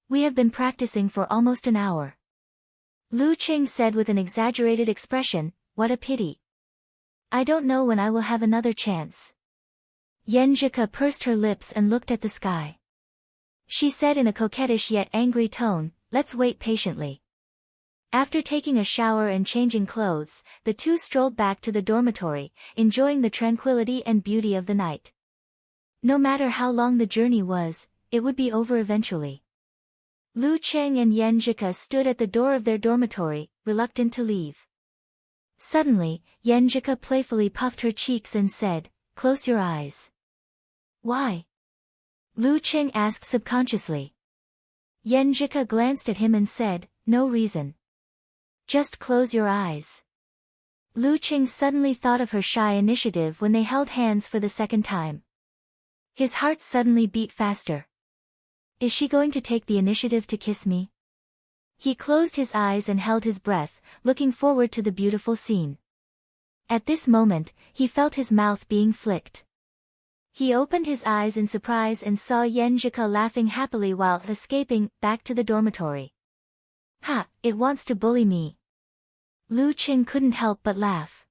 We have been practicing for almost an hour." Lu Cheng said with an exaggerated expression, "What a pity. I don't know when I will have another chance." Yen Zhika pursed her lips and looked at the sky. She said in a coquettish yet angry tone, "Let's wait patiently." After taking a shower and changing clothes, the 2 strolled back to the dormitory, enjoying the tranquility and beauty of the night. No matter how long the journey was, it would be over eventually. Lu Cheng and Yen Zhika stood at the door of their dormitory, reluctant to leave. Suddenly, Yenjika playfully puffed her cheeks and said, "Close your eyes." "Why?" Lu Qing asked subconsciously. Yenjika glanced at him and said, "No reason. Just close your eyes." Lu Qing suddenly thought of her shy initiative when they held hands for the second time. His heart suddenly beat faster. Is she going to take the initiative to kiss me? He closed his eyes and held his breath, looking forward to the beautiful scene. At this moment, he felt his mouth being flicked. He opened his eyes in surprise and saw Yenjika laughing happily while escaping back to the dormitory. "Ha, it wants to bully me." Lu Qing couldn't help but laugh.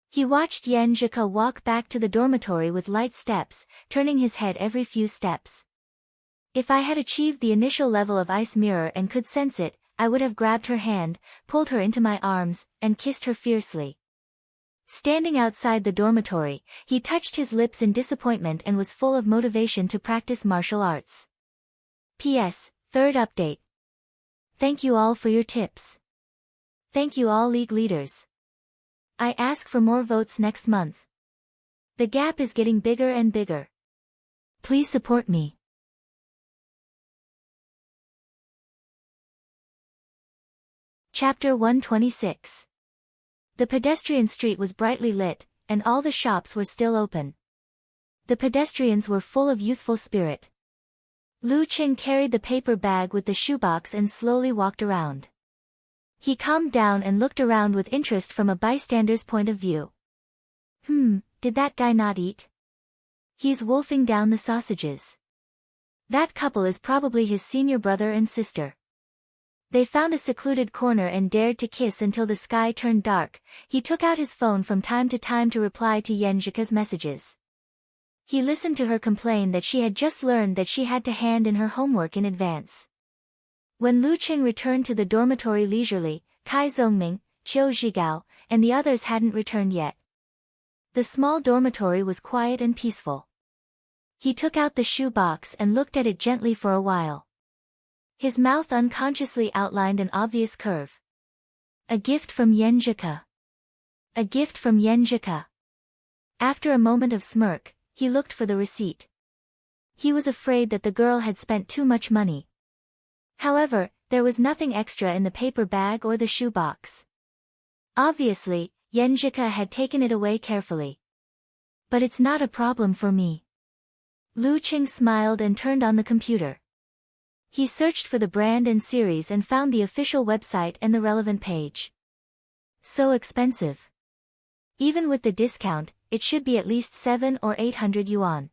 He watched Yenjika walk back to the dormitory with light steps, turning his head every few steps. If I had achieved the initial level of ice mirror and could sense it, I would have grabbed her hand, pulled her into my arms, and kissed her fiercely. Standing outside the dormitory, he touched his lips in disappointment and was full of motivation to practice martial arts. P.S. Third update. Thank you all for your tips. Thank you all league leaders. I ask for more votes next month. The gap is getting bigger and bigger. Please support me. Chapter 126. The pedestrian street was brightly lit, and all the shops were still open. The pedestrians were full of youthful spirit. Lu Qing carried the paper bag with the shoebox and slowly walked around. He calmed down and looked around with interest from a bystander's point of view. Did that guy not eat? He's wolfing down the sausages. That couple is probably his senior brother and sister. They found a secluded corner and dared to kiss until the sky turned dark. He took out his phone from time to time to reply to Yenjika's messages. He listened to her complain that she had just learned that she had to hand in her homework in advance. When Lu Qing returned to the dormitory leisurely, Kai Zongming, Qiu Zhigao, and the others hadn't returned yet. The small dormitory was quiet and peaceful. He took out the shoe box and looked at it gently for a while. His mouth unconsciously outlined an obvious curve. A gift from Yenjika. A gift from Yenjika. After a moment of smirk, he looked for the receipt. He was afraid that the girl had spent too much money. However, there was nothing extra in the paper bag or the shoebox. Obviously, Yenjika had taken it away carefully. But it's not a problem for me. Lu Qing smiled and turned on the computer. He searched for the brand and series and found the official website and the relevant page. So expensive. Even with the discount, it should be at least 700 or 800 yuan.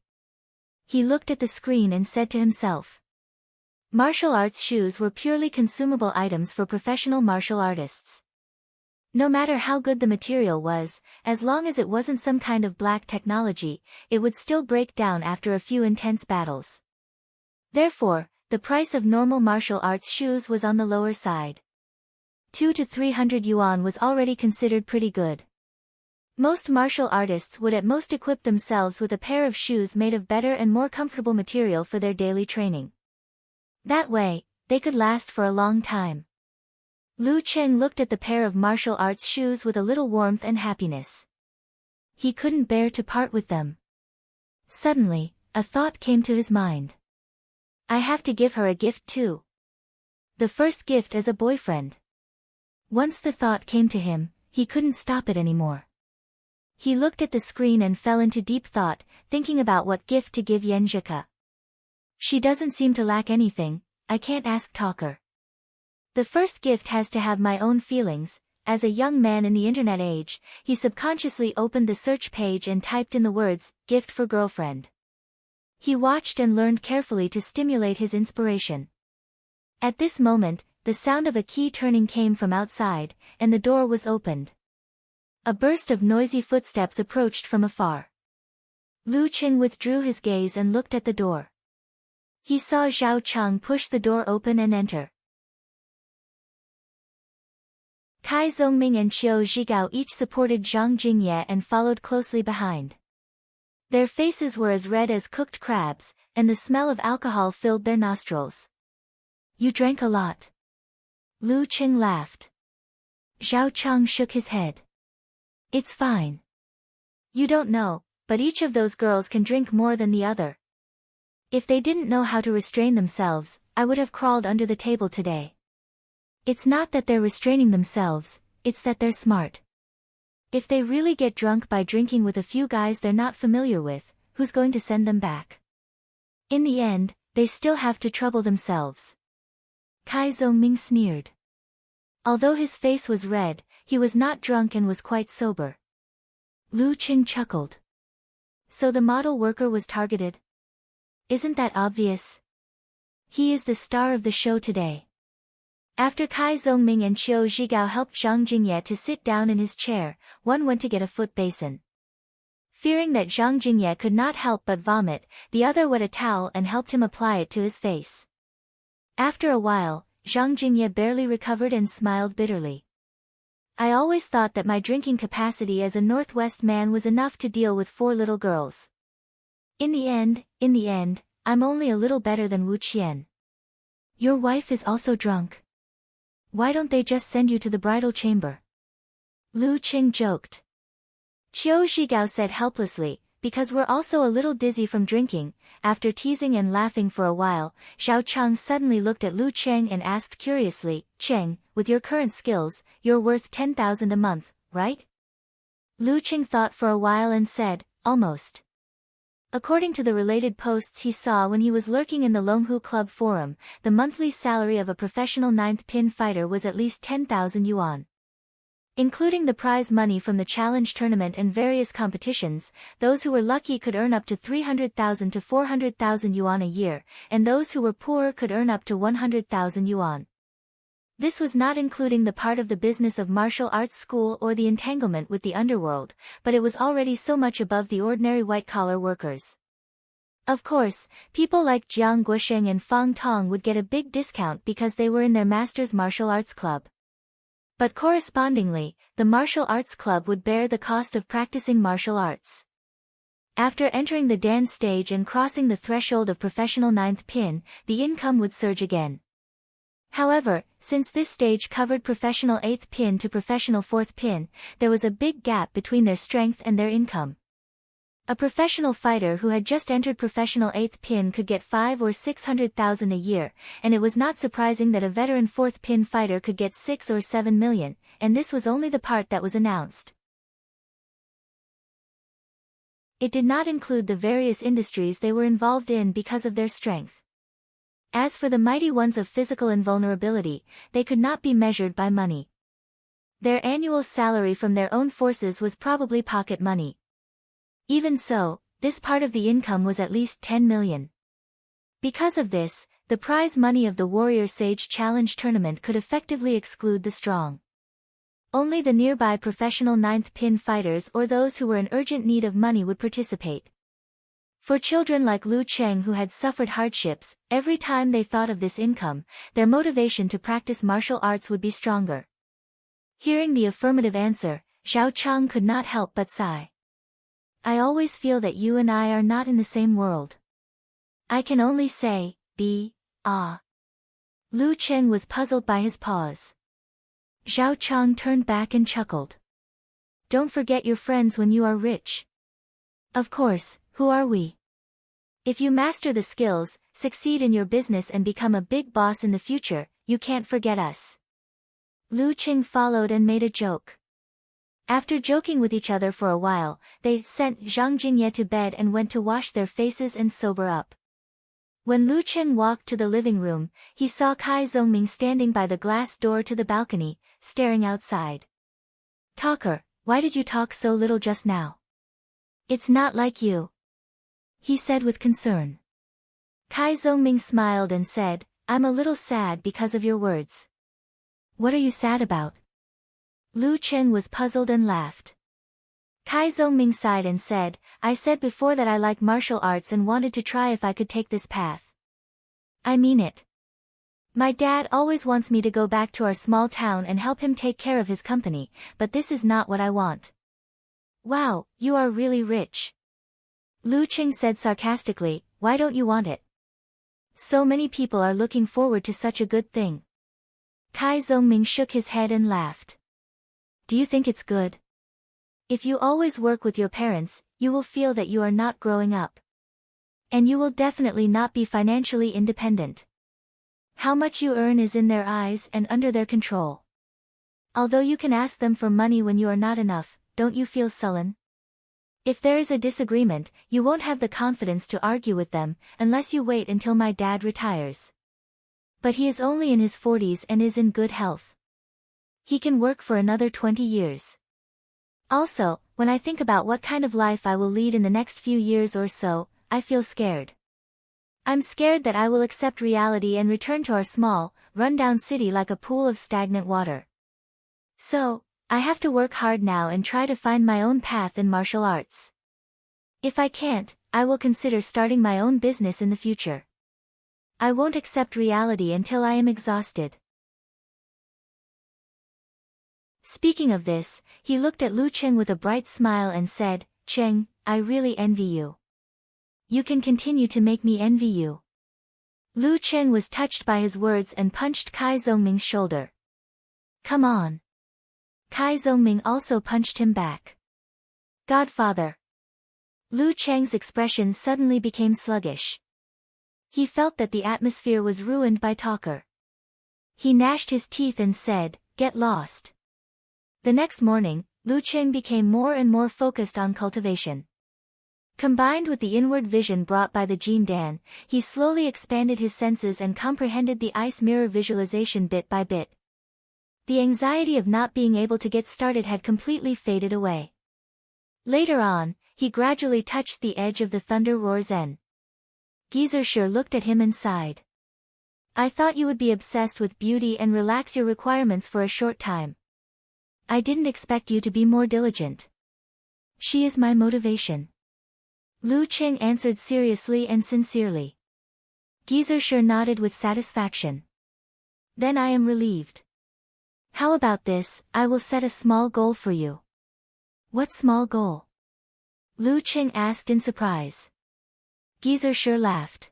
He looked at the screen and said to himself. Martial arts shoes were purely consumable items for professional martial artists. No matter how good the material was, as long as it wasn't some kind of black technology, it would still break down after a few intense battles. Therefore, the price of normal martial arts shoes was on the lower side. 200 to 300 yuan was already considered pretty good. Most martial artists would at most equip themselves with a pair of shoes made of better and more comfortable material for their daily training. That way, they could last for a long time. Lu Qing looked at the pair of martial arts shoes with a little warmth and happiness. He couldn't bear to part with them. Suddenly, a thought came to his mind. I have to give her a gift too. The first gift as a boyfriend. Once the thought came to him, he couldn't stop it anymore. He looked at the screen and fell into deep thought, thinking about what gift to give Yenjika. She doesn't seem to lack anything, I can't ask talker. The first gift has to have my own feelings. As a young man in the internet age, he subconsciously opened the search page and typed in the words, gift for girlfriend. He watched and learned carefully to stimulate his inspiration. At this moment, the sound of a key turning came from outside, and the door was opened. A burst of noisy footsteps approached from afar. Lu Qing withdrew his gaze and looked at the door. He saw Zhao Cheng push the door open and enter. Kai Zongming and Qiu Zhigao each supported Zhang Jingye and followed closely behind. Their faces were as red as cooked crabs, and the smell of alcohol filled their nostrils. You drank a lot. Lu Qing laughed. Zhao Chang shook his head. It's fine. You don't know, but each of those girls can drink more than the other. If they didn't know how to restrain themselves, I would have crawled under the table today. It's not that they're restraining themselves, it's that they're smart. If they really get drunk by drinking with a few guys they're not familiar with, who's going to send them back? In the end, they still have to trouble themselves. Kai Zhongming sneered. Although his face was red, he was not drunk and was quite sober. Lu Qing chuckled. So the model worker was targeted? Isn't that obvious? He is the star of the show today. After Kai Zhongming and Qiu Zhigao helped Zhang Jingye to sit down in his chair, one went to get a foot basin. Fearing that Zhang Jingye could not help but vomit, the other wet a towel and helped him apply it to his face. After a while, Zhang Jingye barely recovered and smiled bitterly. I always thought that my drinking capacity as a Northwest man was enough to deal with 4 little girls. In the end, I'm only a little better than Wu Qian. Your wife is also drunk. Why don't they just send you to the bridal chamber? Lu Qing joked. Qiu Zhigao said helplessly, because we're also a little dizzy from drinking. After teasing and laughing for a while, Zhao Chang suddenly looked at Lu Cheng and asked curiously, Cheng, with your current skills, you're worth 10,000 a month, right? Lu Cheng thought for a while and said, almost. According to the related posts he saw when he was lurking in the Longhu Club forum, the monthly salary of a professional 9th pin fighter was at least 10,000 yuan. Including the prize money from the challenge tournament and various competitions, those who were lucky could earn up to 300,000 to 400,000 yuan a year, and those who were poor could earn up to 100,000 yuan. This was not including the part of the business of martial arts school or the entanglement with the underworld, but it was already so much above the ordinary white-collar workers. Of course, people like Jiang Guosheng and Fang Tong would get a big discount because they were in their master's martial arts club. But correspondingly, the martial arts club would bear the cost of practicing martial arts. After entering the dance stage and crossing the threshold of professional 9th pin, the income would surge again. However, since this stage covered professional 8th pin to professional 4th pin, there was a big gap between their strength and their income. A professional fighter who had just entered professional 8th pin could get 5 or 600,000 a year, and it was not surprising that a veteran 4th pin fighter could get 6 or 7 million, and this was only the part that was announced. It did not include the various industries they were involved in because of their strength. As for the mighty ones of physical invulnerability, they could not be measured by money. Their annual salary from their own forces was probably pocket money. Even so, this part of the income was at least 10 million. Because of this, the prize money of the Warrior Sage Challenge tournament could effectively exclude the strong. Only the nearby professional 9th pin fighters or those who were in urgent need of money would participate. For children like Lu Cheng who had suffered hardships, every time they thought of this income, their motivation to practice martial arts would be stronger. Hearing the affirmative answer, Zhao Chang could not help but sigh. I always feel that you and I are not in the same world. I can only say, ah. Lu Cheng was puzzled by his pause. Zhao Chang turned back and chuckled. Don't forget your friends when you are rich. Of course, who are we? If you master the skills, succeed in your business and become a big boss in the future, you can't forget us. Lu Cheng followed and made a joke. After joking with each other for a while, they sent Zhang Jingye to bed and went to wash their faces and sober up. When Lu Cheng walked to the living room, he saw Kai Zhongming standing by the glass door to the balcony, staring outside. Talker, why did you talk so little just now? It's not like you, he said with concern. Kai Zhongming smiled and said, I'm a little sad because of your words. What are you sad about? Lu Cheng was puzzled and laughed. Kai Zhongming sighed and said, I said before that I like martial arts and wanted to try if I could take this path. I mean it. My dad always wants me to go back to our small town and help him take care of his company, but this is not what I want. Wow, you are really rich. Lu Cheng said sarcastically, why don't you want it? So many people are looking forward to such a good thing. Kai Zhongming shook his head and laughed. Do you think it's good? If you always work with your parents, you will feel that you are not growing up. And you will definitely not be financially independent. How much you earn is in their eyes and under their control. Although you can ask them for money when you are not enough, don't you feel sullen? If there is a disagreement, you won't have the confidence to argue with them, unless you wait until my dad retires. But he is only in his 40s and is in good health. He can work for another 20 years. Also, when I think about what kind of life I will lead in the next few years or so, I feel scared. I'm scared that I will accept reality and return to our small, run-down city like a pool of stagnant water. So, I have to work hard now and try to find my own path in martial arts. If I can't, I will consider starting my own business in the future. I won't accept reality until I am exhausted. Speaking of this, he looked at Lu Cheng with a bright smile and said, Cheng, I really envy you. You can continue to make me envy you. Lu Cheng was touched by his words and punched Kai Zongming's shoulder. Come on. Kai Zongming also punched him back. Godfather. Lu Cheng's expression suddenly became sluggish. He felt that the atmosphere was ruined by talker. He gnashed his teeth and said, Get lost. The next morning, Lu Cheng became more and more focused on cultivation. Combined with the inward vision brought by the Jin Dan, he slowly expanded his senses and comprehended the ice mirror visualization bit by bit. The anxiety of not being able to get started had completely faded away. Later on, he gradually touched the edge of the Thunder Roar Zen. Gizershur looked at him and sighed. I thought you would be obsessed with beauty and relax your requirements for a short time. I didn't expect you to be more diligent. She is my motivation. Lu Cheng answered seriously and sincerely. Gizershur nodded with satisfaction. Then I am relieved. How about this, I will set a small goal for you. What small goal? Lu Cheng asked in surprise. Gizershur laughed.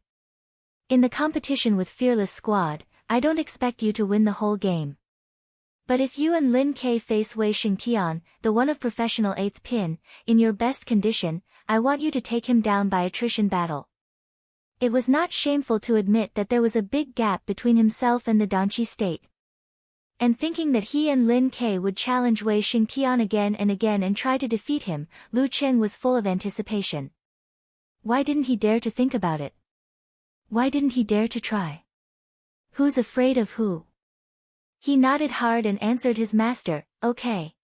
In the competition with Fearless Squad, I don't expect you to win the whole game. But if you and Lin K face Wei Xingtian, the one of professional 8th pin, in your best condition, I want you to take him down by attrition battle. It was not shameful to admit that there was a big gap between himself and the Danchi state. And thinking that he and Lin K would challenge Wei Xingtian again and try to defeat him, Lu Cheng was full of anticipation. Why didn't he dare to think about it? Why didn't he dare to try? Who's afraid of who? He nodded hard and answered his master, okay.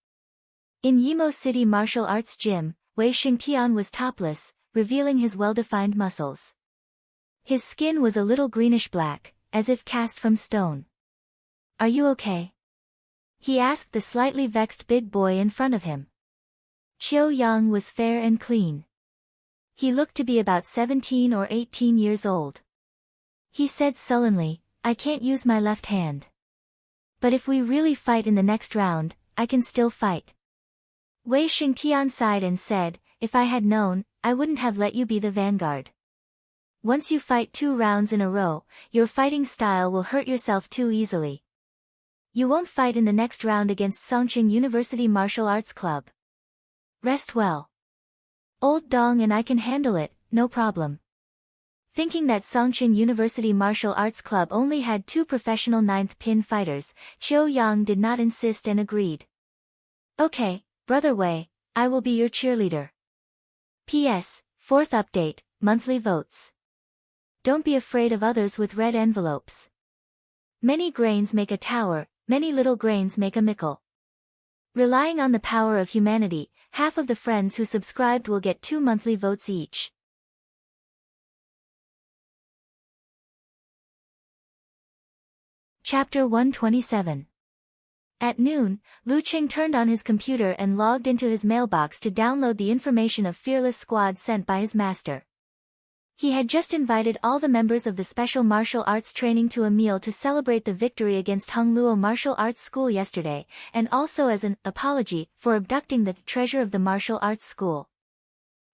In Yimo City Martial Arts Gym, Wei Xingtian was topless, revealing his well-defined muscles. His skin was a little greenish-black, as if cast from stone. Are you okay? He asked the slightly vexed big boy in front of him. Chiu Yang was fair and clean. He looked to be about 17 or 18 years old. He said sullenly, I can't use my left hand. But if we really fight in the next round, I can still fight. Wei Xingtian sighed and said, if I had known, I wouldn't have let you be the vanguard. Once you fight 2 rounds in a row, your fighting style will hurt yourself too easily. You won't fight in the next round against Songqing University Martial Arts Club. Rest well. Old Dong and I can handle it, no problem. Thinking that Songqing University Martial Arts Club only had 2 professional 9th pin fighters, Chiu Yang did not insist and agreed. Okay, Brother Wei, I will be your cheerleader. P.S. 4th update, monthly votes. Don't be afraid of others with red envelopes. Many grains make a tower, many little grains make a mickle. Relying on the power of humanity, half of the friends who subscribed will get 2 monthly votes each. Chapter 127. At noon, Lu Cheng turned on his computer and logged into his mailbox to download the information of Fearless Squad sent by his master. He had just invited all the members of the special martial arts training to a meal to celebrate the victory against Hongluo Martial Arts School yesterday, and also as an apology for abducting the treasure of the martial arts school.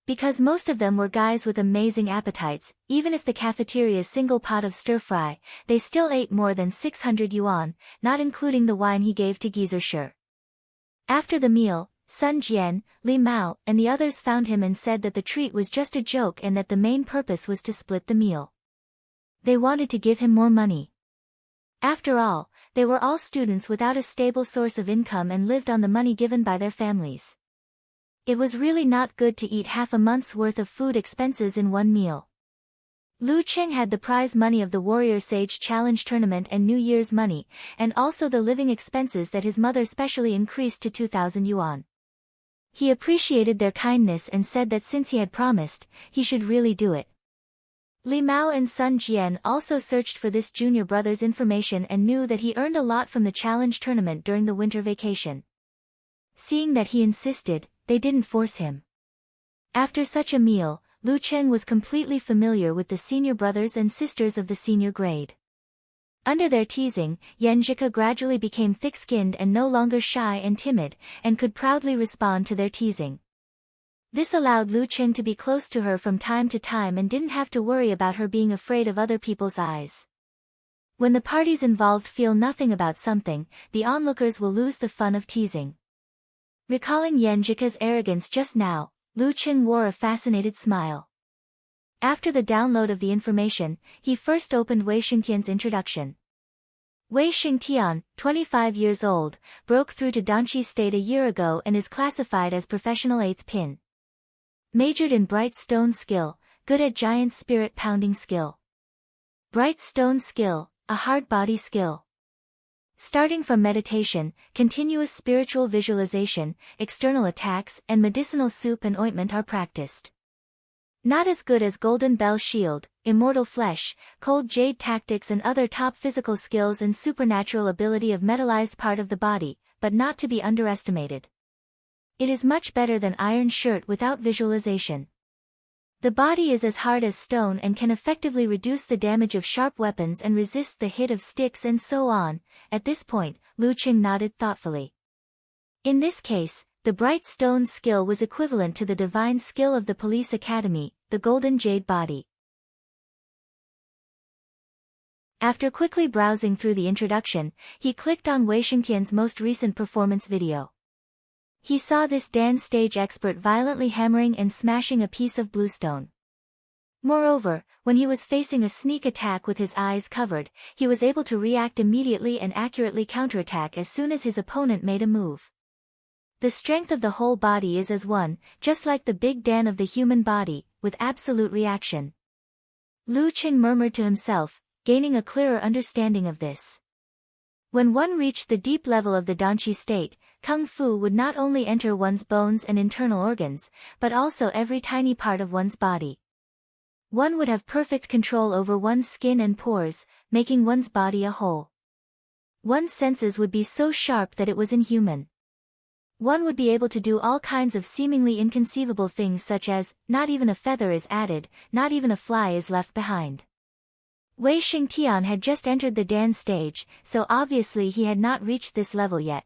Because most of them were guys with amazing appetites, even if the cafeteria's single pot of stir-fry, they still ate more than 600 yuan, not including the wine he gave to Gizershur. After the meal, Sun Jian, Li Mao, and the others found him and said that the treat was just a joke and that the main purpose was to split the meal. They wanted to give him more money. After all, they were all students without a stable source of income and lived on the money given by their families. It was really not good to eat half a month's worth of food expenses in one meal. Lu Cheng had the prize money of the Warrior Sage Challenge Tournament and New Year's money, and also the living expenses that his mother specially increased to 2,000 yuan. He appreciated their kindness and said that since he had promised, he should really do it. Li Mao and Sun Jian also searched for this junior brother's information and knew that he earned a lot from the challenge tournament during the winter vacation. Seeing that he insisted, they didn't force him. After such a meal, Lu Cheng was completely familiar with the senior brothers and sisters of the senior grade. Under their teasing, Yan Zhika gradually became thick-skinned and no longer shy and timid, and could proudly respond to their teasing. This allowed Lu Cheng to be close to her from time to time and didn't have to worry about her being afraid of other people's eyes. When the parties involved feel nothing about something, the onlookers will lose the fun of teasing. Recalling Yan Zhika's arrogance just now, Lu Cheng wore a fascinated smile. After the download of the information, he first opened Wei Xingtian's introduction. Wei Xingtian, 25 years old, broke through to Danqi State a year ago and is classified as professional 8th pin. Majored in Bright Stone Skill, good at Giant Spirit Pounding Skill. Bright Stone Skill, a hard body skill. Starting from meditation, continuous spiritual visualization, external attacks, and medicinal soup and ointment are practiced. Not as good as Golden Bell Shield, Immortal Flesh, Cold Jade Tactics and other top physical skills and supernatural ability of metallized part of the body, but not to be underestimated. It is much better than Iron Shirt without visualization. The body is as hard as stone and can effectively reduce the damage of sharp weapons and resist the hit of sticks and so on. At this point, Lu Cheng nodded thoughtfully. In this case, the Bright Stone skill was equivalent to the divine skill of the police academy, the Golden Jade Body. After quickly browsing through the introduction, he clicked on Wei Xingtian's most recent performance video. He saw this dance stage expert violently hammering and smashing a piece of bluestone. Moreover, when he was facing a sneak attack with his eyes covered, he was able to react immediately and accurately counterattack as soon as his opponent made a move. The strength of the whole body is as one, just like the Big Dan of the human body, with absolute reaction. Lu Cheng murmured to himself, gaining a clearer understanding of this. When one reached the deep level of the Danqi state, Kung Fu would not only enter one's bones and internal organs, but also every tiny part of one's body. One would have perfect control over one's skin and pores, making one's body a whole. One's senses would be so sharp that it was inhuman. One would be able to do all kinds of seemingly inconceivable things such as, not even a feather is added, not even a fly is left behind. Wei Xingtian had just entered the Dan stage, so obviously he had not reached this level yet.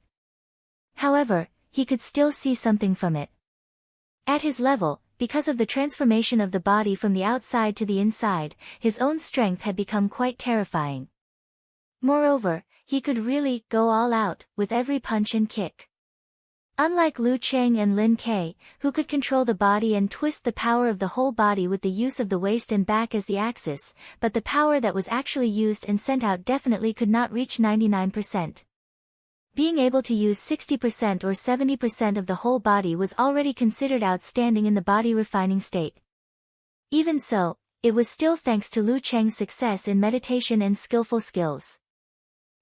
However, he could still see something from it. At his level, because of the transformation of the body from the outside to the inside, his own strength had become quite terrifying. Moreover, he could really go all out with every punch and kick. Unlike Lu Cheng and Lin Ke, who could control the body and twist the power of the whole body with the use of the waist and back as the axis, but the power that was actually used and sent out definitely could not reach 99%. Being able to use 60% or 70% of the whole body was already considered outstanding in the body refining state. Even so, it was still thanks to Lu Cheng's success in meditation and skillful skills.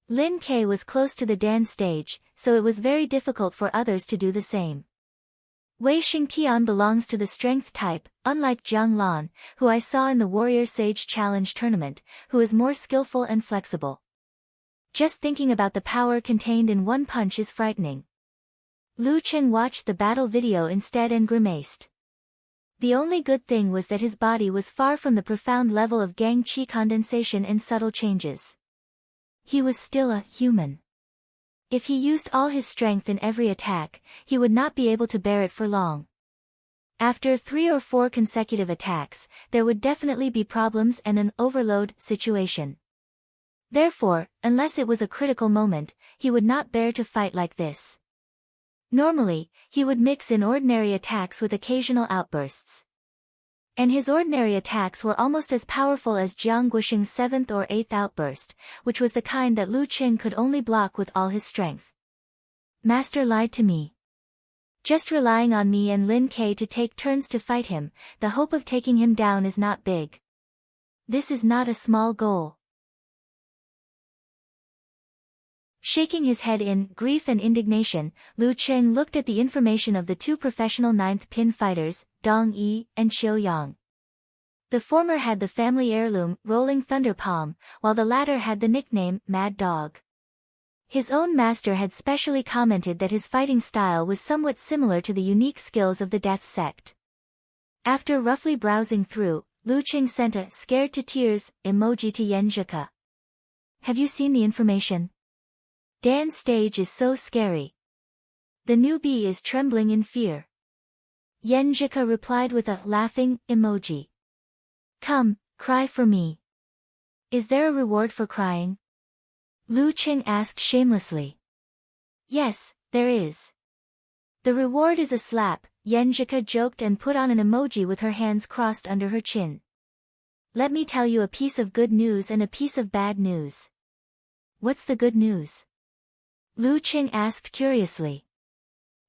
Lin Ke was close to the Dan stage, so it was very difficult for others to do the same. Wei Xingtian belongs to the strength type, unlike Jiang Lan, who I saw in the Warrior Sage Challenge tournament, who is more skillful and flexible. Just thinking about the power contained in one punch is frightening. Lu Cheng watched the battle video instead and grimaced. The only good thing was that his body was far from the profound level of Gang Qi condensation and subtle changes. He was still a human. If he used all his strength in every attack, he would not be able to bear it for long. After 3 or 4 consecutive attacks, there would definitely be problems and an overload situation. Therefore, unless it was a critical moment, he would not bear to fight like this. Normally, he would mix in ordinary attacks with occasional outbursts. And his ordinary attacks were almost as powerful as Jiang Guosheng's 7th or 8th outburst, which was the kind that Lu Qing could only block with all his strength. Master lied to me. Just relying on me and Lin Ke to take turns to fight him, the hope of taking him down is not big. This is not a small goal. Shaking his head in grief and indignation, Lu Qing looked at the information of the two professional 9th pin fighters, Dong Yi and Qiu Yang. The former had the family heirloom, Rolling Thunder Palm, while the latter had the nickname, Mad Dog. His own master had specially commented that his fighting style was somewhat similar to the unique skills of the Death Sect. After roughly browsing through, Lu Qing sent a scared to tears emoji to Yan Zhika. Have you seen the information? Dan's stage is so scary. The newbie is trembling in fear. Yan Zhika replied with a laughing emoji. Come, cry for me. Is there a reward for crying? Lu Qing asked shamelessly. Yes, there is. The reward is a slap, Yan Zhika joked and put on an emoji with her hands crossed under her chin. Let me tell you a piece of good news and a piece of bad news. What's the good news? Lu Qing asked curiously.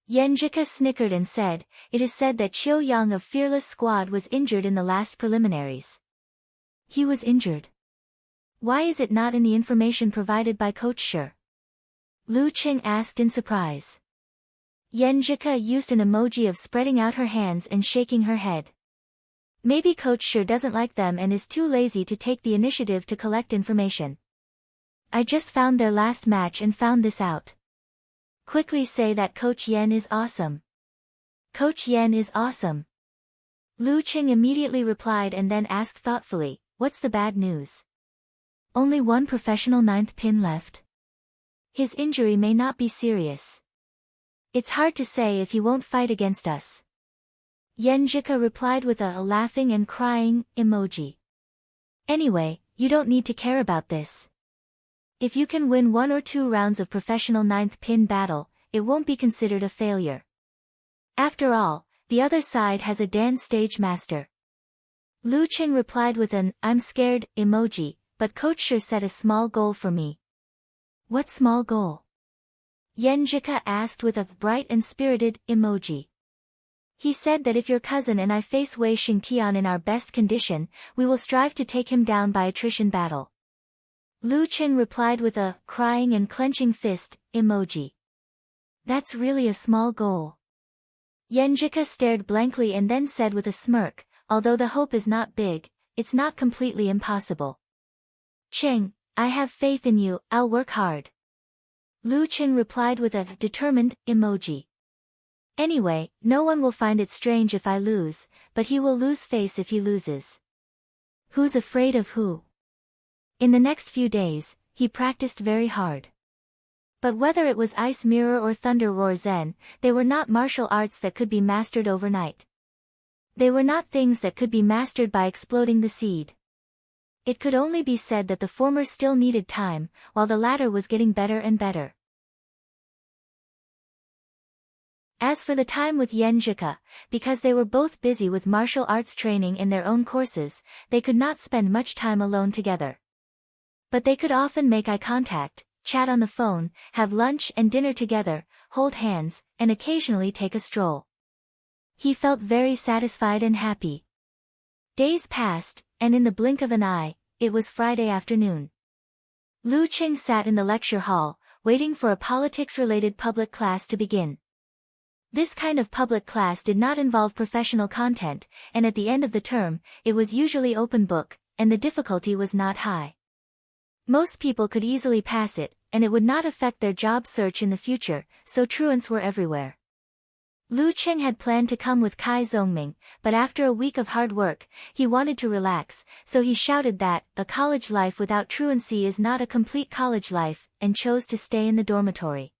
Yan Zhika snickered and said, it is said that Qiu Yang of Fearless Squad was injured in the last preliminaries. He was injured. Why is it not in the information provided by Coach Shi? Lu Qing asked in surprise. Yan Zhika used an emoji of spreading out her hands and shaking her head. Maybe Coach Shi doesn't like them and is too lazy to take the initiative to collect information. I just found their last match and found this out. Quickly say that Coach Yan is awesome. Coach Yan is awesome. Lu Qing immediately replied and then asked thoughtfully, what's the bad news? Only one professional 9th pin left. His injury may not be serious. It's hard to say if he won't fight against us. Yan Zhika replied with a laughing and crying emoji. Anyway, you don't need to care about this. If you can win 1 or 2 rounds of professional 9th pin battle, it won't be considered a failure. After all, the other side has a Dan stage master. Lu Qing replied with an I'm scared emoji, but Coach Shi set a small goal for me. What small goal? Yan Zhika asked with a bright and spirited emoji. He said that if your cousin and I face Wei Xingtian in our best condition, we will strive to take him down by attrition battle. Lu Qing replied with a crying and clenching fist emoji. That's really a small goal. Yan Zhika stared blankly and then said with a smirk, although the hope is not big, it's not completely impossible. Qing, I have faith in you, I'll work hard. Lu Qing replied with a determined emoji. Anyway, no one will find it strange if I lose, but he will lose face if he loses. Who's afraid of who? In the next few days, he practiced very hard. But whether it was Ice Mirror or Thunder Roar Zen, they were not martial arts that could be mastered overnight. They were not things that could be mastered by exploding the seed. It could only be said that the former still needed time, while the latter was getting better and better. As for the time with Yan Zhika, because they were both busy with martial arts training in their own courses, they could not spend much time alone together. But they could often make eye contact, chat on the phone, have lunch and dinner together, hold hands, and occasionally take a stroll. He felt very satisfied and happy. Days passed, and in the blink of an eye, it was Friday afternoon. Lu Qing sat in the lecture hall, waiting for a politics-related public class to begin. This kind of public class did not involve professional content, and at the end of the term, it was usually open book, and the difficulty was not high. Most people could easily pass it, and it would not affect their job search in the future, so truants were everywhere. Lu Qing had planned to come with Kai Zongming, but after a week of hard work, he wanted to relax, so he shouted that a college life without truancy is not a complete college life, and chose to stay in the dormitory.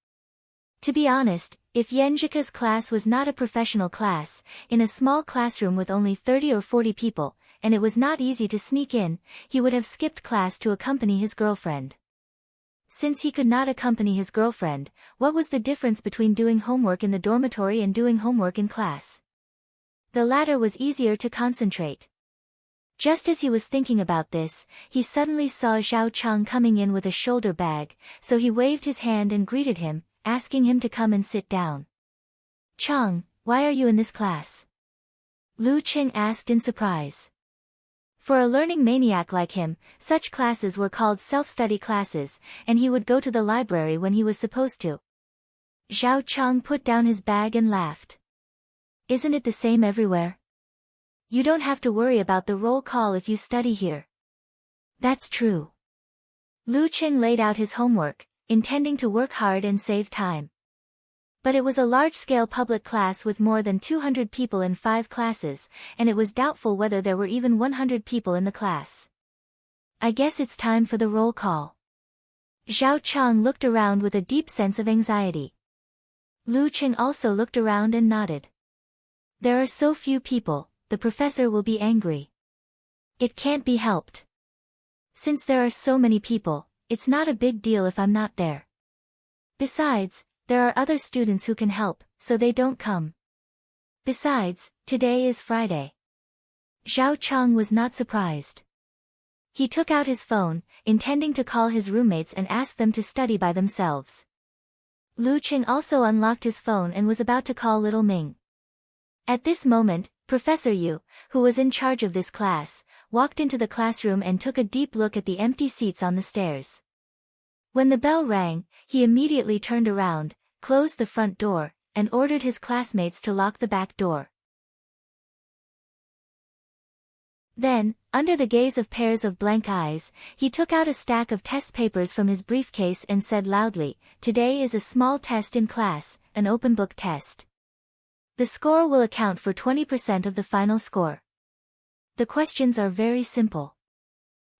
To be honest, if Yan Zhika's class was not a professional class, in a small classroom with only 30 or 40 people, and it was not easy to sneak in, he would have skipped class to accompany his girlfriend. Since he could not accompany his girlfriend, what was the difference between doing homework in the dormitory and doing homework in class? The latter was easier to concentrate. Just as he was thinking about this, he suddenly saw Zhao Cheng coming in with a shoulder bag, so he waved his hand and greeted him, asking him to come and sit down. "Cheng, why are you in this class?" Lu Qing asked in surprise. For a learning maniac like him, such classes were called self-study classes, and he would go to the library when he was supposed to. Zhao Cheng put down his bag and laughed. "Isn't it the same everywhere? You don't have to worry about the roll call if you study here." "That's true." Lu Qing laid out his homework, intending to work hard and save time. But it was a large-scale public class with more than 200 people in 5 classes, and it was doubtful whether there were even 100 people in the class. "I guess it's time for the roll call." Zhao Cheng looked around with a deep sense of anxiety. Lu Qing also looked around and nodded. "There are so few people, the professor will be angry." "It can't be helped. Since there are so many people, it's not a big deal if I'm not there. Besides, there are other students who can help, so they don't come. Besides, today is Friday." Zhao Cheng was not surprised. He took out his phone, intending to call his roommates and ask them to study by themselves. Lu Qing also unlocked his phone and was about to call little Ming. At this moment, Professor Yu, who was in charge of this class, walked into the classroom and took a deep look at the empty seats on the stairs. When the bell rang, he immediately turned around, closed the front door, and ordered his classmates to lock the back door. Then, under the gaze of pairs of blank eyes, he took out a stack of test papers from his briefcase and said loudly, "Today is a small test in class, an open book test. The score will account for 20% of the final score. The questions are very simple.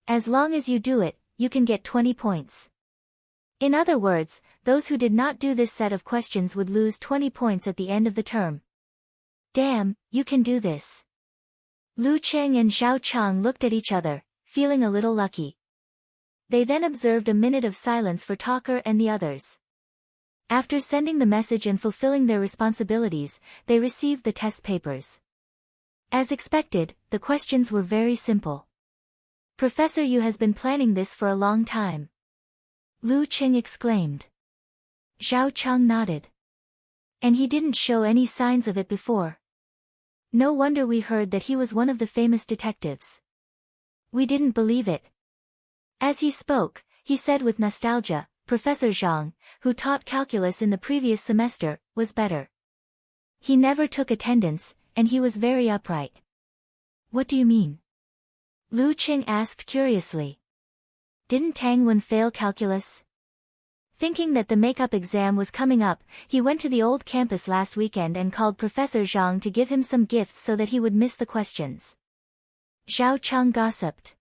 As long as you do it, you can get 20 points. In other words, those who did not do this set of questions would lose 20 points at the end of the term." "Damn, you can do this." Lu Qing and Zhao Cheng looked at each other, feeling a little lucky. They then observed a minute of silence for Talker and the others. After sending the message and fulfilling their responsibilities, they received the test papers. As expected, the questions were very simple. "Professor Yu has been planning this for a long time," Lu Qing exclaimed. Zhao Cheng nodded. "And he didn't show any signs of it before. No wonder we heard that he was one of the famous detectives. We didn't believe it." As he spoke, he said with nostalgia, "Professor Zhang, who taught calculus in the previous semester, was better. He never took attendance, and he was very upright." "What do you mean?" Lu Qing asked curiously. "Didn't Tang Wen fail calculus?" Thinking that the make-up exam was coming up, he went to the old campus last weekend and called Professor Zhang to give him some gifts so that he would miss the questions. Zhao Cheng gossiped.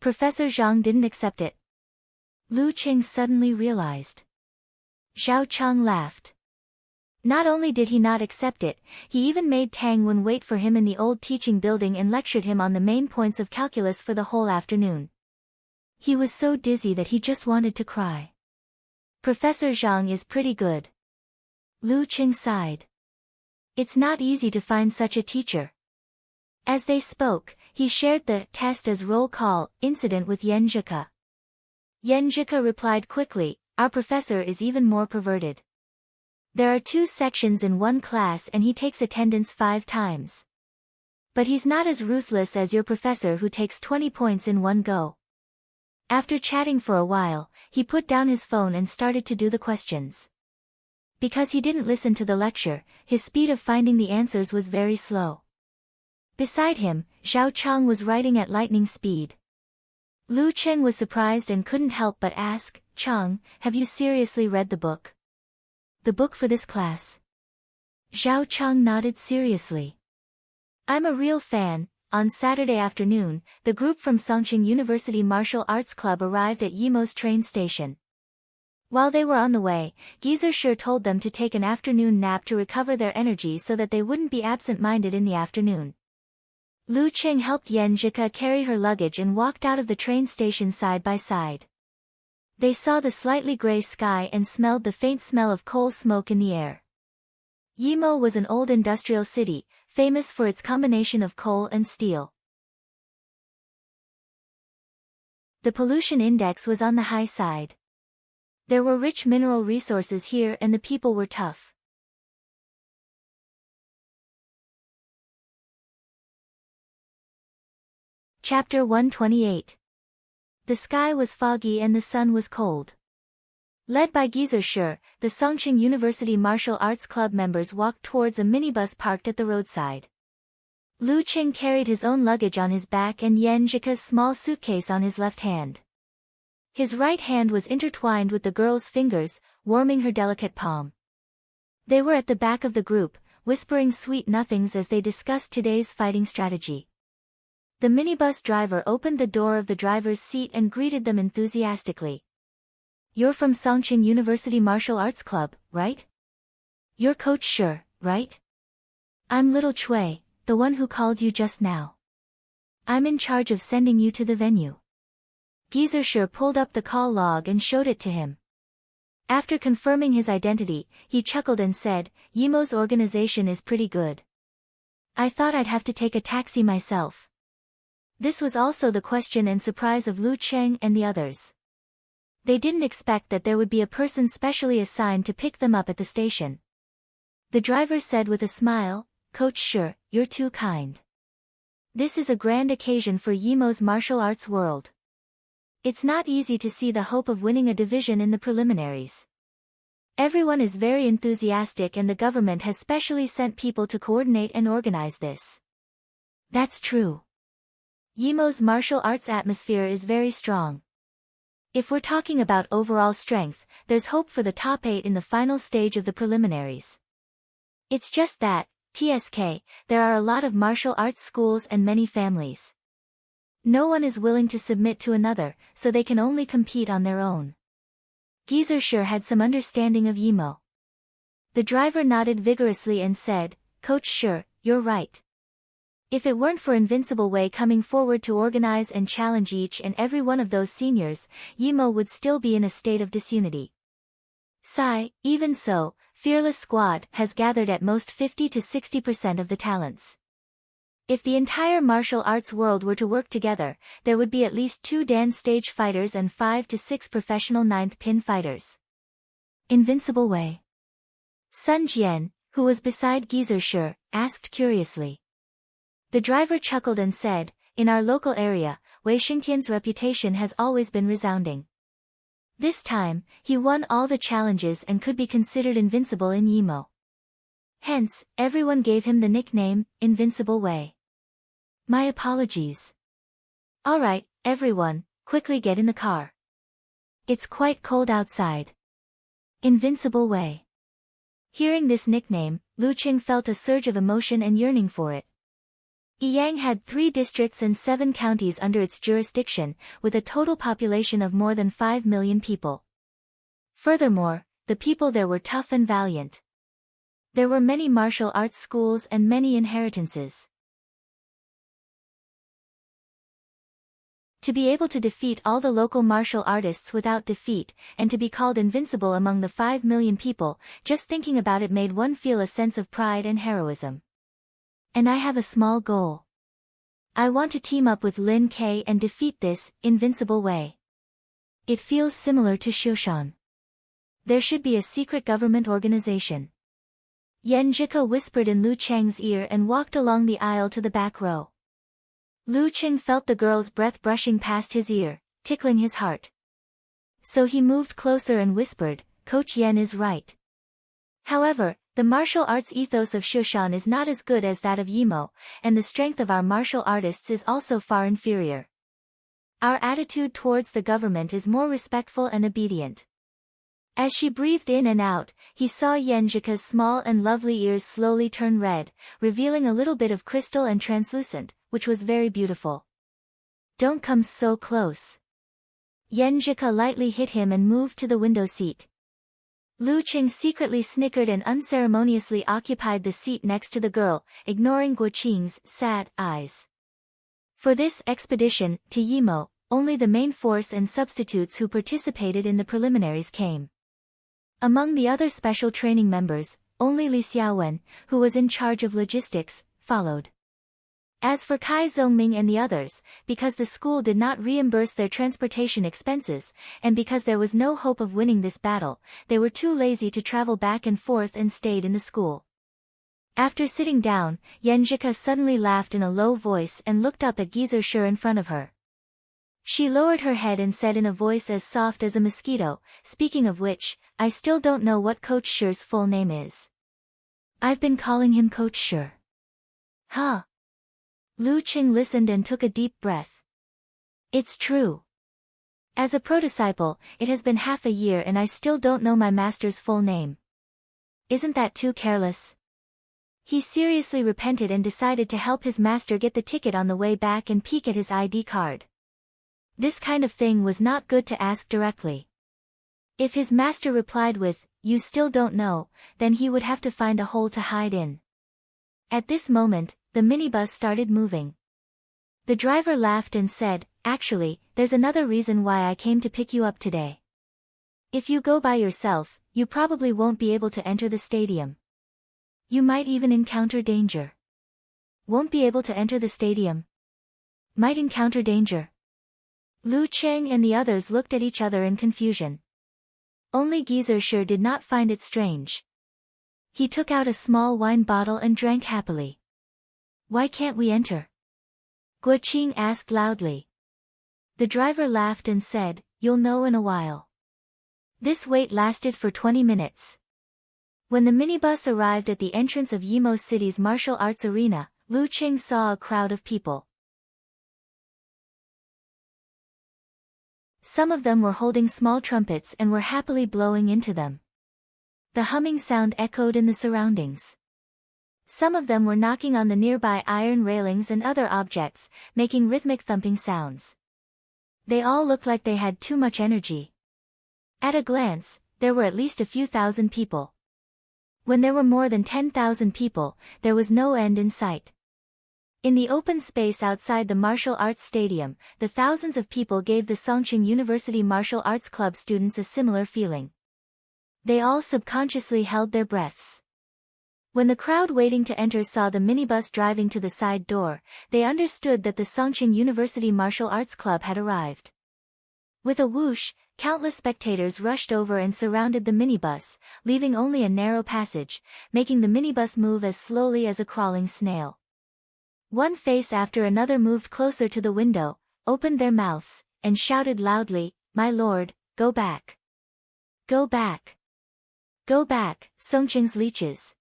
"Professor Zhang didn't accept it." Lu Qing suddenly realized. Zhao Cheng laughed. Not only did he not accept it, he even made Tang Wen wait for him in the old teaching building and lectured him on the main points of calculus for the whole afternoon. He was so dizzy that he just wanted to cry. "Professor Zhang is pretty good." Lu Qing sighed. "It's not easy to find such a teacher." As they spoke, he shared the test as roll call incident with Yan Zhika. Yan Zhika replied quickly, "Our professor is even more perverted. There are 2 sections in one class and he takes attendance 5 times. But he's not as ruthless as your professor who takes 20 points in one go." After chatting for a while, he put down his phone and started to do the questions. Because he didn't listen to the lecture, his speed of finding the answers was very slow. Beside him, Zhao Cheng was writing at lightning speed. Lu Qing was surprised and couldn't help but ask, "Cheng, have you seriously read the book? The book for this class?" Zhao Cheng nodded seriously. "I'm a real fan." On Saturday afternoon, the group from Songqing University Martial Arts Club arrived at Yimo's train station. While they were on the way, Geezer Shi told them to take an afternoon nap to recover their energy so that they wouldn't be absent-minded in the afternoon. Lu Qing helped Yan Zhika carry her luggage and walked out of the train station side by side. They saw the slightly gray sky and smelled the faint smell of coal smoke in the air. Yimo was an old industrial city, famous for its combination of coal and steel. The pollution index was on the high side. There were rich mineral resources here and the people were tough. Chapter 128. The sky was foggy and the sun was cold. Led by Gizershur, the Songqing University Martial Arts Club members walked towards a minibus parked at the roadside. Lu Qing carried his own luggage on his back and Yan Zhika's small suitcase on his left hand. His right hand was intertwined with the girl's fingers, warming her delicate palm. They were at the back of the group, whispering sweet nothings as they discussed today's fighting strategy. The minibus driver opened the door of the driver's seat and greeted them enthusiastically. "You're from Songqing University Martial Arts Club, right? You're Coach Shi, right? I'm little Chui, the one who called you just now. I'm in charge of sending you to the venue." Gizershur pulled up the call log and showed it to him. After confirming his identity, he chuckled and said, "Yimo's organization is pretty good. I thought I'd have to take a taxi myself." This was also the question and surprise of Lu Cheng and the others. They didn't expect that there would be a person specially assigned to pick them up at the station. The driver said with a smile, "Coach Shi, you're too kind. This is a grand occasion for Yimo's martial arts world. It's not easy to see the hope of winning a division in the preliminaries. Everyone is very enthusiastic and the government has specially sent people to coordinate and organize this." That's true. Yimo's martial arts atmosphere is very strong. If we're talking about overall strength, there's hope for the top 8 in the final stage of the preliminaries. It's just that, TSK, there are a lot of martial arts schools and many families. No one is willing to submit to another, so they can only compete on their own. Gizershur had some understanding of Yimo. The driver nodded vigorously and said, "Coach Shi, you're right. If it weren't for Invincible Way coming forward to organize and challenge each and every one of those seniors, Yimo would still be in a state of disunity. Even so, Fearless Squad has gathered at most 50 to 60% of the talents. If the entire martial arts world were to work together, there would be at least 2 dance stage fighters and 5 to 6 professional 9th pin fighters." Invincible Way. Sun Jian, who was beside Gizershur, asked curiously. The driver chuckled and said, "In our local area, Wei Xingtian's reputation has always been resounding. This time, he won all the challenges and could be considered invincible in Yimo. Hence, everyone gave him the nickname, Invincible Wei." "My apologies. Alright, everyone, quickly get in the car. It's quite cold outside." Invincible Wei. Hearing this nickname, Lu Qing felt a surge of emotion and yearning for it. Yiyang had 3 districts and 7 counties under its jurisdiction, with a total population of more than 5 million people. Furthermore, the people there were tough and valiant. There were many martial arts schools and many inheritances. To be able to defeat all the local martial artists without defeat, and to be called invincible among the 5 million people, just thinking about it made one feel a sense of pride and heroism. And I have a small goal. I want to team up with Lin Ke and defeat this, Invincible Wei. It feels similar to Shushan. There should be a secret government organization. Yan Zhika whispered in Lu Cheng's ear and walked along the aisle to the back row. Lu Cheng felt the girl's breath brushing past his ear, tickling his heart. So he moved closer and whispered, "Coach Yan is right. However, the martial arts ethos of Shushan is not as good as that of Yimo, and the strength of our martial artists is also far inferior. Our attitude towards the government is more respectful and obedient." As she breathed in and out, he saw Yenjika's small and lovely ears slowly turn red, revealing a little bit of crystal and translucent, which was very beautiful. "Don't come so close." Yenjika lightly hit him and moved to the window seat. Lu Qing secretly snickered and unceremoniously occupied the seat next to the girl, ignoring Guo Qing's sad eyes. For this expedition to Yimo, only the main force and substitutes who participated in the preliminaries came. Among the other special training members, only Li Xiaowen, who was in charge of logistics, followed. As for Kai Zhongming and the others, because the school did not reimburse their transportation expenses, and because there was no hope of winning this battle, they were too lazy to travel back and forth and stayed in the school. After sitting down, Yanjika suddenly laughed in a low voice and looked up at Geezer Shi in front of her. She lowered her head and said in a voice as soft as a mosquito, "Speaking of which, I still don't know what Coach Shi's full name is." "I've been calling him Coach Shi." "Huh?" Lu Qing listened and took a deep breath. "It's true. As a prodisciple, it has been half a year and I still don't know my master's full name. Isn't that too careless?" He seriously repented and decided to help his master get the ticket on the way back and peek at his ID card. This kind of thing was not good to ask directly. If his master replied with, "You still don't know," then he would have to find a hole to hide in. At this moment, the minibus started moving. The driver laughed and said, "Actually, there's another reason why I came to pick you up today. If you go by yourself, you probably won't be able to enter the stadium. You might even encounter danger." "Won't be able to enter the stadium? Might encounter danger?" Lu Cheng and the others looked at each other in confusion. Only Geezer Shi did not find it strange. He took out a small wine bottle and drank happily. "Why can't we enter?" Guo Qing asked loudly. The driver laughed and said, "You'll know in a while." This wait lasted for 20 minutes. When the minibus arrived at the entrance of Yimo City's martial arts arena, Lu Qing saw a crowd of people. Some of them were holding small trumpets and were happily blowing into them. The humming sound echoed in the surroundings. Some of them were knocking on the nearby iron railings and other objects, making rhythmic thumping sounds. They all looked like they had too much energy. At a glance, there were at least a few thousand people. When there were more than 10,000 people, there was no end in sight. In the open space outside the martial arts stadium, the thousands of people gave the Songqing University Martial Arts Club students a similar feeling. They all subconsciously held their breaths. When the crowd waiting to enter saw the minibus driving to the side door, they understood that the Songqing University Martial Arts Club had arrived. With a whoosh, countless spectators rushed over and surrounded the minibus, leaving only a narrow passage, making the minibus move as slowly as a crawling snail. One face after another moved closer to the window, opened their mouths, and shouted loudly, "My lord, go back! Go back! Go back, Songqing's leeches!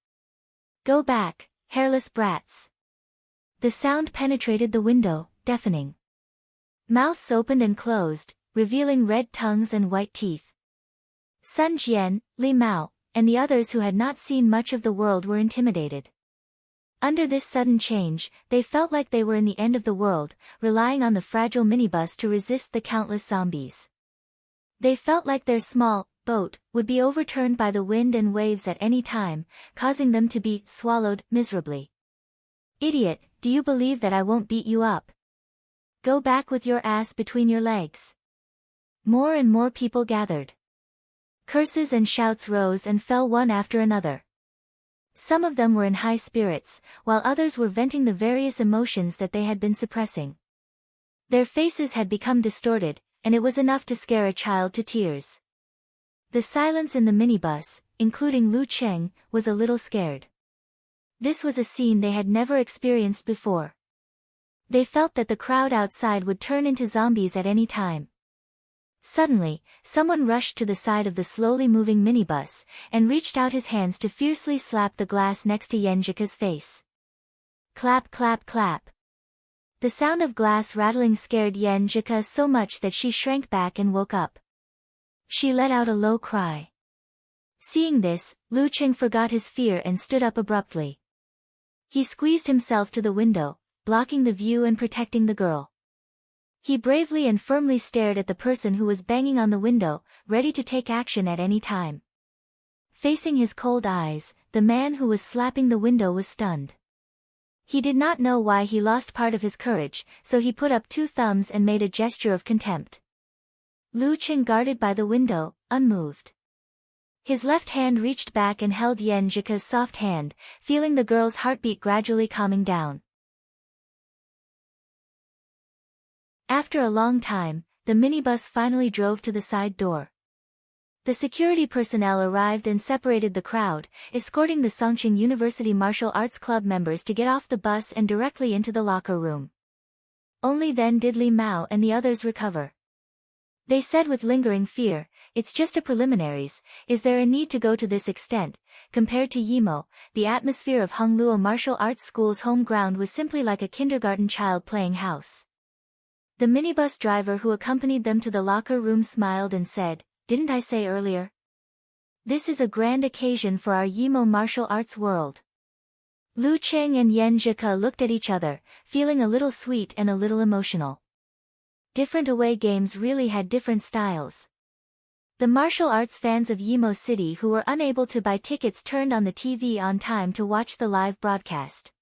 Go back, hairless brats!" The sound penetrated the window, deafening. Mouths opened and closed, revealing red tongues and white teeth. Sun Jian, Li Mao, and the others who had not seen much of the world were intimidated. Under this sudden change, they felt like they were in the end of the world, relying on the fragile minibus to resist the countless zombies. They felt like their small boat would be overturned by the wind and waves at any time, causing them to be swallowed miserably. "Idiot, do you believe that I won't beat you up? Go back with your ass between your legs." More and more people gathered. Curses and shouts rose and fell one after another. Some of them were in high spirits, while others were venting the various emotions that they had been suppressing. Their faces had become distorted, and it was enough to scare a child to tears. The silence in the minibus, including Lu Cheng, was a little scared. This was a scene they had never experienced before. They felt that the crowd outside would turn into zombies at any time. Suddenly, someone rushed to the side of the slowly moving minibus, and reached out his hands to fiercely slap the glass next to Yenjika's face. Clap clap clap. The sound of glass rattling scared Yenjika so much that she shrank back and woke up. She let out a low cry. Seeing this, Lu Cheng forgot his fear and stood up abruptly. He squeezed himself to the window, blocking the view and protecting the girl. He bravely and firmly stared at the person who was banging on the window, ready to take action at any time. Facing his cold eyes, the man who was slapping the window was stunned. He did not know why he lost part of his courage, so he put up 2 thumbs and made a gesture of contempt. Lu Qing guarded by the window, unmoved. His left hand reached back and held Yan Zhika's soft hand, feeling the girl's heartbeat gradually calming down. After a long time, the minibus finally drove to the side door. The security personnel arrived and separated the crowd, escorting the Songqing University Martial Arts Club members to get off the bus and directly into the locker room. Only then did Li Mao and the others recover. They said with lingering fear, "It's just a preliminaries, is there a need to go to this extent?" Compared to Yimo, the atmosphere of Hongluo Martial Arts School's home ground was simply like a kindergarten child playing house. The minibus driver who accompanied them to the locker room smiled and said, "Didn't I say earlier? This is a grand occasion for our Yimo martial arts world." Lu Qing and Yan Zhika looked at each other, feeling a little sweet and a little emotional. Different away games really had different styles. The martial arts fans of Yimo City who were unable to buy tickets turned on the TV on time to watch the live broadcast.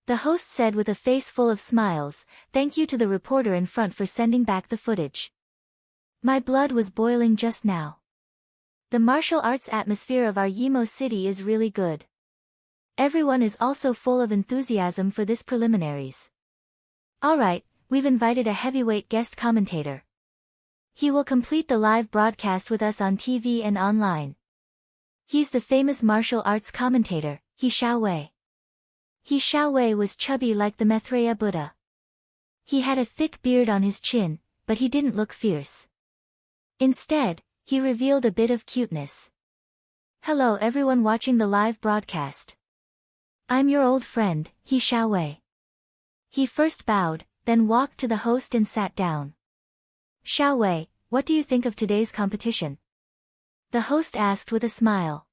The host said with a face full of smiles, "Thank you to the reporter in front for sending back the footage. My blood was boiling just now. The martial arts atmosphere of our Yimo City is really good. Everyone is also full of enthusiasm for this preliminaries. Alright, we've invited a heavyweight guest commentator. He will complete the live broadcast with us on TV and online. He's the famous martial arts commentator, He Xiaowei." He Xiaowei was chubby like the Maitreya Buddha. He had a thick beard on his chin, but he didn't look fierce. Instead, he revealed a bit of cuteness. "Hello everyone watching the live broadcast. I'm your old friend, He Xiaowei." He first bowed, then walked to the host and sat down. "Xiaowei, what do you think of today's competition?" the host asked with a smile.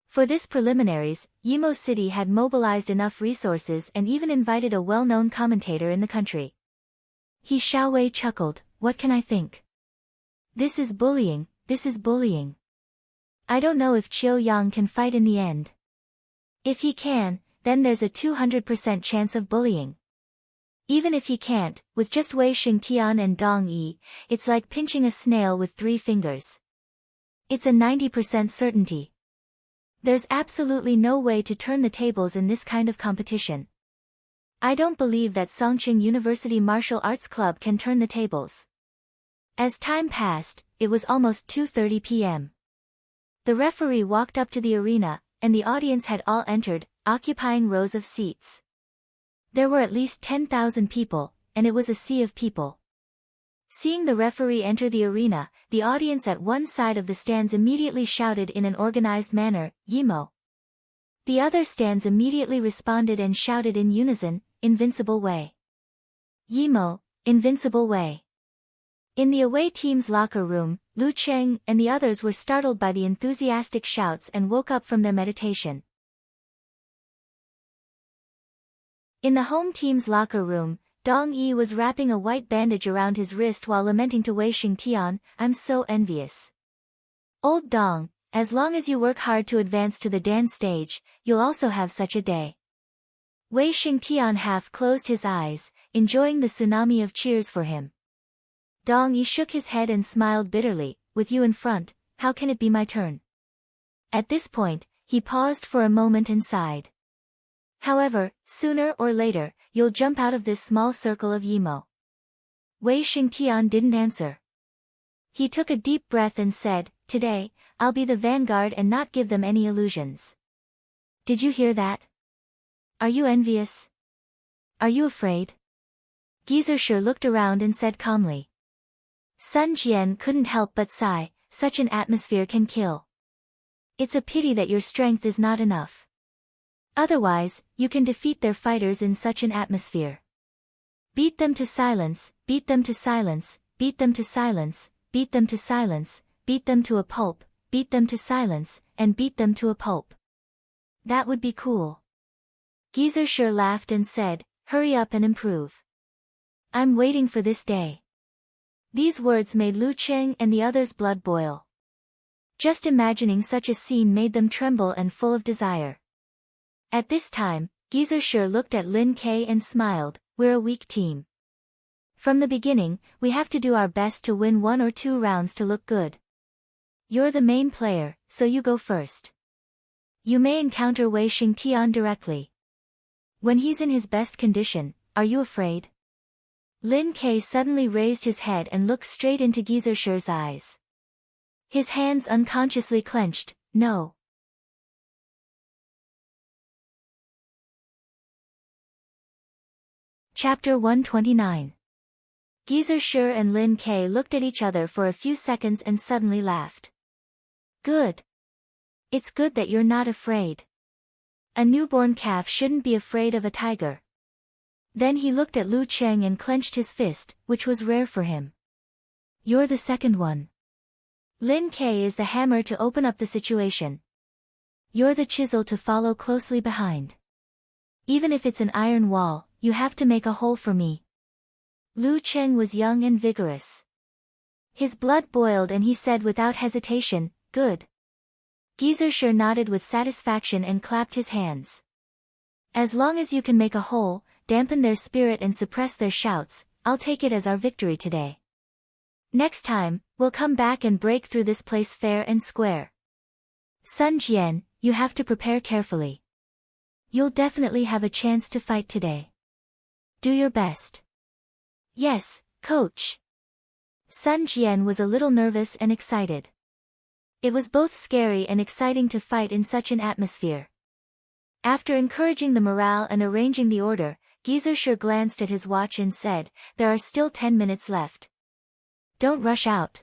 For this preliminaries, Yimo City had mobilized enough resources and even invited a well-known commentator in the country. He Xiaowei chuckled, "What can I think? This is bullying, this is bullying. I don't know if Qiu Yang can fight in the end. If he can, then there's a 200% chance of bullying. Even if he can't, with just Wei Xingtian and Dong Yi, it's like pinching a snail with 3 fingers. It's a 90% certainty. There's absolutely no way to turn the tables in this kind of competition. I don't believe that Songqing University Martial Arts Club can turn the tables." As time passed, it was almost 2:30 p.m. The referee walked up to the arena, and the audience had all entered, occupying rows of seats. There were at least 10,000 people, and it was a sea of people. Seeing the referee enter the arena, the audience at one side of the stands immediately shouted in an organized manner, "Yimo." The other stands immediately responded and shouted in unison, "Invincible Wei." Yimo, Invincible Wei. In the away team's locker room, Lu Qing and the others were startled by the enthusiastic shouts and woke up from their meditation. In the home team's locker room, Dong Yi was wrapping a white bandage around his wrist while lamenting to Wei Xingtian, "I'm so envious. Old Dong, as long as you work hard to advance to the Dan stage, you'll also have such a day." Wei Xingtian half closed his eyes, enjoying the tsunami of cheers for him. Dong Yi shook his head and smiled bitterly, "With you in front, how can it be my turn?" At this point, he paused for a moment and sighed. "However, sooner or later, you'll jump out of this small circle of Yimo." Wei Xingtian didn't answer. He took a deep breath and said, "Today, I'll be the vanguard and not give them any illusions." Did you hear that? Are you envious? Are you afraid? Gizershur looked around and said calmly. Sun Jian couldn't help but sigh, "Such an atmosphere can kill. It's a pity that your strength is not enough. Otherwise, you can defeat their fighters in such an atmosphere. Beat them to silence, beat them to silence, beat them to silence, beat them to silence, beat them to a pulp, beat them to silence, and beat them to a pulp. That would be cool." Gizershur laughed and said, "Hurry up and improve. I'm waiting for this day." These words made Lu Qing and the others' blood boil. Just imagining such a scene made them tremble and full of desire. At this time, Geyser looked at Lin Kei and smiled. We're a weak team. From the beginning, we have to do our best to win 1 or 2 rounds to look good. You're the main player, so you go first. You may encounter Wei Xingtian directly. When he's in his best condition, are you afraid? Lin Kei suddenly raised his head and looked straight into Geyser's eyes. His hands unconsciously clenched. No. Chapter 129. Geyser and Lin Kei looked at each other for a few seconds and suddenly laughed. Good. It's good that you're not afraid. A newborn calf shouldn't be afraid of a tiger. Then he looked at Lu Cheng and clenched his fist, which was rare for him. You're the second one. Lin Kei is the hammer to open up the situation. You're the chisel to follow closely behind. Even if it's an iron wall, you have to make a hole for me. Lu Cheng was young and vigorous. His blood boiled and he said without hesitation, good. Geyser nodded with satisfaction and clapped his hands. As long as you can make a hole, dampen their spirit and suppress their shouts, I'll take it as our victory today. Next time, we'll come back and break through this place fair and square. Sun Jian, you have to prepare carefully. You'll definitely have a chance to fight today. Do your best. Yes, coach. Sun Jian was a little nervous and excited. It was both scary and exciting to fight in such an atmosphere. After encouraging the morale and arranging the order, Geyser glanced at his watch and said, there are still 10 minutes left. Don't rush out.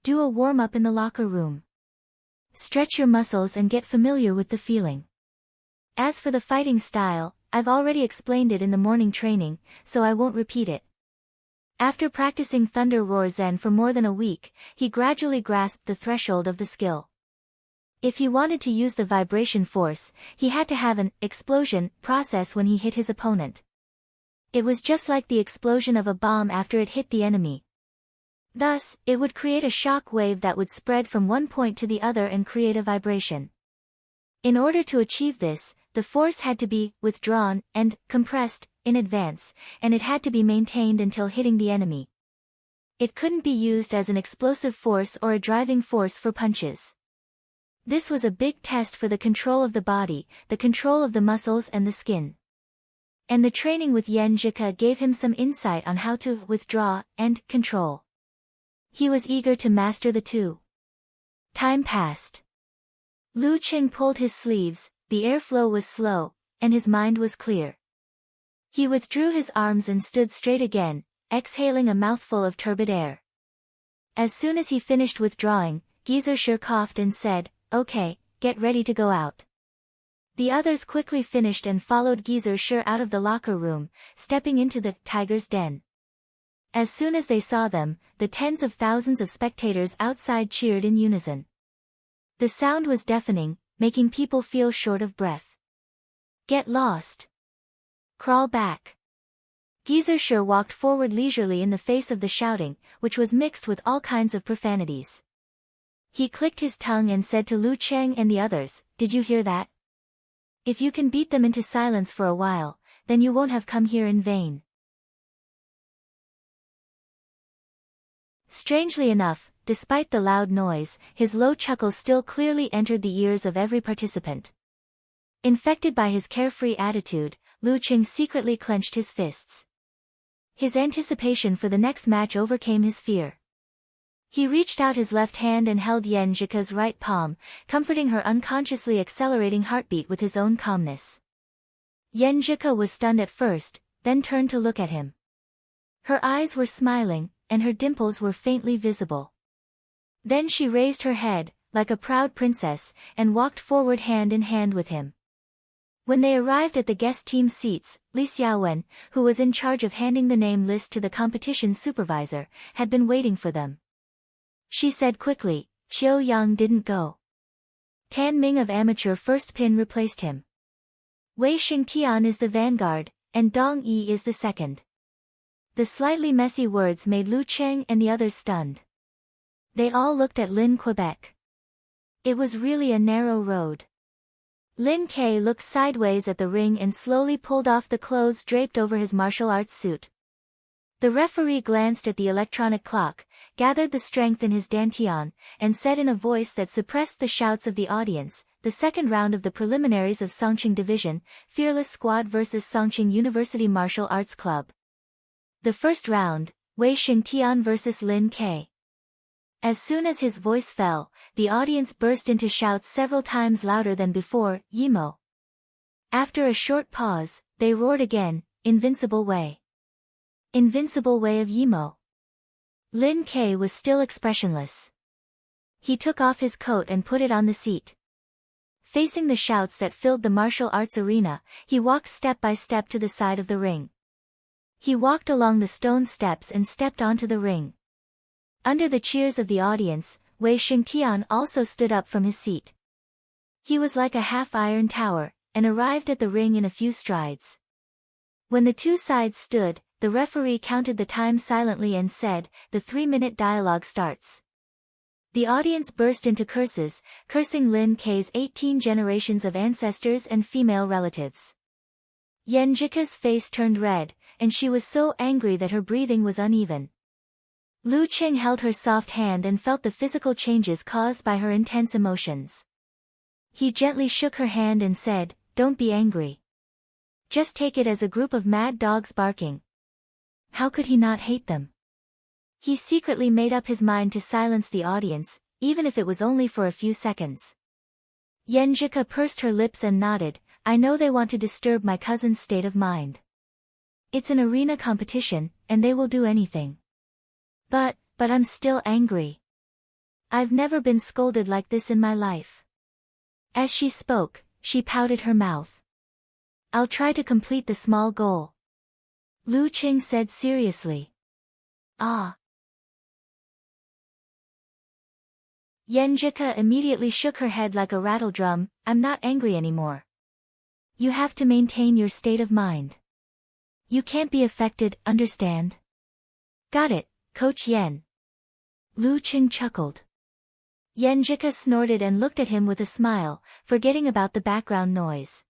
Do a warm-up in the locker room. Stretch your muscles and get familiar with the feeling. As for the fighting style, I've already explained it in the morning training, so I won't repeat it. After practicing Thunder Roar Zen for more than a week, he gradually grasped the threshold of the skill. If he wanted to use the vibration force, he had to have an explosion process when he hit his opponent. It was just like the explosion of a bomb after it hit the enemy. Thus, it would create a shock wave that would spread from one point to the other and create a vibration. In order to achieve this, the force had to be withdrawn and compressed in advance, and it had to be maintained until hitting the enemy. It couldn't be used as an explosive force or a driving force for punches. This was a big test for the control of the body, the control of the muscles and the skin. And the training with Yan Zhike gave him some insight on how to withdraw and control. He was eager to master the two. Time passed. Lu Cheng pulled his sleeves, the airflow was slow, and his mind was clear. He withdrew his arms and stood straight again, exhaling a mouthful of turbid air. As soon as he finished withdrawing, Geyser coughed and said, okay, get ready to go out. The others quickly finished and followed Geyser out of the locker room, stepping into the tiger's den. As soon as they saw them, the tens of thousands of spectators outside cheered in unison. The sound was deafening, making people feel short of breath. Get lost. Crawl back. Geyser walked forward leisurely in the face of the shouting, which was mixed with all kinds of profanities. He clicked his tongue and said to Lu Cheng and the others, did you hear that? If you can beat them into silence for a while, then you won't have come here in vain. Strangely enough, despite the loud noise, his low chuckle still clearly entered the ears of every participant. Infected by his carefree attitude, Lu Cheng secretly clenched his fists. His anticipation for the next match overcame his fear. He reached out his left hand and held Yan Zhike's right palm, comforting her unconsciously accelerating heartbeat with his own calmness. Yan Zhike was stunned at first, then turned to look at him. Her eyes were smiling, and her dimples were faintly visible. Then she raised her head, like a proud princess, and walked forward hand in hand with him. When they arrived at the guest team seats, Li Xiaowen, who was in charge of handing the name list to the competition supervisor, had been waiting for them. She said quickly, Qiu Yang didn't go. Tan Ming of amateur first pin replaced him. Wei Xingtian is the vanguard, and Dong Yi is the second. The slightly messy words made Lu Cheng and the others stunned. They all looked at Lin Quebec. It was really a narrow road. Lin Kei looked sideways at the ring and slowly pulled off the clothes draped over his martial arts suit. The referee glanced at the electronic clock, gathered the strength in his dantian, and said in a voice that suppressed the shouts of the audience, "The second round of the preliminaries of Songqing Division, Fearless Squad vs Songqing University Martial Arts Club. The first round, Wei Xingtian vs Lin Kei." As soon as his voice fell, the audience burst into shouts several times louder than before, "Yimo!" After a short pause, they roared again, "Invincible Wei! Invincible Wei of Yimo!" Lin Kei was still expressionless. He took off his coat and put it on the seat. Facing the shouts that filled the martial arts arena, he walked step by step to the side of the ring. He walked along the stone steps and stepped onto the ring. Under the cheers of the audience, Wei Xingtian also stood up from his seat. He was like a half-iron tower, and arrived at the ring in a few strides. When the two sides stood, the referee counted the time silently and said, "The 3-minute dialogue starts." The audience burst into curses, cursing Lin Kei's 18 generations of ancestors and female relatives. Yan Jika's face turned red, and she was so angry that her breathing was uneven. Lu Qing held her soft hand and felt the physical changes caused by her intense emotions. He gently shook her hand and said, "Don't be angry. Just take it as a group of mad dogs barking." How could he not hate them? He secretly made up his mind to silence the audience, even if it was only for a few seconds. Yenjika pursed her lips and nodded, "I know they want to disturb my cousin's state of mind. It's an arena competition, and they will do anything. But I'm still angry. I've never been scolded like this in my life." As she spoke, she pouted her mouth. "I'll try to complete the small goal," Lu Qing said seriously. "Ah." Yenjika immediately shook her head like a rattle drum, "I'm not angry anymore. You have to maintain your state of mind. You can't be affected, understand?" "Got it, Coach Yen." Lu Qing chuckled. Yenjika snorted and looked at him with a smile, forgetting about the background noise.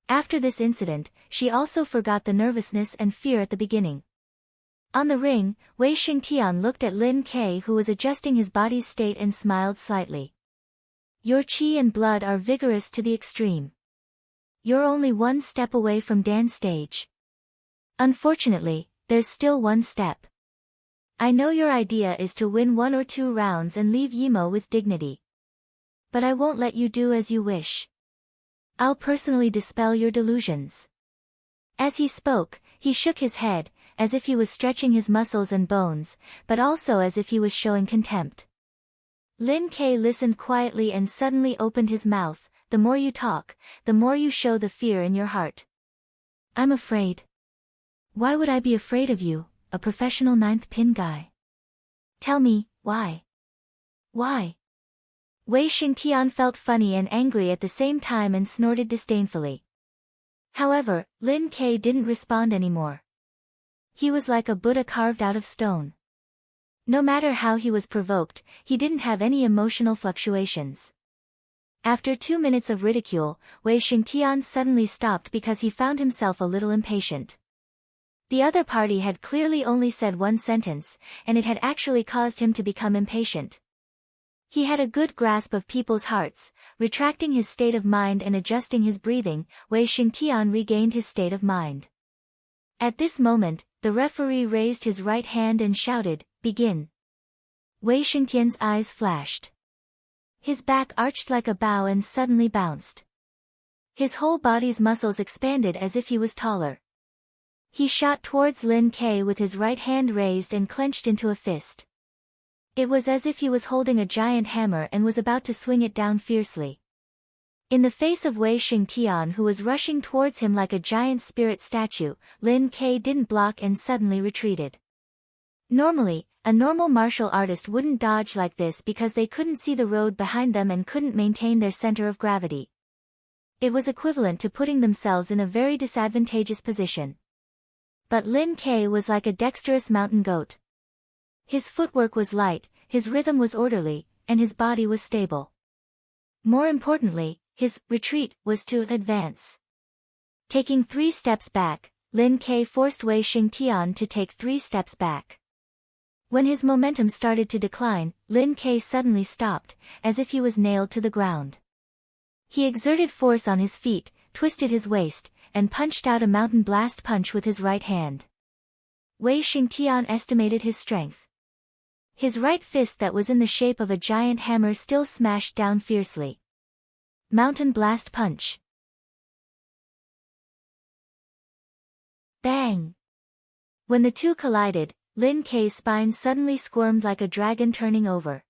After this incident, she also forgot the nervousness and fear at the beginning. On the ring, Wei Xingtian looked at Lin Kei, who was adjusting his body's state, and smiled slightly. "Your qi and blood are vigorous to the extreme. You're only one step away from Dan's stage. Unfortunately, there's still one step. I know your idea is to win 1 or 2 rounds and leave Yimo with dignity. But I won't let you do as you wish. I'll personally dispel your delusions." As he spoke, he shook his head, as if he was stretching his muscles and bones, but also as if he was showing contempt. Lin Kei listened quietly and suddenly opened his mouth. "The more you talk, the more you show the fear in your heart." "I'm afraid." "Why would I be afraid of you, a professional 9th pin guy? Tell me, why?" "Why?" Wei Xingtian felt funny and angry at the same time and snorted disdainfully. However, Lin Kei didn't respond anymore. He was like a Buddha carved out of stone. No matter how he was provoked, he didn't have any emotional fluctuations. After 2 minutes of ridicule, Wei Xingtian suddenly stopped because he found himself a little impatient. The other party had clearly only said one sentence, and it had actually caused him to become impatient. He had a good grasp of people's hearts. Retracting his state of mind and adjusting his breathing, Wei Xingtian regained his state of mind. At this moment, the referee raised his right hand and shouted, "Begin." Wei Xingtian's eyes flashed. His back arched like a bow and suddenly bounced. His whole body's muscles expanded as if he was taller. He shot towards Lin Kei with his right hand raised and clenched into a fist. It was as if he was holding a giant hammer and was about to swing it down fiercely. In the face of Wei Xingtian, who was rushing towards him like a giant spirit statue, Lin Kei didn't block and suddenly retreated. Normally, a normal martial artist wouldn't dodge like this because they couldn't see the road behind them and couldn't maintain their center of gravity. It was equivalent to putting themselves in a very disadvantageous position. But Lin Kei was like a dexterous mountain goat. His footwork was light, his rhythm was orderly, and his body was stable. More importantly, His retreat was to advance. Taking 3 steps back, Lin Ke forced Wei Xingtian to take 3 steps back. When his momentum started to decline, Lin Ke suddenly stopped, as if he was nailed to the ground. He exerted force on his feet, twisted his waist, and punched out a mountain blast punch with his right hand. Wei Xingtian estimated his strength. His right fist that was in the shape of a giant hammer still smashed down fiercely. Mountain blast punch. Bang! When the two collided, Lin Ke's spine suddenly squirmed like a dragon turning over.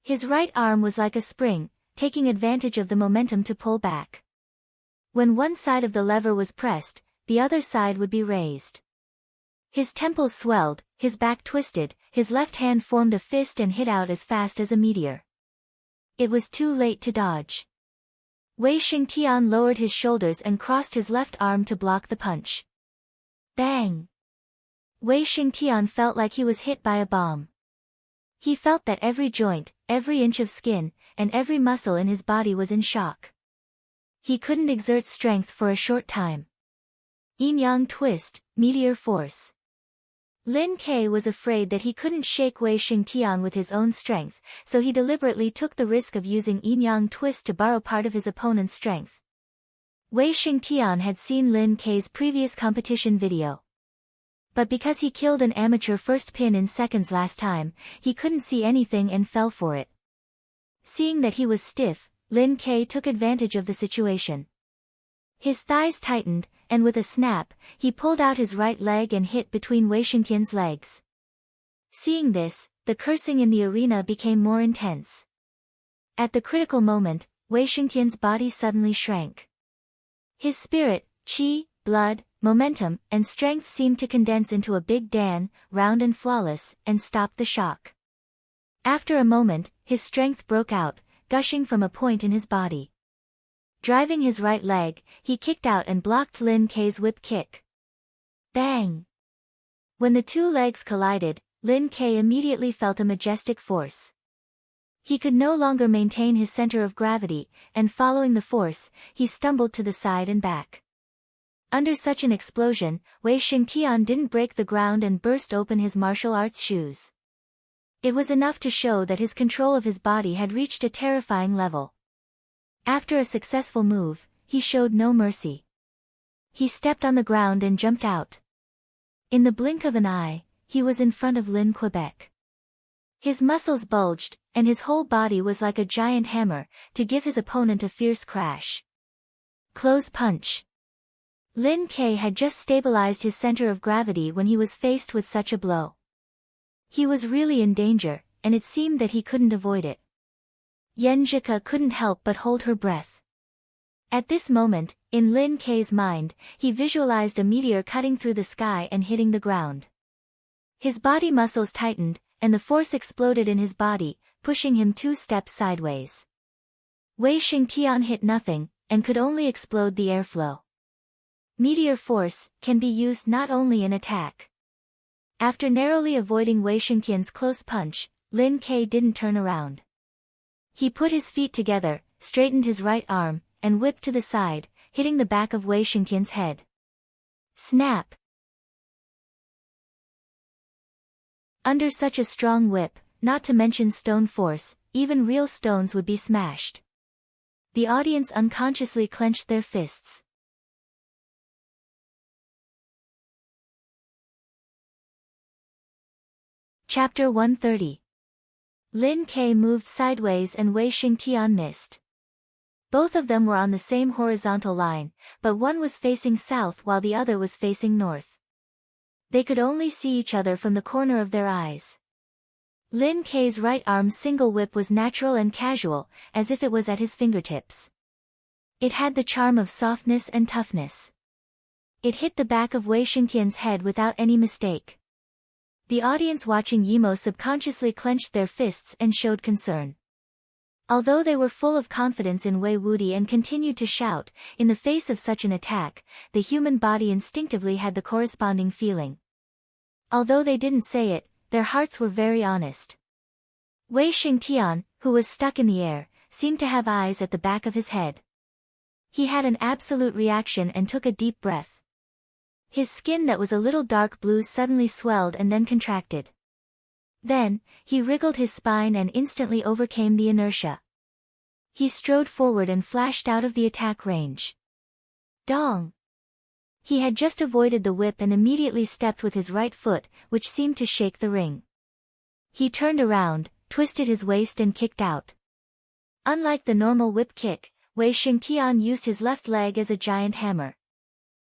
His right arm was like a spring, taking advantage of the momentum to pull back. When one side of the lever was pressed, the other side would be raised. His temples swelled, his back twisted, his left hand formed a fist and hit out as fast as a meteor. It was too late to dodge. Wei Xingtian lowered his shoulders and crossed his left arm to block the punch. Bang! Wei Xingtian felt like he was hit by a bomb. He felt that every joint, every inch of skin, and every muscle in his body was in shock. He couldn't exert strength for a short time. Yin-yang twist, meteor force. Lin Ke was afraid that he couldn't shake Wei Xingtian with his own strength, so he deliberately took the risk of using yin-yang twist to borrow part of his opponent's strength. Wei Xingtian had seen Lin Ke's previous competition video. But because he killed an amateur first pin in seconds last time, he couldn't see anything and fell for it. Seeing that he was stiff, Lin Ke took advantage of the situation. His thighs tightened, and with a snap, he pulled out his right leg and hit between Wei Xingtian's legs. Seeing this, the cursing in the arena became more intense. At the critical moment, Wei Xingtian's body suddenly shrank. His spirit, qi, blood, momentum, and strength seemed to condense into a big Dan, round and flawless, and stop the shock. After a moment, his strength broke out, gushing from a point in his body. Driving his right leg, he kicked out and blocked Lin Ke's whip kick. Bang! When the two legs collided, Lin Ke immediately felt a majestic force. He could no longer maintain his center of gravity, and following the force, he stumbled to the side and back. Under such an explosion, Wei Xingtian didn't break the ground and burst open his martial arts shoes. It was enough to show that his control of his body had reached a terrifying level. After a successful move, he showed no mercy. He stepped on the ground and jumped out. In the blink of an eye, he was in front of Lin Quebec. His muscles bulged, and his whole body was like a giant hammer, to give his opponent a fierce crash. Close punch. Lin Ke had just stabilized his center of gravity when he was faced with such a blow. He was really in danger, and it seemed that he couldn't avoid it. Yan Zhika couldn't help but hold her breath. At this moment, in Lin Ke's mind, he visualized a meteor cutting through the sky and hitting the ground. His body muscles tightened, and the force exploded in his body, pushing him 2 steps sideways. Wei Xingtian hit nothing, and could only explode the airflow. Meteor force can be used not only in attack. After narrowly avoiding Wei Xingtian's close punch, Lin Ke didn't turn around. He put his feet together, straightened his right arm, and whipped to the side, hitting the back of Wei Xingtian's head. Snap! Under such a strong whip, not to mention stone force, even real stones would be smashed. The audience unconsciously clenched their fists. Chapter 130. Lin Ke moved sideways and Wei Xingtian missed. Both of them were on the same horizontal line, but one was facing south while the other was facing north. They could only see each other from the corner of their eyes. Lin Ke's right arm single whip was natural and casual, as if it was at his fingertips. It had the charm of softness and toughness. It hit the back of Wei Xingtian's head without any mistake. The audience watching Yimo subconsciously clenched their fists and showed concern. Although they were full of confidence in Wei Wuди and continued to shout, in the face of such an attack, the human body instinctively had the corresponding feeling. Although they didn't say it, their hearts were very honest. Wei Xingtian, who was stuck in the air, seemed to have eyes at the back of his head. He had an absolute reaction and took a deep breath. His skin that was a little dark blue suddenly swelled and then contracted. Then, he wriggled his spine and instantly overcame the inertia. He strode forward and flashed out of the attack range. Dong! He had just avoided the whip and immediately stepped with his right foot, which seemed to shake the ring. He turned around, twisted his waist and kicked out. Unlike the normal whip kick, Wei Xingtian used his left leg as a giant hammer.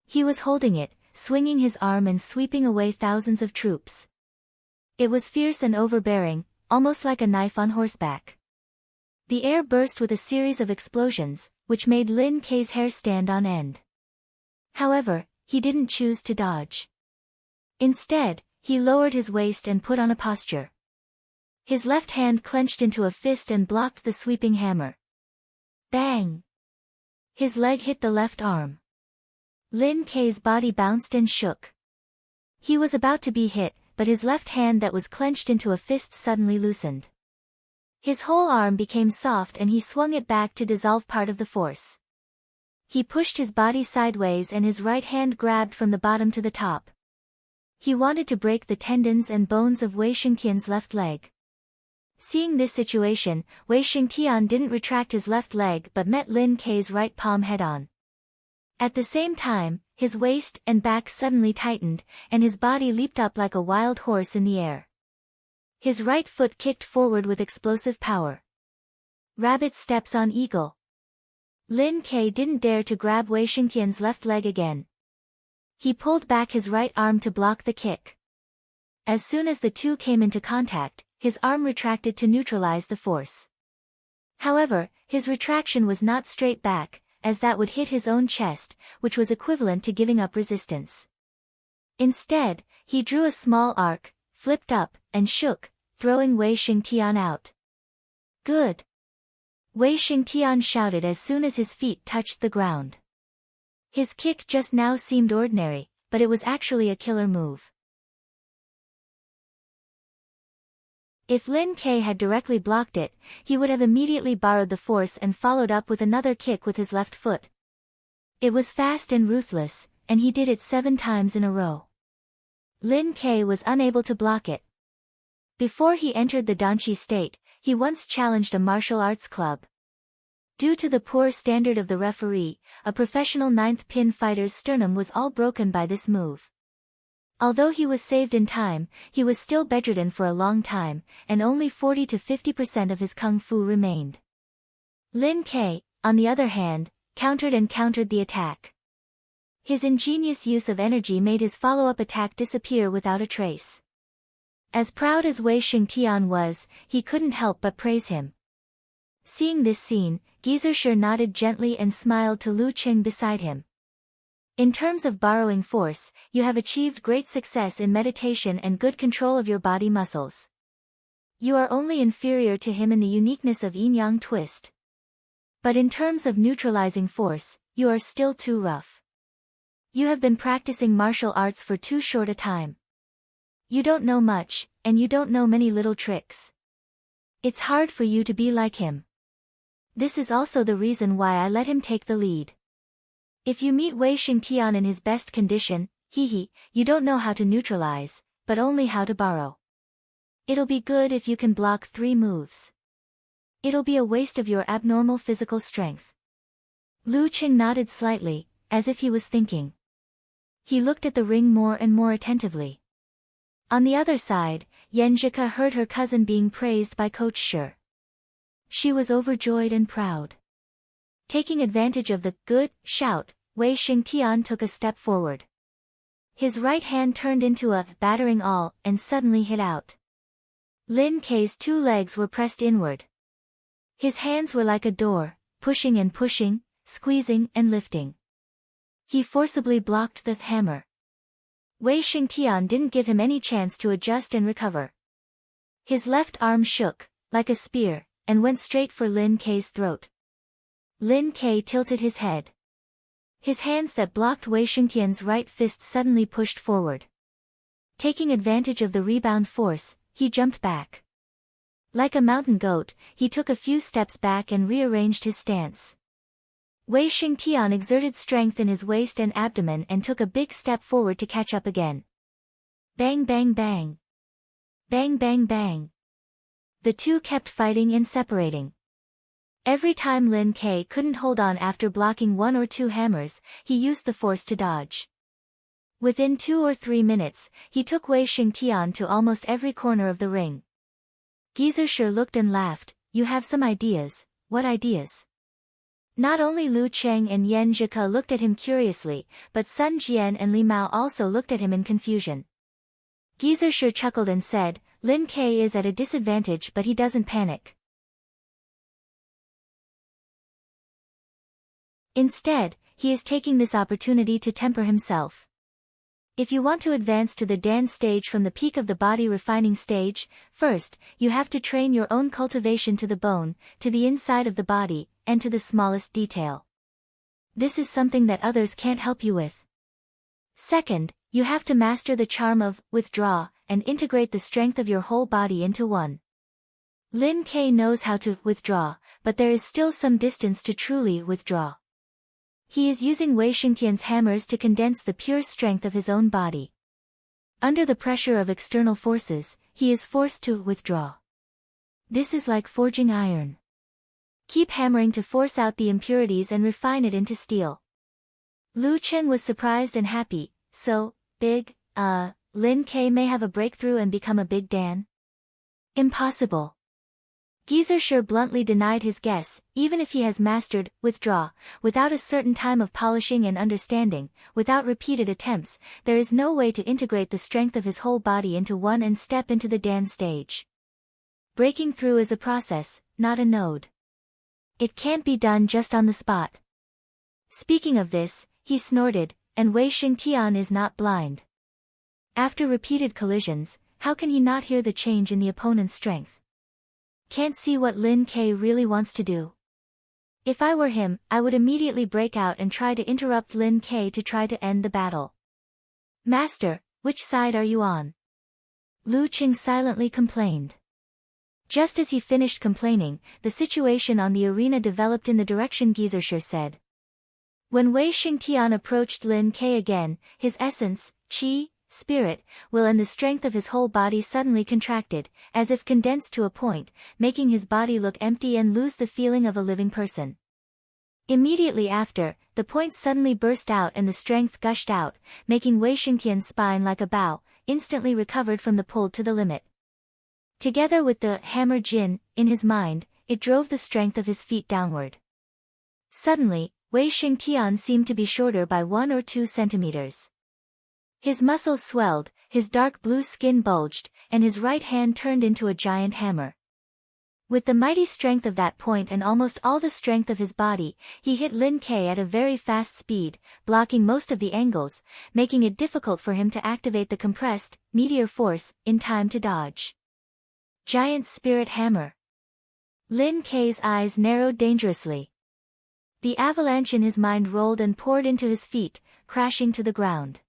He was holding it, swinging his arm and sweeping away thousands of troops. It was fierce and overbearing, almost like a knife on horseback. The air burst with a series of explosions, which made Lin Kei's hair stand on end. However, he didn't choose to dodge. Instead, he lowered his waist and put on a posture. His left hand clenched into a fist and blocked the sweeping hammer. Bang! His leg hit the left arm. Lin Kei's body bounced and shook. He was about to be hit, but his left hand that was clenched into a fist suddenly loosened. His whole arm became soft and he swung it back to dissolve part of the force. He pushed his body sideways and his right hand grabbed from the bottom to the top. He wanted to break the tendons and bones of Wei Xingtian's left leg. Seeing this situation, Wei Xingtian didn't retract his left leg but met Lin Kei's right palm head-on. At the same time, his waist and back suddenly tightened, and his body leaped up like a wild horse in the air. His right foot kicked forward with explosive power. Rabbit steps on eagle. Lin Kei didn't dare to grab Wei Xingtian's left leg again. He pulled back his right arm to block the kick. As soon as the two came into contact, his arm retracted to neutralize the force. However, his retraction was not straight back, as that would hit his own chest, which was equivalent to giving up resistance. Instead, he drew a small arc, flipped up, and shook, throwing Wei Xingtian out. Good! Wei Xingtian shouted as soon as his feet touched the ground. His kick just now seemed ordinary, but it was actually a killer move. If Lin Kei had directly blocked it, he would have immediately borrowed the force and followed up with another kick with his left foot. It was fast and ruthless, and he did it 7 times in a row. Lin Kei was unable to block it. Before he entered the Danqi state, he once challenged a martial arts club. Due to the poor standard of the referee, a professional 9th pin fighter's sternum was all broken by this move. Although he was saved in time, he was still bedridden for a long time, and only 40 to 50% of his kung fu remained. Lin Kei, on the other hand, countered the attack. His ingenious use of energy made his follow-up attack disappear without a trace. As proud as Wei Xingtian was, he couldn't help but praise him. Seeing this scene, Gizershur nodded gently and smiled to Lu Qing beside him. In terms of borrowing force, you have achieved great success in meditation and good control of your body muscles. You are only inferior to him in the uniqueness of yin-yang twist. But in terms of neutralizing force, you are still too rough. You have been practicing martial arts for too short a time. You don't know much, and you don't know many little tricks. It's hard for you to be like him. This is also the reason why I let him take the lead. If you meet Wei Xingtian in his best condition, you don't know how to neutralize, but only how to borrow. It'll be good if you can block 3 moves. It'll be a waste of your abnormal physical strength. Lu Qing nodded slightly, as if he was thinking. He looked at the ring more and more attentively. On the other side, Yanzhika heard her cousin being praised by Coach Shi. She was overjoyed and proud. Taking advantage of the good shout, Wei Xingtian took a step forward. His right hand turned into a battering awl and suddenly hit out. Lin Kei's 2 legs were pressed inward. His hands were like a door, pushing and pushing, squeezing and lifting. He forcibly blocked the hammer. Wei Xingtian didn't give him any chance to adjust and recover. His left arm shook, like a spear, and went straight for Lin Kei's throat. Lin Kei tilted his head. His hands that blocked Wei Xingtian's right fist suddenly pushed forward. Taking advantage of the rebound force, he jumped back. Like a mountain goat, he took a few steps back and rearranged his stance. Wei Xingtian exerted strength in his waist and abdomen and took a big step forward to catch up again. Bang bang bang. Bang bang bang. The two kept fighting and separating. Every time Lin Ke couldn't hold on after blocking one or two hammers, he used the force to dodge. Within 2 or 3 minutes, he took Wei Xingtian to almost every corner of the ring. Gizershi looked and laughed. You have some ideas. What ideas? Not only Lu Cheng and Yan Zhike looked at him curiously, but Sun Jian and Li Mao also looked at him in confusion. Gizershi chuckled and said, Lin Ke is at a disadvantage but he doesn't panic. Instead, he is taking this opportunity to temper himself. If you want to advance to the Dan stage from the peak of the body refining stage, first, you have to train your own cultivation to the bone, to the inside of the body, and to the smallest detail. This is something that others can't help you with. Second, you have to master the charm of withdraw and integrate the strength of your whole body into one. Lin Ke knows how to withdraw, but there is still some distance to truly withdraw. He is using Wei Xingtian's hammers to condense the pure strength of his own body. Under the pressure of external forces, he is forced to withdraw. This is like forging iron. Keep hammering to force out the impurities and refine it into steel. Lu Chen was surprised and happy. So, big, Lin Ke may have a breakthrough and become a big Dan? Impossible. Gizershi bluntly denied his guess. Even if he has mastered withdraw, without a certain time of polishing and understanding, without repeated attempts, there is no way to integrate the strength of his whole body into one and step into the Dan stage. Breaking through is a process, not a node. It can't be done just on the spot. Speaking of this, he snorted, and Wei Xingtian is not blind. After repeated collisions, how can he not hear the change in the opponent's strength? Can't see what Lin Ke really wants to do. If I were him, I would immediately break out and try to interrupt Lin Ke to try to end the battle. Master, which side are you on? Lu Qing silently complained. Just as he finished complaining, the situation on the arena developed in the direction Gizershi said. When Wei Xingtian approached Lin Ke again, his essence, qi, spirit, will and the strength of his whole body suddenly contracted, as if condensed to a point, making his body look empty and lose the feeling of a living person. Immediately after, the point suddenly burst out and the strength gushed out, making Wei Xingtian's spine like a bow, instantly recovered from the pull to the limit. Together with the hammer Jin, in his mind, it drove the strength of his feet downward. Suddenly, Wei Xingtian seemed to be shorter by 1 or 2 centimeters. His muscles swelled, his dark blue skin bulged, and his right hand turned into a giant hammer. With the mighty strength of that point and almost all the strength of his body, he hit Lin Ke at a very fast speed, blocking most of the angles, making it difficult for him to activate the compressed, meteor force, in time to dodge. Giant Spirit Hammer. Lin Ke's eyes narrowed dangerously. The avalanche in his mind rolled and poured into his feet, crashing to the ground.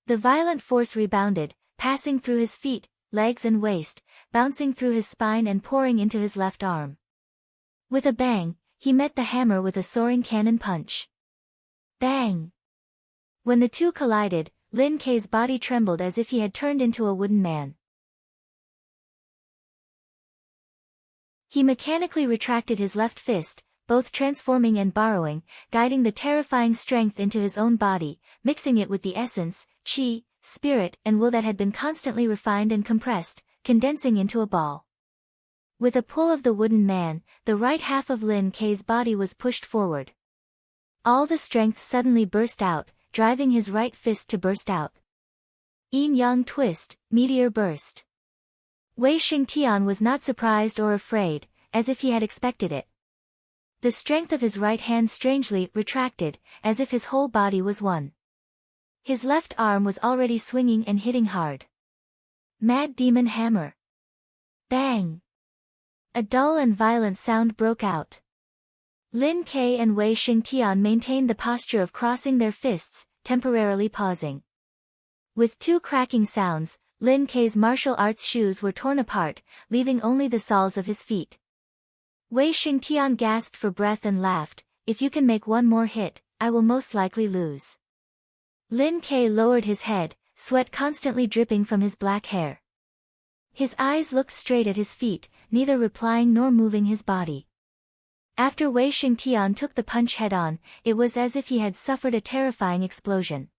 The violent force rebounded, passing through his feet, legs and waist, bouncing through his spine and pouring into his left arm. With a bang, he met the hammer with a soaring cannon punch. Bang! When the two collided, Lin Ke's body trembled as if he had turned into a wooden man. He mechanically retracted his left fist, both transforming and borrowing, guiding the terrifying strength into his own body, mixing it with the essence, qi, spirit and will that had been constantly refined and compressed, condensing into a ball. With a pull of the wooden man, the right half of Lin Ke's body was pushed forward. All the strength suddenly burst out, driving his right fist to burst out. Yin-yang twist, meteor burst. Wei Xingtian was not surprised or afraid, as if he had expected it. The strength of his right hand strangely retracted, as if his whole body was one. His left arm was already swinging and hitting hard. Mad Demon Hammer. Bang! A dull and violent sound broke out. Lin Ke and Wei Xingtian maintained the posture of crossing their fists, temporarily pausing. With 2 cracking sounds, Lin Kei's martial arts shoes were torn apart, leaving only the soles of his feet. Wei Xingtian gasped for breath and laughed, "If you can make one more hit, I will most likely lose." Lin Kei lowered his head, sweat constantly dripping from his black hair. His eyes looked straight at his feet, neither replying nor moving his body. After Wei Xingtian took the punch head-on, it was as if he had suffered a terrifying explosion.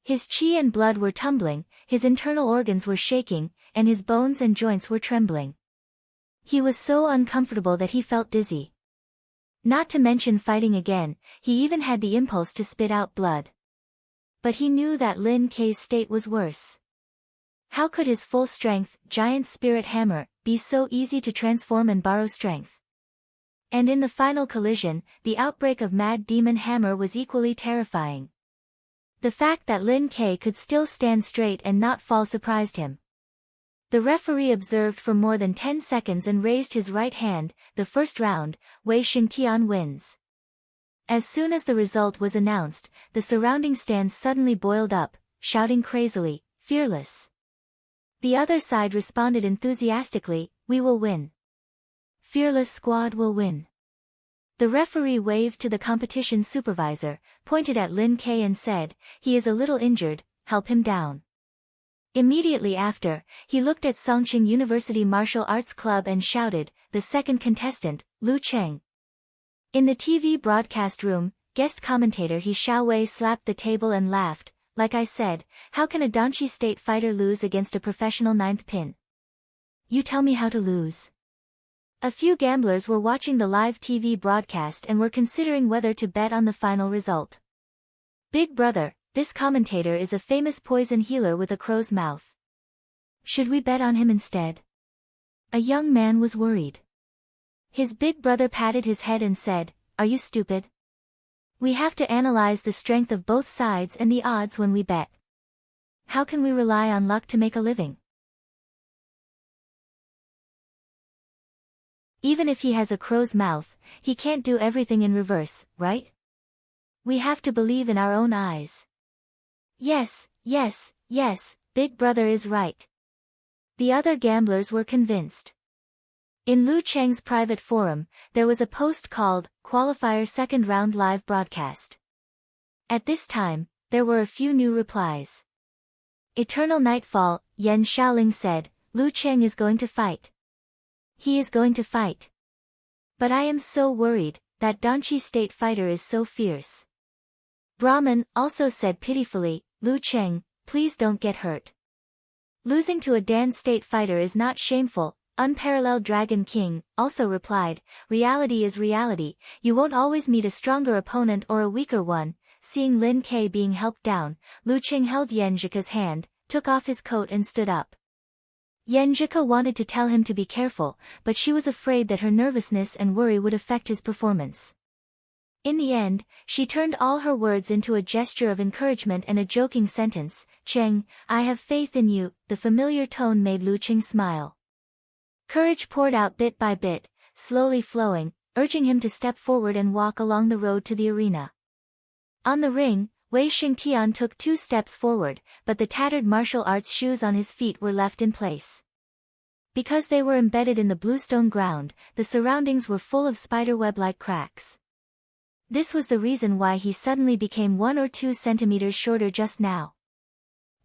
His qi and blood were tumbling, his internal organs were shaking, and his bones and joints were trembling. He was so uncomfortable that he felt dizzy. Not to mention fighting again, he even had the impulse to spit out blood. But he knew that Lin Kei's state was worse. How could his full-strength, giant spirit hammer, be so easy to transform and borrow strength? And in the final collision, the outbreak of Mad Demon Hammer was equally terrifying. The fact that Lin Kei could still stand straight and not fall surprised him. The referee observed for more than 10 seconds and raised his right hand. The first round, Wei Xingtian wins. As soon as the result was announced, the surrounding stands suddenly boiled up, shouting crazily, "Fearless!" The other side responded enthusiastically, "We will win. Fearless squad will win." The referee waved to the competition supervisor, pointed at Lin Kei and said, "He is a little injured, help him down." Immediately after, he looked at Songqing University Martial Arts Club and shouted, "The second contestant, Lu Cheng." In the TV broadcast room, guest commentator He Xiaowei slapped the table and laughed, "Like I said, how can a Danchi State fighter lose against a professional ninth pin? You tell me how to lose." A few gamblers were watching the live TV broadcast and were considering whether to bet on the final result. "Big brother, this commentator is a famous poison healer with a crow's mouth. Should we bet on him instead?" A young man was worried. His big brother patted his head and said, "Are you stupid? We have to analyze the strength of both sides and the odds when we bet. How can we rely on luck to make a living? Even if he has a crow's mouth, he can't do everything in reverse, right? We have to believe in our own eyes." Yes, Big brother is right." The other gamblers were convinced. In Lu Cheng's private forum, there was a post called, "Qualifier Second Round Live Broadcast." At this time, there were a few new replies. "Eternal Nightfall," Yan Xiaoling said, "Lu Cheng is going to fight. He is going to fight. But I am so worried, that Danchi State fighter is so fierce." Brahman also said pitifully, "Lu Cheng, please don't get hurt. Losing to a Dan State fighter is not shameful." Unparalleled Dragon King also replied, "Reality is reality, you won't always meet a stronger opponent or a weaker one." Seeing Lin Kei being helped down, Lu Cheng held Yanzhika's hand, took off his coat and stood up. Yanzhika wanted to tell him to be careful, but she was afraid that her nervousness and worry would affect his performance. In the end, she turned all her words into a gesture of encouragement and a joking sentence, "Cheng, I have faith in you." The familiar tone made Lu Cheng smile. Courage poured out bit by bit, slowly flowing, urging him to step forward and walk along the road to the arena. On the ring, Wei Xingtian took 2 steps forward, but the tattered martial arts shoes on his feet were left in place. Because they were embedded in the bluestone ground, the surroundings were full of spiderweb-like cracks. This was the reason why he suddenly became 1 or 2 centimeters shorter just now.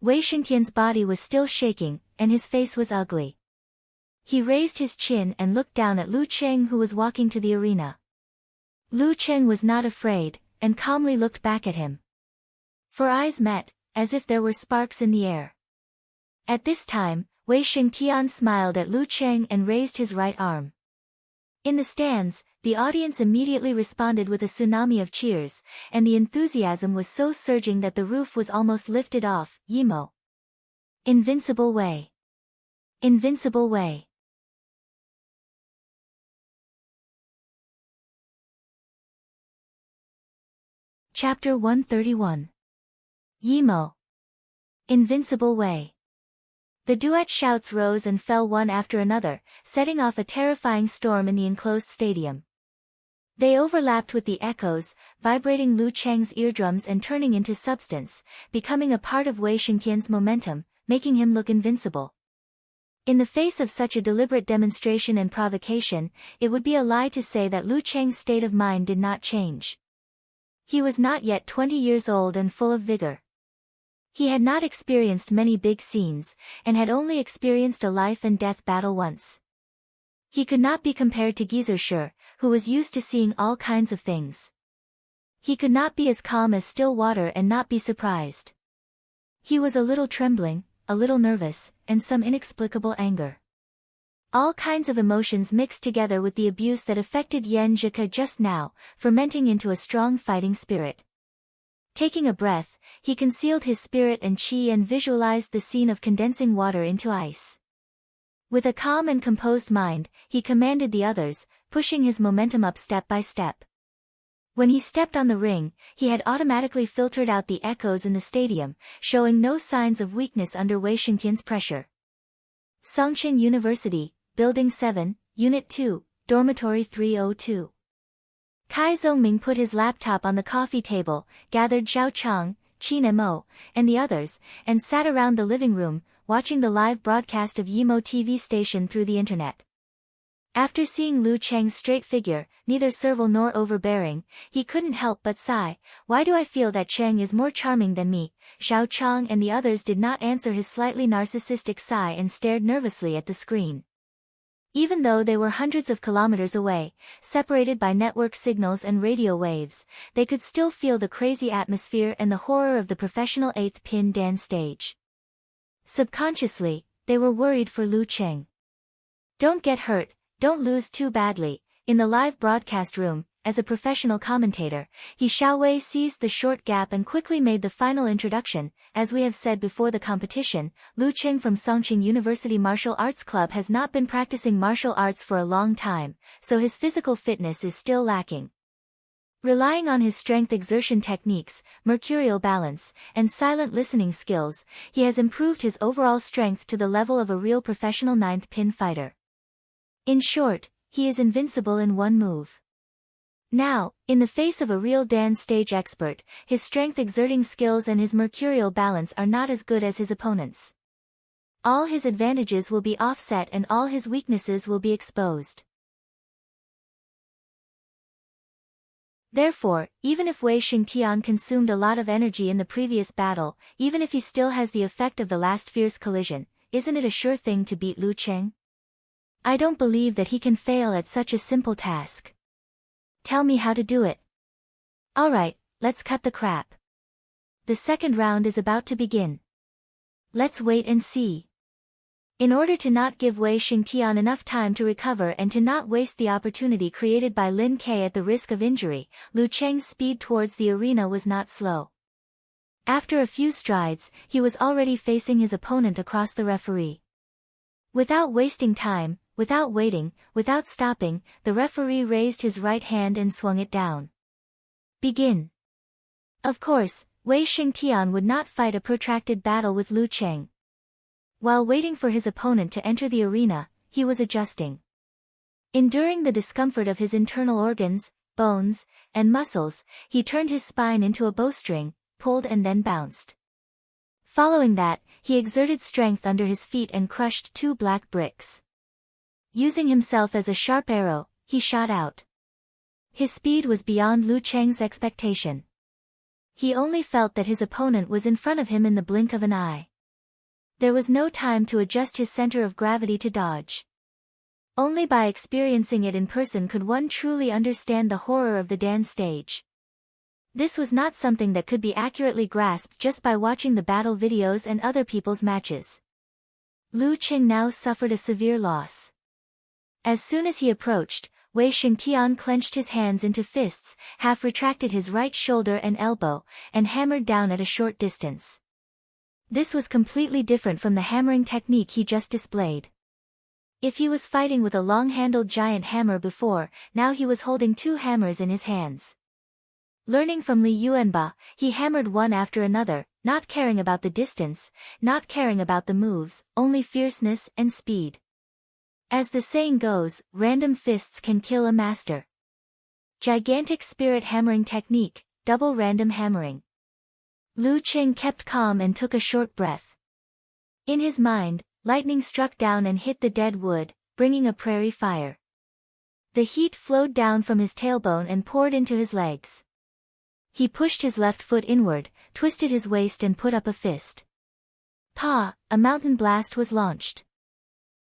Wei Xingtian's body was still shaking, and his face was ugly. He raised his chin and looked down at Lu Cheng, who was walking to the arena. Lu Cheng was not afraid, and calmly looked back at him. For eyes met, as if there were sparks in the air. At this time, Wei Xingtian smiled at Lu Cheng and raised his right arm. In the stands, the audience immediately responded with a tsunami of cheers, and the enthusiasm was so surging that the roof was almost lifted off. Yimo. Invincible Wei. Invincible Wei. Chapter 131. Yimo. Invincible Wei. The duet shouts rose and fell one after another, setting off a terrifying storm in the enclosed stadium. They overlapped with the echoes, vibrating Lu Cheng's eardrums and turning into substance, becoming a part of Wei Xingtian's momentum. making him look invincible. In the face of such a deliberate demonstration and provocation, it would be a lie to say that Lu Cheng's state of mind did not change. He was not yet 20 years old and full of vigor. He had not experienced many big scenes, and had only experienced a life-and-death battle once. He could not be compared to Gizershur, who was used to seeing all kinds of things. He could not be as calm as still water and not be surprised. He was a little trembling, a little nervous, and some inexplicable anger. All kinds of emotions mixed together with the abuse that affected Yan Zhika just now, fermenting into a strong fighting spirit. Taking a breath, he concealed his spirit and qi and visualized the scene of condensing water into ice. With a calm and composed mind, he commanded the others, pushing his momentum up step by step. When he stepped on the ring, he had automatically filtered out the echoes in the stadium, showing no signs of weakness under Wei Xingtian's pressure. Songqing University, Building 7, Unit 2, Dormitory 302. Kai Zongming put his laptop on the coffee table, gathered Zhao Chang, Qin Mo, and the others, and sat around the living room, watching the live broadcast of Yimo TV station through the internet. After seeing Lu Cheng's straight figure, neither servile nor overbearing, he couldn't help but sigh. Why do I feel that Cheng is more charming than me? Zhao Chang and the others did not answer his slightly narcissistic sigh and stared nervously at the screen. Even though they were hundreds of kilometers away, separated by network signals and radio waves, they could still feel the crazy atmosphere and the horror of the professional 8th pin Dan stage. Subconsciously, they were worried for Lu Cheng. Don't get hurt. Don't lose too badly. In the live broadcast room, as a professional commentator, He Xiaowei seized the short gap and quickly made the final introduction. As we have said before the competition, Lu Cheng from Songqing University Martial Arts Club has not been practicing martial arts for a long time, so his physical fitness is still lacking. Relying on his strength exertion techniques, mercurial balance, and silent listening skills, he has improved his overall strength to the level of a real professional 9th pin fighter. In short, he is invincible in one move. Now, in the face of a real Dan stage expert, his strength-exerting skills and his mercurial balance are not as good as his opponents. All his advantages will be offset and all his weaknesses will be exposed. Therefore, even if Wei Xingtian consumed a lot of energy in the previous battle, even if he still has the effect of the last fierce collision, isn't it a sure thing to beat Lu Cheng? I don't believe that he can fail at such a simple task. Tell me how to do it. Alright, let's cut the crap. The second round is about to begin. Let's wait and see. In order to not give Wei Xingtian enough time to recover and to not waste the opportunity created by Lin Ke at the risk of injury, Lu Cheng's speed towards the arena was not slow. After a few strides, he was already facing his opponent across the referee. Without wasting time, without waiting, without stopping, the referee raised his right hand and swung it down. Begin. Of course, Wei Xingtian would not fight a protracted battle with Lu Cheng. While waiting for his opponent to enter the arena, he was adjusting. Enduring the discomfort of his internal organs, bones, and muscles, he turned his spine into a bowstring, pulled and then bounced. Following that, he exerted strength under his feet and crushed 2 black bricks. Using himself as a sharp arrow, he shot out. His speed was beyond Lu Cheng's expectation. He only felt that his opponent was in front of him in the blink of an eye. There was no time to adjust his center of gravity to dodge. Only by experiencing it in person could one truly understand the horror of the Dan stage. This was not something that could be accurately grasped just by watching the battle videos and other people's matches. Lu Cheng now suffered a severe loss. As soon as he approached, Wei Xingtian clenched his hands into fists, half retracted his right shoulder and elbow, and hammered down at a short distance. This was completely different from the hammering technique he just displayed. If he was fighting with a long-handled giant hammer before, now he was holding 2 hammers in his hands. Learning from Li Yuanba, he hammered one after another, not caring about the distance, not caring about the moves, only fierceness and speed. As the saying goes, random fists can kill a master. Gigantic spirit hammering technique, double random hammering. Lu Cheng kept calm and took a short breath. In his mind, lightning struck down and hit the dead wood, bringing a prairie fire. The heat flowed down from his tailbone and poured into his legs. He pushed his left foot inward, twisted his waist and put up a fist. Pa! A mountain blast was launched.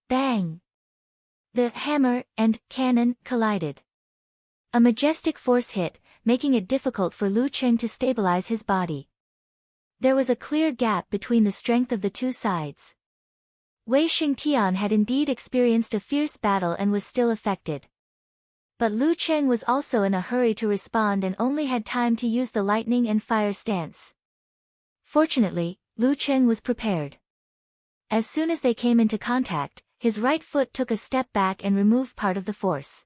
Bang! The hammer and cannon collided. A majestic force hit, making it difficult for Lu Cheng to stabilize his body. There was a clear gap between the strength of the two sides. Wei Xingtian had indeed experienced a fierce battle and was still affected. But Lu Cheng was also in a hurry to respond and only had time to use the lightning and fire stance. Fortunately, Lu Cheng was prepared. As soon as they came into contact, his right foot took a step back and removed part of the force.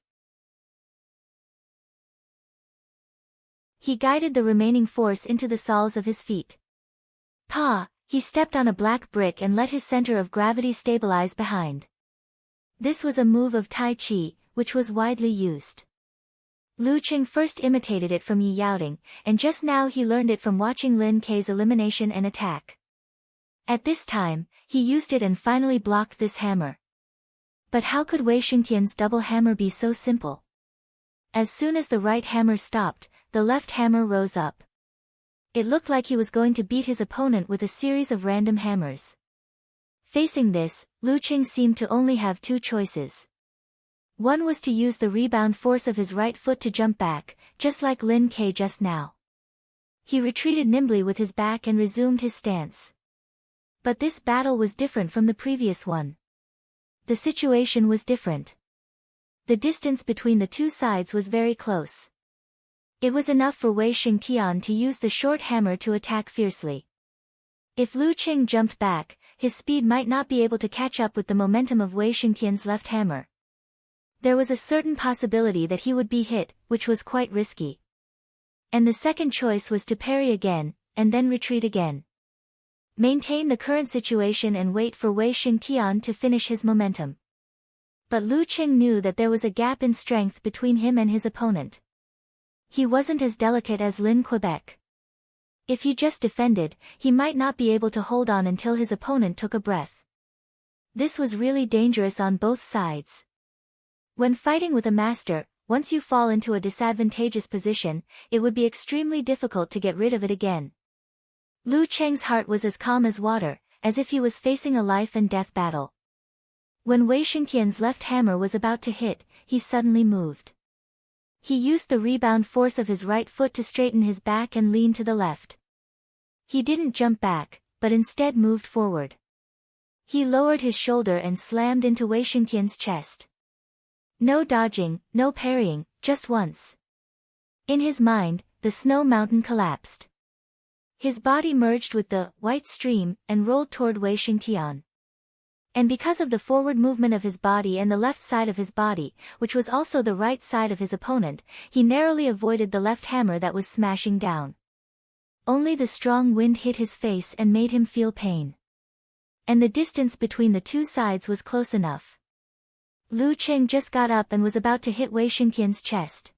He guided the remaining force into the soles of his feet. Pa! He stepped on a black brick and let his center of gravity stabilize behind. This was a move of Tai Chi, which was widely used. Lu Cheng first imitated it from Yi Yaoding, and just now he learned it from watching Lin Kei's elimination and attack. At this time, he used it and finally blocked this hammer. But how could Wei Xingtian's double hammer be so simple? As soon as the right hammer stopped, the left hammer rose up. It looked like he was going to beat his opponent with a series of random hammers. Facing this, Lu Cheng seemed to only have two choices. One was to use the rebound force of his right foot to jump back, just like Lin Kei just now. He retreated nimbly with his back and resumed his stance. But this battle was different from the previous one. The situation was different. The distance between the two sides was very close. It was enough for Wei Xingtian to use the short hammer to attack fiercely. If Lu Cheng jumped back, his speed might not be able to catch up with the momentum of Wei Xingtian's left hammer. There was a certain possibility that he would be hit, which was quite risky. And the second choice was to parry again, and then retreat again. Maintain the current situation and wait for Wei Xingtian to finish his momentum. But Lu Cheng knew that there was a gap in strength between him and his opponent. He wasn't as delicate as Lin Quebec. If he just defended, he might not be able to hold on until his opponent took a breath. This was really dangerous on both sides. When fighting with a master, once you fall into a disadvantageous position, it would be extremely difficult to get rid of it again. Lu Cheng's heart was as calm as water, as if he was facing a life and death battle. When Wei Xingtian's left hammer was about to hit, he suddenly moved. He used the rebound force of his right foot to straighten his back and lean to the left. He didn't jump back, but instead moved forward. He lowered his shoulder and slammed into Wei Xingtian's chest. No dodging, no parrying, just once. In his mind, the snow mountain collapsed. His body merged with the white stream and rolled toward Wei Xingtian. And because of the forward movement of his body and the left side of his body, which was also the right side of his opponent, he narrowly avoided the left hammer that was smashing down. Only the strong wind hit his face and made him feel pain. And the distance between the two sides was close enough. Lu Cheng just got up and was about to hit Wei Xingtian's chest.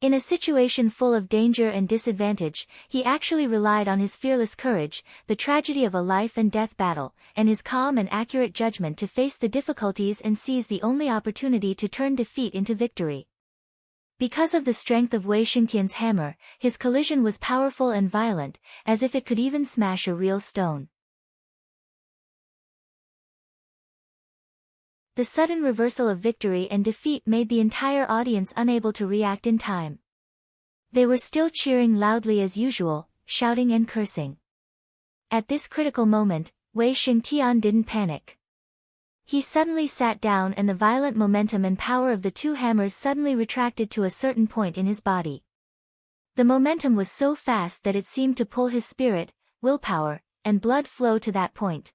In a situation full of danger and disadvantage, he actually relied on his fearless courage, the tragedy of a life and death battle, and his calm and accurate judgment to face the difficulties and seize the only opportunity to turn defeat into victory. Because of the strength of Wei Xingtian's hammer, his collision was powerful and violent, as if it could even smash a real stone. The sudden reversal of victory and defeat made the entire audience unable to react in time. They were still cheering loudly as usual, shouting and cursing. At this critical moment, Wei Xingtian didn't panic. He suddenly sat down and the violent momentum and power of the two hammers suddenly retracted to a certain point in his body. The momentum was so fast that it seemed to pull his spirit, willpower, and blood flow to that point.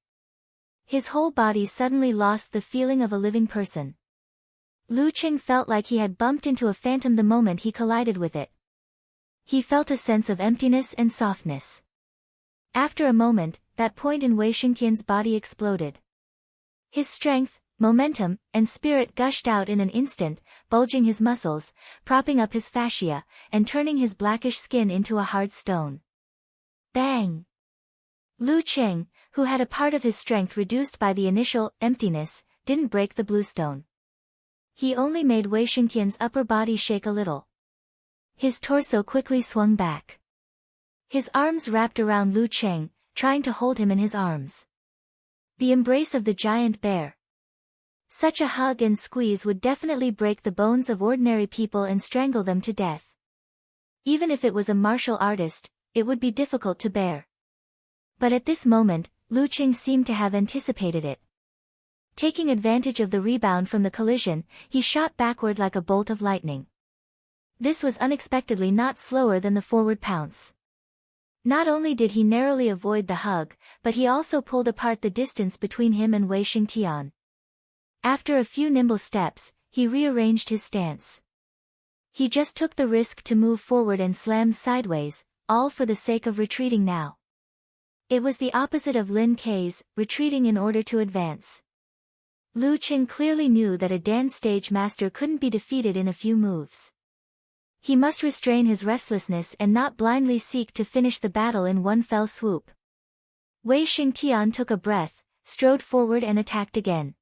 His whole body suddenly lost the feeling of a living person. Lu Cheng felt like he had bumped into a phantom the moment he collided with it. He felt a sense of emptiness and softness. After a moment, that point in Wei Xingtian's body exploded. His strength, momentum, and spirit gushed out in an instant, bulging his muscles, propping up his fascia, and turning his blackish skin into a hard stone. Bang! Lu Cheng, who had a part of his strength reduced by the initial emptiness, didn't break the bluestone. He only made Wei Xingtian's upper body shake a little. His torso quickly swung back. His arms wrapped around Lu Cheng, trying to hold him in his arms. The embrace of the giant bear. Such a hug and squeeze would definitely break the bones of ordinary people and strangle them to death. Even if it was a martial artist, it would be difficult to bear. But at this moment, Lu Cheng seemed to have anticipated it. Taking advantage of the rebound from the collision, he shot backward like a bolt of lightning. This was unexpectedly not slower than the forward pounce. Not only did he narrowly avoid the hug, but he also pulled apart the distance between him and Wei Xingtian. After a few nimble steps, he rearranged his stance. He just took the risk to move forward and slammed sideways, all for the sake of retreating now. It was the opposite of Lin Kei's, retreating in order to advance. Lu Cheng clearly knew that a dance stage master couldn't be defeated in a few moves. He must restrain his restlessness and not blindly seek to finish the battle in one fell swoop. Wei Xingtian took a breath, strode forward and attacked again.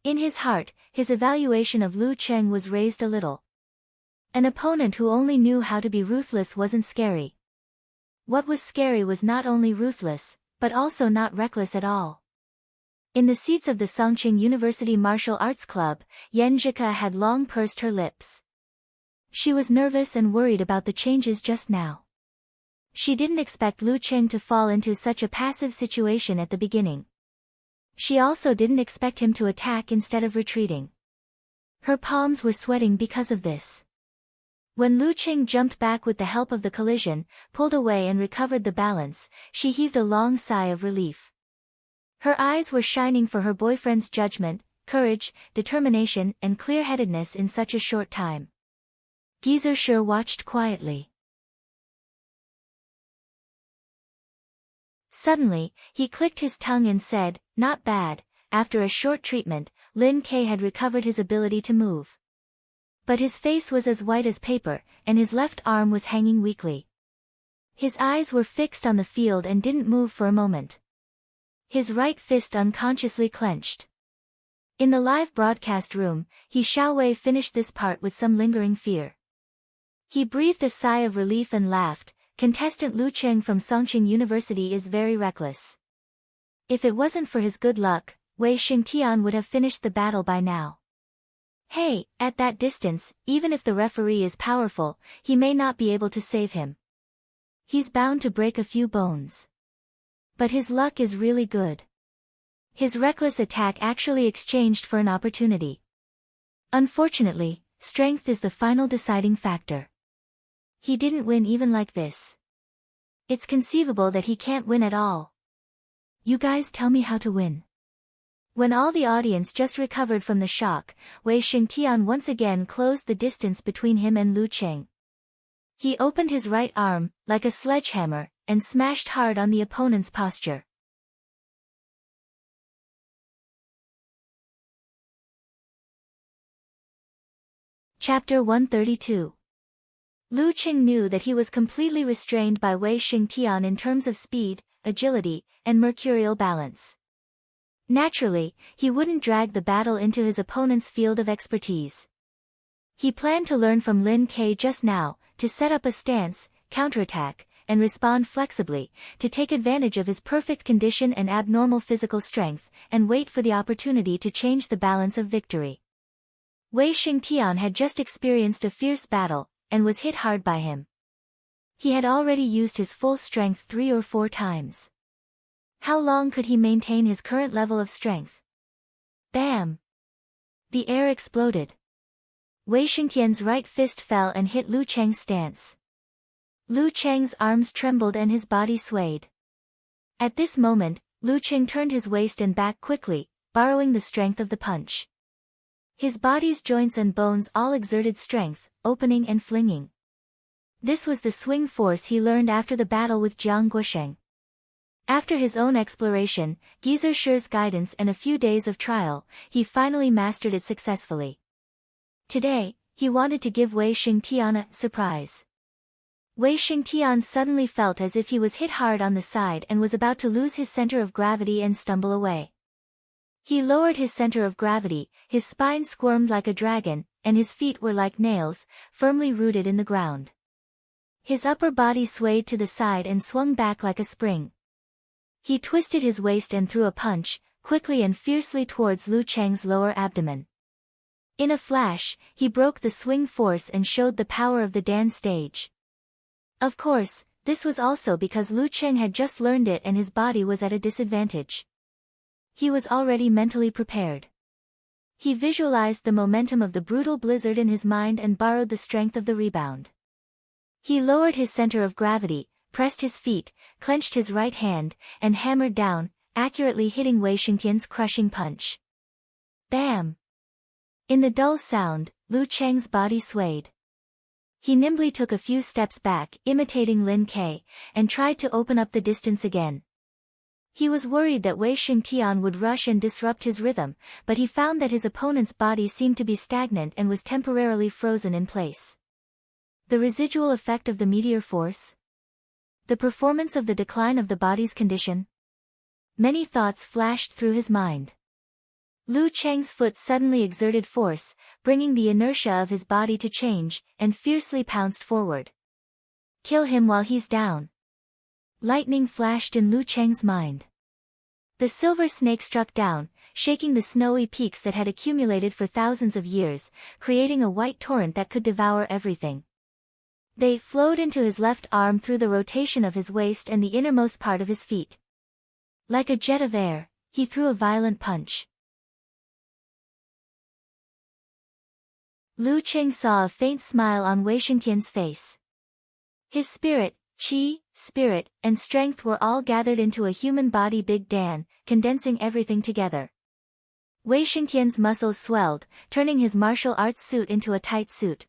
In his heart, his evaluation of Lu Cheng was raised a little. An opponent who only knew how to be ruthless wasn't scary. What was scary was not only ruthless, but also not reckless at all. In the seats of the Songqing University Martial Arts Club, Yan Zhika had long pursed her lips. She was nervous and worried about the changes just now. She didn't expect Lu Cheng to fall into such a passive situation at the beginning. She also didn't expect him to attack instead of retreating. Her palms were sweating because of this. When Lu Cheng jumped back with the help of the collision, pulled away and recovered the balance, she heaved a long sigh of relief. Her eyes were shining for her boyfriend's judgment, courage, determination, and clear-headedness in such a short time. Shi watched quietly. Suddenly, he clicked his tongue and said, "Not bad." After a short treatment, Lin Kei had recovered his ability to move. But his face was as white as paper, and his left arm was hanging weakly. His eyes were fixed on the field and didn't move for a moment. His right fist unconsciously clenched. In the live broadcast room, He Xiaowei finished this part with some lingering fear. He breathed a sigh of relief and laughed. Contestant Lu Cheng from Songqing University is very reckless. If it wasn't for his good luck, Wei Xingtian would have finished the battle by now. Hey, at that distance, even if the referee is powerful, he may not be able to save him. He's bound to break a few bones. But his luck is really good. His reckless attack actually exchanged for an opportunity. Unfortunately, strength is the final deciding factor. He didn't win even like this. It's conceivable that he can't win at all. You guys tell me how to win. When all the audience just recovered from the shock, Wei Xingtian once again closed the distance between him and Lu Cheng. He opened his right arm, like a sledgehammer, and smashed hard on the opponent's posture. Chapter 132. Lu Cheng knew that he was completely restrained by Wei Xingtian in terms of speed, agility, and mercurial balance. Naturally, he wouldn't drag the battle into his opponent's field of expertise. He planned to learn from Lin Kei just now, to set up a stance, counterattack, and respond flexibly, to take advantage of his perfect condition and abnormal physical strength, and wait for the opportunity to change the balance of victory. Wei Xingtian had just experienced a fierce battle, and was hit hard by him. He had already used his full strength 3 or 4 times. How long could he maintain his current level of strength? Bam! The air exploded. Wei Xingtian's right fist fell and hit Lu Cheng's stance. Lu Cheng's arms trembled and his body swayed. At this moment, Lu Cheng turned his waist and back quickly, borrowing the strength of the punch. His body's joints and bones all exerted strength, opening and flinging. This was the swing force he learned after the battle with Jiang Guosheng. After his own exploration, Shi's guidance and a few days of trial, he finally mastered it successfully. Today, he wanted to give Wei Xingtian a surprise. Wei Xingtian suddenly felt as if he was hit hard on the side and was about to lose his center of gravity and stumble away. He lowered his center of gravity, his spine squirmed like a dragon, and his feet were like nails, firmly rooted in the ground. His upper body swayed to the side and swung back like a spring. He twisted his waist and threw a punch, quickly and fiercely towards Lu Cheng's lower abdomen. In a flash, he broke the swing force and showed the power of the Dan stage. Of course, this was also because Lu Cheng had just learned it and his body was at a disadvantage. He was already mentally prepared. He visualized the momentum of the brutal blizzard in his mind and borrowed the strength of the rebound. He lowered his center of gravity, pressed his feet, clenched his right hand, and hammered down, accurately hitting Wei Xingtian's crushing punch. Bam! In the dull sound, Lu Cheng's body swayed. He nimbly took a few steps back, imitating Lin Ke, and tried to open up the distance again. He was worried that Wei Xingtian would rush and disrupt his rhythm, but he found that his opponent's body seemed to be stagnant and was temporarily frozen in place. The residual effect of the meteor force? The performance of the decline of the body's condition? Many thoughts flashed through his mind. Lu Cheng's foot suddenly exerted force, bringing the inertia of his body to change, and fiercely pounced forward. Kill him while he's down. Lightning flashed in Lu Cheng's mind. The silver snake struck down, shaking the snowy peaks that had accumulated for thousands of years, creating a white torrent that could devour everything. They flowed into his left arm through the rotation of his waist and the innermost part of his feet. Like a jet of air, he threw a violent punch. Lu Cheng saw a faint smile on Wei Xingtian's face. His spirit, qi, spirit, and strength were all gathered into a human body Big Dan, condensing everything together. Wei Xingtian's muscles swelled, turning his martial arts suit into a tight suit.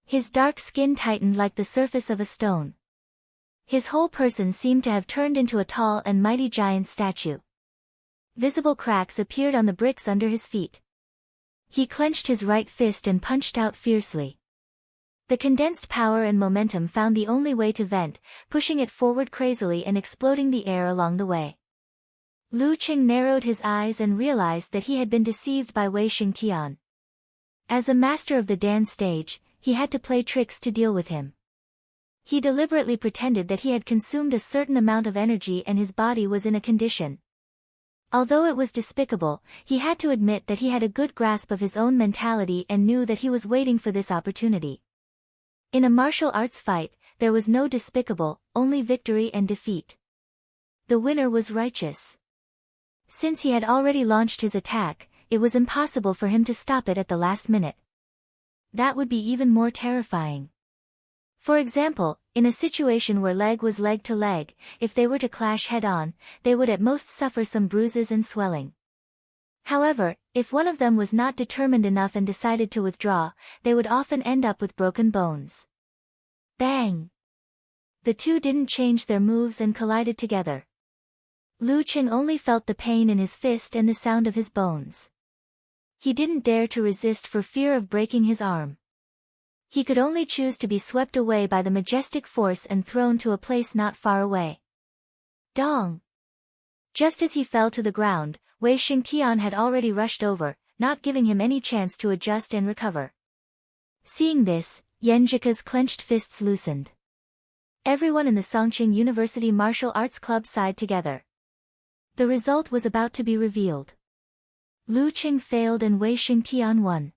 His dark skin tightened like the surface of a stone. His whole person seemed to have turned into a tall and mighty giant statue. Visible cracks appeared on the bricks under his feet. He clenched his right fist and punched out fiercely. The condensed power and momentum found the only way to vent, pushing it forward crazily and exploding the air along the way. Lu Cheng narrowed his eyes and realized that he had been deceived by Wei Xingtian. As a master of the Dan stage, he had to play tricks to deal with him. He deliberately pretended that he had consumed a certain amount of energy and his body was in a condition. Although it was despicable, he had to admit that he had a good grasp of his own mentality and knew that he was waiting for this opportunity. In a martial arts fight, there was no despicable, only victory and defeat. The winner was righteous. Since he had already launched his attack, it was impossible for him to stop it at the last minute. That would be even more terrifying. For example, in a situation where leg was leg to leg, if they were to clash head-on, they would at most suffer some bruises and swelling. However, if one of them was not determined enough and decided to withdraw, they would often end up with broken bones. Bang! The two didn't change their moves and collided together. Lu Cheng only felt the pain in his fist and the sound of his bones. He didn't dare to resist for fear of breaking his arm. He could only choose to be swept away by the majestic force and thrown to a place not far away. Dong! Just as he fell to the ground, Wei Xingtian had already rushed over, not giving him any chance to adjust and recover. Seeing this, Yan Zhika's clenched fists loosened. Everyone in the Songqing University Martial Arts Club sighed together. The result was about to be revealed. Lu Cheng failed and Wei Xingtian won.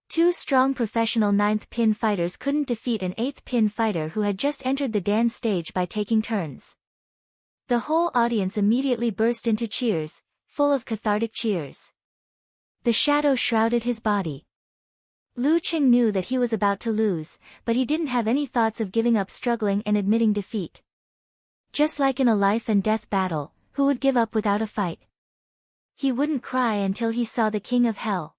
Two strong professional 9th pin fighters couldn't defeat an 8th pin fighter who had just entered the Dan stage by taking turns. The whole audience immediately burst into cheers, full of cathartic cheers. The shadow shrouded his body. Lu Cheng knew that he was about to lose, but he didn't have any thoughts of giving up struggling and admitting defeat. Just like in a life and death battle, who would give up without a fight? He wouldn't cry until he saw the king of hell.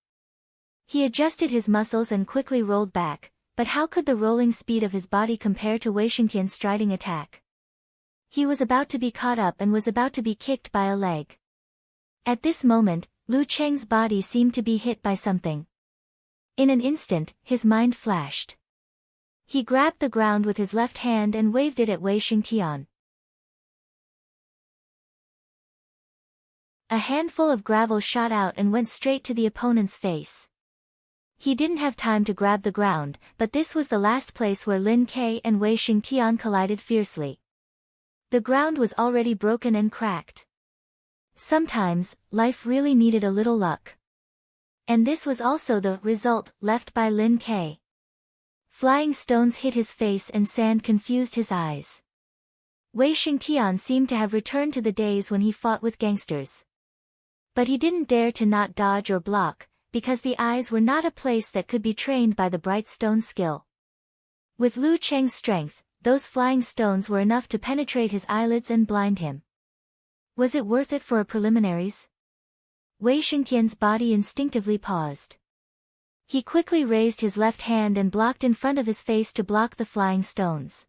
He adjusted his muscles and quickly rolled back, but how could the rolling speed of his body compare to Wei Xingtian's striding attack? He was about to be caught up and was about to be kicked by a leg. At this moment, Lu Cheng's body seemed to be hit by something. In an instant, his mind flashed. He grabbed the ground with his left hand and waved it at Wei Xingtian. A handful of gravel shot out and went straight to the opponent's face. He didn't have time to grab the ground, but this was the last place where Lin Ke and Wei Xingtian collided fiercely. The ground was already broken and cracked. Sometimes, life really needed a little luck. And this was also the result left by Lin Ke. Flying stones hit his face and sand confused his eyes. Wei Xingtian seemed to have returned to the days when he fought with gangsters. But he didn't dare to not dodge or block, because the eyes were not a place that could be trained by the bright stone skill. With Lu Cheng's strength, those flying stones were enough to penetrate his eyelids and blind him. Was it worth it for a preliminaries? Wei Xingtian's body instinctively paused. He quickly raised his left hand and blocked in front of his face to block the flying stones.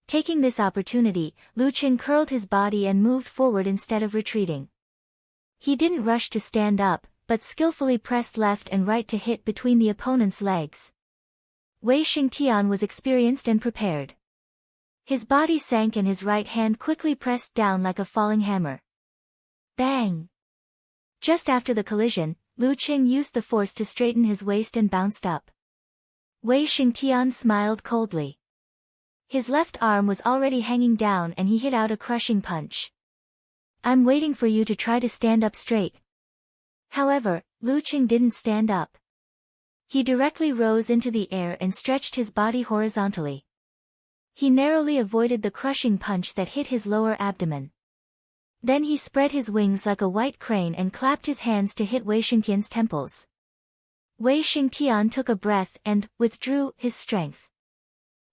Taking this opportunity, Lu Cheng curled his body and moved forward instead of retreating. He didn't rush to stand up, but skillfully pressed left and right to hit between the opponent's legs. Wei Xingtian was experienced and prepared. His body sank and his right hand quickly pressed down like a falling hammer. Bang! Just after the collision, Lu Cheng used the force to straighten his waist and bounced up. Wei Xingtian smiled coldly. His left arm was already hanging down and he hit out a crushing punch. I'm waiting for you to try to stand up straight. However, Lu Cheng didn't stand up. He directly rose into the air and stretched his body horizontally. He narrowly avoided the crushing punch that hit his lower abdomen. Then he spread his wings like a white crane and clapped his hands to hit Wei Xingtian's temples. Wei Xingtian took a breath and withdrew his strength.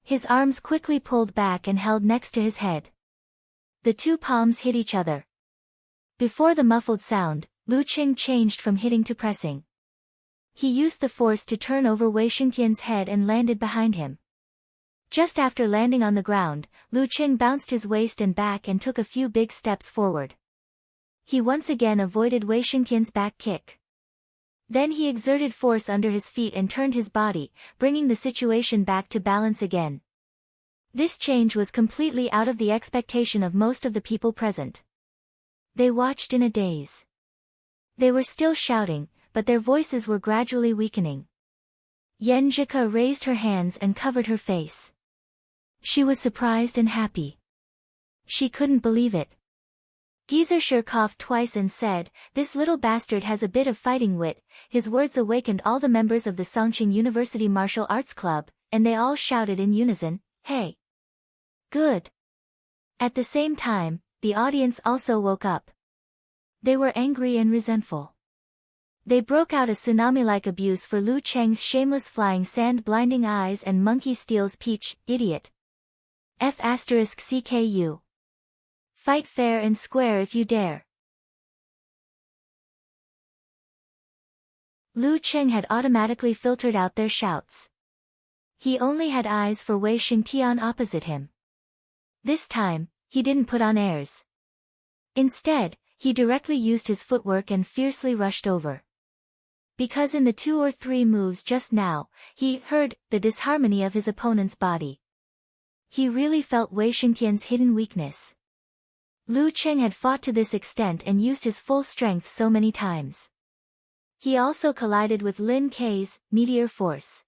His arms quickly pulled back and held next to his head. The two palms hit each other. Before the muffled sound, Lu Cheng changed from hitting to pressing. He used the force to turn over Wei Xingtian's head and landed behind him. Just after landing on the ground, Lu Cheng bounced his waist and back and took a few big steps forward. He once again avoided Wei Xingtian's back kick. Then he exerted force under his feet and turned his body, bringing the situation back to balance again. This change was completely out of the expectation of most of the people present. They watched in a daze. They were still shouting, but their voices were gradually weakening. Yan Zhika raised her hands and covered her face. She was surprised and happy. She couldn't believe it. Gizershur coughed twice and said, "This little bastard has a bit of fighting wit." His words awakened all the members of the Songqing University Martial Arts Club, and they all shouted in unison, "Hey! Good!" At the same time, the audience also woke up. They were angry and resentful. They broke out a tsunami-like abuse for Lu Cheng's shameless flying sand blinding eyes and monkey steals peach, idiot. F***CKU. Fight fair and square if you dare. Lu Cheng had automatically filtered out their shouts. He only had eyes for Wei Xingtian opposite him. This time, he didn't put on airs. Instead, he directly used his footwork and fiercely rushed over. Because in the 2 or 3 moves just now, he heard the disharmony of his opponent's body. He really felt Wei Xingtian's hidden weakness. Lu Cheng had fought to this extent and used his full strength so many times. He also collided with Lin Ke's meteor force.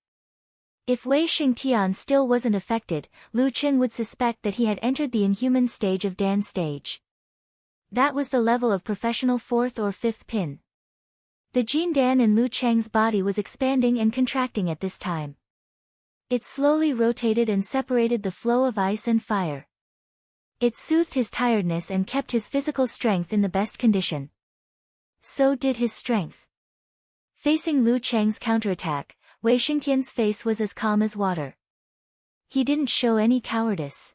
If Wei Xingtian still wasn't affected, Lu Cheng would suspect that he had entered the inhuman stage of Dan stage. That was the level of professional 4th or 5th pin. The Jin Dan in Lu Cheng's body was expanding and contracting at this time. It slowly rotated and separated the flow of ice and fire. It soothed his tiredness and kept his physical strength in the best condition. So did his strength. Facing Lu Cheng's counterattack, Wei Xingtian's face was as calm as water. He didn't show any cowardice.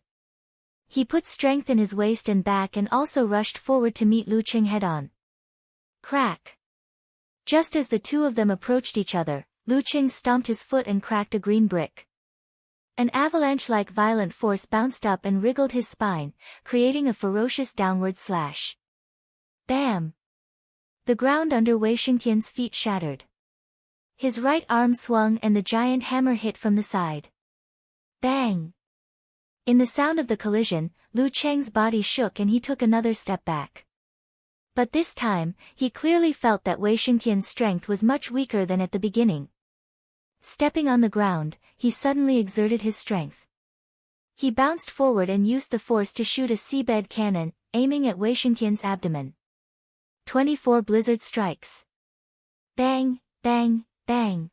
He put strength in his waist and back and also rushed forward to meet Lu Cheng head-on. Crack! Just as the two of them approached each other, Lu Cheng stomped his foot and cracked a green brick. An avalanche-like violent force bounced up and wriggled his spine, creating a ferocious downward slash. Bam! The ground under Wei Xingtian's feet shattered. His right arm swung and the giant hammer hit from the side. Bang! In the sound of the collision, Lu Cheng's body shook and he took another step back. But this time, he clearly felt that Wei Xingtian's strength was much weaker than at the beginning. Stepping on the ground, he suddenly exerted his strength. He bounced forward and used the force to shoot a seabed cannon, aiming at Wei Xingtian's abdomen. 24 blizzard strikes. Bang, bang, bang.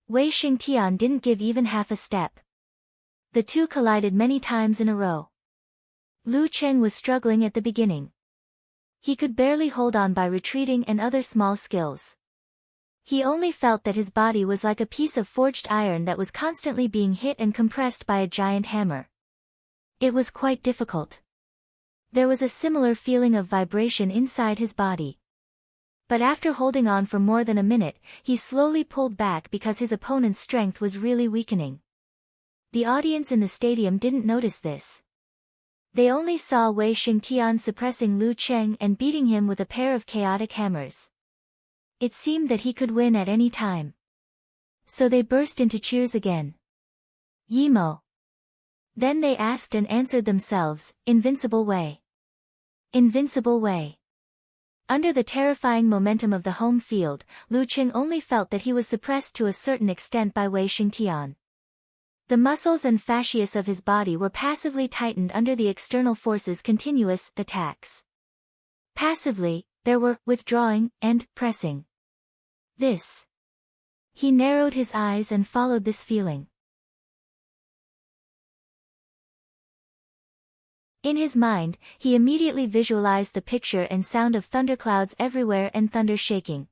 Wei Xingtian didn't give even half a step. The two collided many times in a row. Lu Cheng was struggling at the beginning. He could barely hold on by retreating and other small skills. He only felt that his body was like a piece of forged iron that was constantly being hit and compressed by a giant hammer. It was quite difficult. There was a similar feeling of vibration inside his body. But after holding on for more than a minute, he slowly pulled back because his opponent's strength was really weakening. The audience in the stadium didn't notice this. They only saw Wei Xingtian suppressing Lu Cheng and beating him with a pair of chaotic hammers. It seemed that he could win at any time. So they burst into cheers again. Yimo. Then they asked and answered themselves, Invincible Wei. Invincible Wei. Under the terrifying momentum of the home field, Lu Cheng only felt that he was suppressed to a certain extent by Wei Xingtian. The muscles and fascias of his body were passively tightened under the external forces' continuous attacks. Passively, there were withdrawing and pressing. This. He narrowed his eyes and followed this feeling. In his mind, he immediately visualized the picture and sound of thunderclouds everywhere and thunder shaking.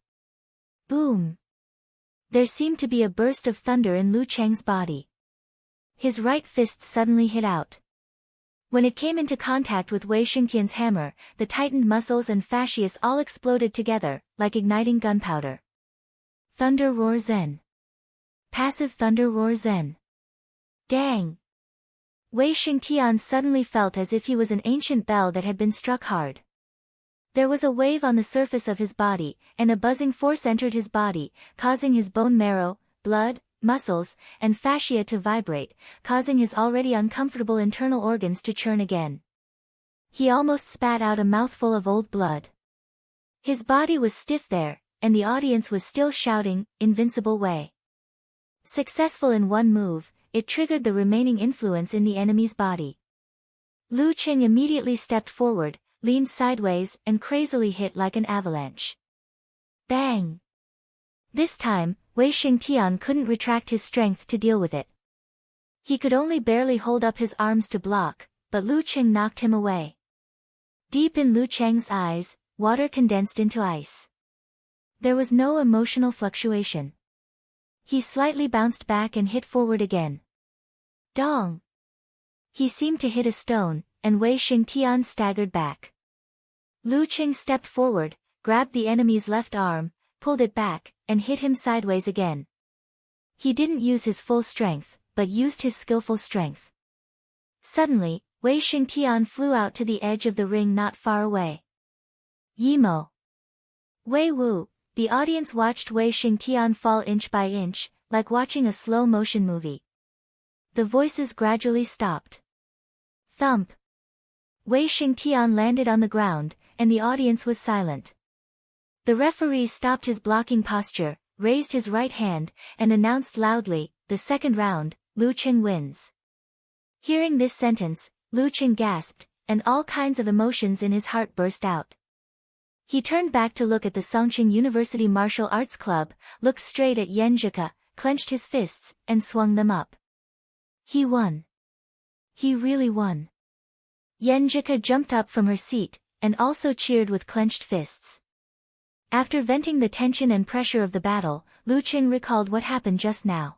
Boom! There seemed to be a burst of thunder in Lu Cheng's body. His right fist suddenly hit out. When it came into contact with Wei Xingtian's hammer, the tightened muscles and fascias all exploded together, like igniting gunpowder. Thunder Roar Zen. Passive Thunder Roar Zen. Dang! Wei Xingtian suddenly felt as if he was an ancient bell that had been struck hard. There was a wave on the surface of his body, and a buzzing force entered his body, causing his bone marrow, blood, muscles, and fascia to vibrate, causing his already uncomfortable internal organs to churn again. He almost spat out a mouthful of old blood. His body was stiff there, and the audience was still shouting, Invincible Wei. Successful in one move, it triggered the remaining influence in the enemy's body. Lu Cheng immediately stepped forward, leaned sideways and crazily hit like an avalanche. Bang! This time, Wei Xingtian couldn't retract his strength to deal with it. He could only barely hold up his arms to block, but Lu Cheng knocked him away. Deep in Lu Cheng's eyes, water condensed into ice. There was no emotional fluctuation. He slightly bounced back and hit forward again. Dong! He seemed to hit a stone, and Wei Xingtian staggered back. Lu Cheng stepped forward, grabbed the enemy's left arm, pulled it back, and hit him sideways again. He didn't use his full strength, but used his skillful strength. Suddenly, Wei Xingtian flew out to the edge of the ring not far away. Yimo. Wei Wu. The audience watched Wei Xingtian fall inch by inch, like watching a slow-motion movie. The voices gradually stopped. Thump. Wei Xingtian landed on the ground, and the audience was silent. The referee stopped his blocking posture, raised his right hand, and announced loudly, the second round, Lu Cheng wins. Hearing this sentence, Lu Cheng gasped, and all kinds of emotions in his heart burst out. He turned back to look at the Songqing University Martial Arts Club, looked straight at Yan Zhika, clenched his fists, and swung them up. He won. He really won. Yan Zhika jumped up from her seat, and also cheered with clenched fists. After venting the tension and pressure of the battle, Lu Cheng recalled what happened just now.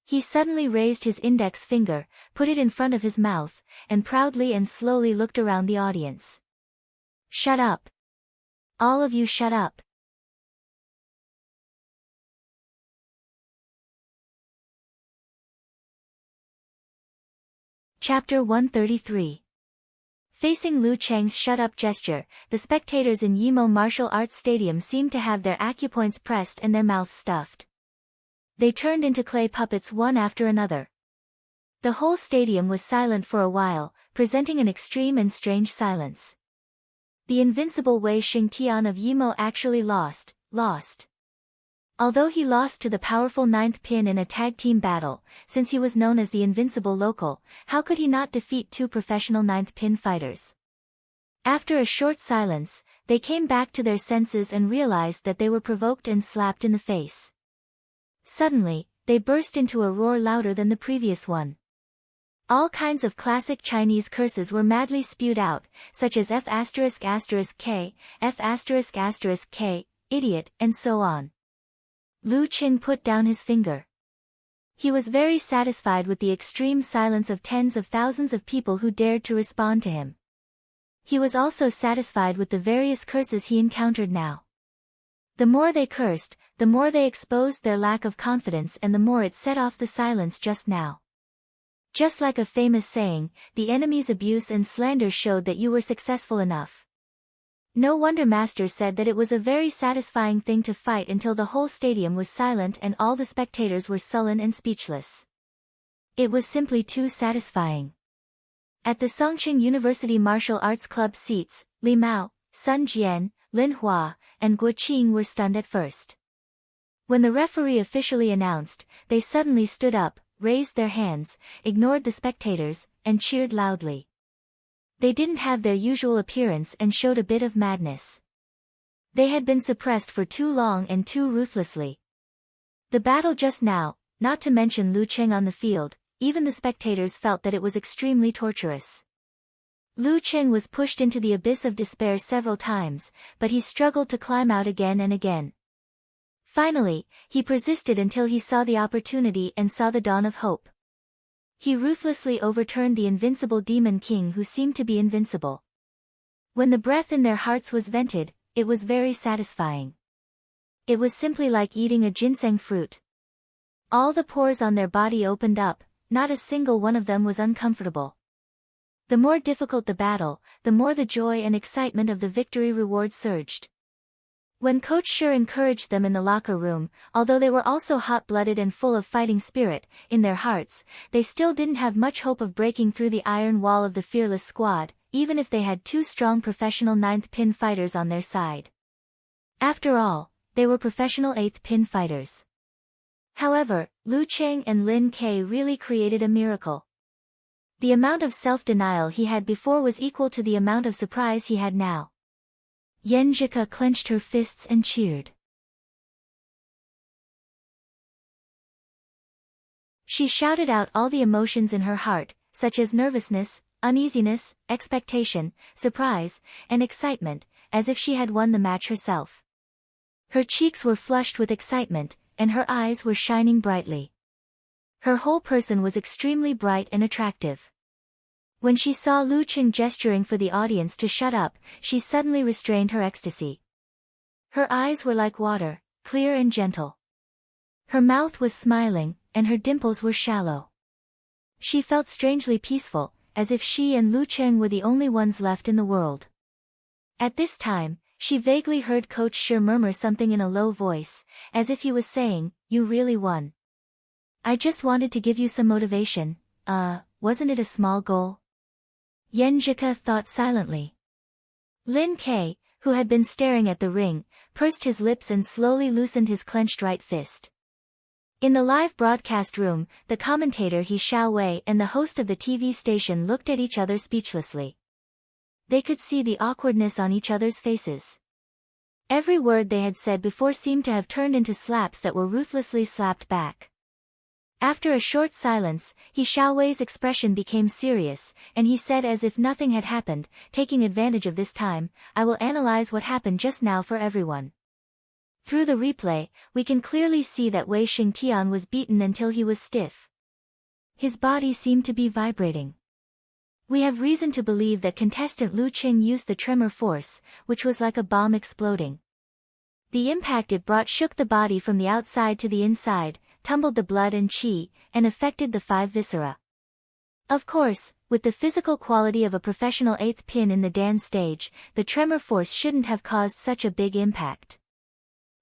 He suddenly raised his index finger, put it in front of his mouth, and proudly and slowly looked around the audience. Shut up. All of you shut up. Chapter 133. Facing Lu Cheng's shut-up gesture, the spectators in Yimo Martial Arts Stadium seemed to have their acupoints pressed and their mouths stuffed. They turned into clay puppets one after another. The whole stadium was silent for a while, presenting an extreme and strange silence. The invincible Wei Xingtian of Yimo actually lost. Although he lost to the powerful ninth pin in a tag team battle, since he was known as the invincible local, how could he not defeat two professional ninth pin fighters? After a short silence, they came back to their senses and realized that they were provoked and slapped in the face. Suddenly, they burst into a roar louder than the previous one. All kinds of classic Chinese curses were madly spewed out, such as F***K, F***K, idiot, and so on. Lu Qing put down his finger. He was very satisfied with the extreme silence of tens of thousands of people who dared to respond to him. He was also satisfied with the various curses he encountered now. The more they cursed, the more they exposed their lack of confidence, and the more it set off the silence just now. Just like a famous saying, the enemy's abuse and slander showed that you were successful enough. No wonder Master said that it was a very satisfying thing to fight until the whole stadium was silent and all the spectators were sullen and speechless. It was simply too satisfying. At the Songqing University Martial Arts Club seats, Li Mao, Sun Jian, Lin Hua, and Guo Qing were stunned at first. When the referee officially announced, they suddenly stood up, raised their hands, ignored the spectators, and cheered loudly. They didn't have their usual appearance and showed a bit of madness. They had been suppressed for too long and too ruthlessly. The battle just now, not to mention Lu Qing on the field, even the spectators felt that it was extremely torturous. Lu Qing was pushed into the abyss of despair several times, but he struggled to climb out again and again. Finally, he persisted until he saw the opportunity and saw the dawn of hope. He ruthlessly overturned the invincible demon king who seemed to be invincible. When the breath in their hearts was vented, it was very satisfying. It was simply like eating a ginseng fruit. All the pores on their body opened up, not a single one of them was uncomfortable. The more difficult the battle, the more the joy and excitement of the victory reward surged. When Coach Shi encouraged them in the locker room, although they were also hot-blooded and full of fighting spirit, in their hearts, they still didn't have much hope of breaking through the iron wall of the fearless squad, even if they had two strong professional ninth pin fighters on their side. After all, they were professional eighth pin fighters. However, Lu Qing and Lin Ke really created a miracle. The amount of self-denial he had before was equal to the amount of surprise he had now. Yan Zhika clenched her fists and cheered. She shouted out all the emotions in her heart, such as nervousness, uneasiness, expectation, surprise, and excitement, as if she had won the match herself. Her cheeks were flushed with excitement, and her eyes were shining brightly. Her whole person was extremely bright and attractive. When she saw Lu Qing gesturing for the audience to shut up, she suddenly restrained her ecstasy. Her eyes were like water, clear and gentle. Her mouth was smiling, and her dimples were shallow. She felt strangely peaceful, as if she and Lu Qing were the only ones left in the world. At this time, she vaguely heard Coach Shi murmur something in a low voice, as if he was saying, "You really won. I just wanted to give you some motivation, wasn't it a small goal?" Yan Zhika thought silently. Lin Ke, who had been staring at the ring, pursed his lips and slowly loosened his clenched right fist. In the live broadcast room, the commentator He Xiaowei and the host of the TV station looked at each other speechlessly. They could see the awkwardness on each other's faces. Every word they had said before seemed to have turned into slaps that were ruthlessly slapped back. After a short silence, He Xiaowei's expression became serious, and he said as if nothing had happened, taking advantage of this time, "I will analyze what happened just now for everyone." Through the replay, we can clearly see that Wei Xingtian was beaten until he was stiff. His body seemed to be vibrating. We have reason to believe that contestant Lu Qing used the tremor force, which was like a bomb exploding. The impact it brought shook the body from the outside to the inside, tumbled the blood and qi, and affected the five viscera. Of course, with the physical quality of a professional eighth pin in the Dan stage, the tremor force shouldn't have caused such a big impact.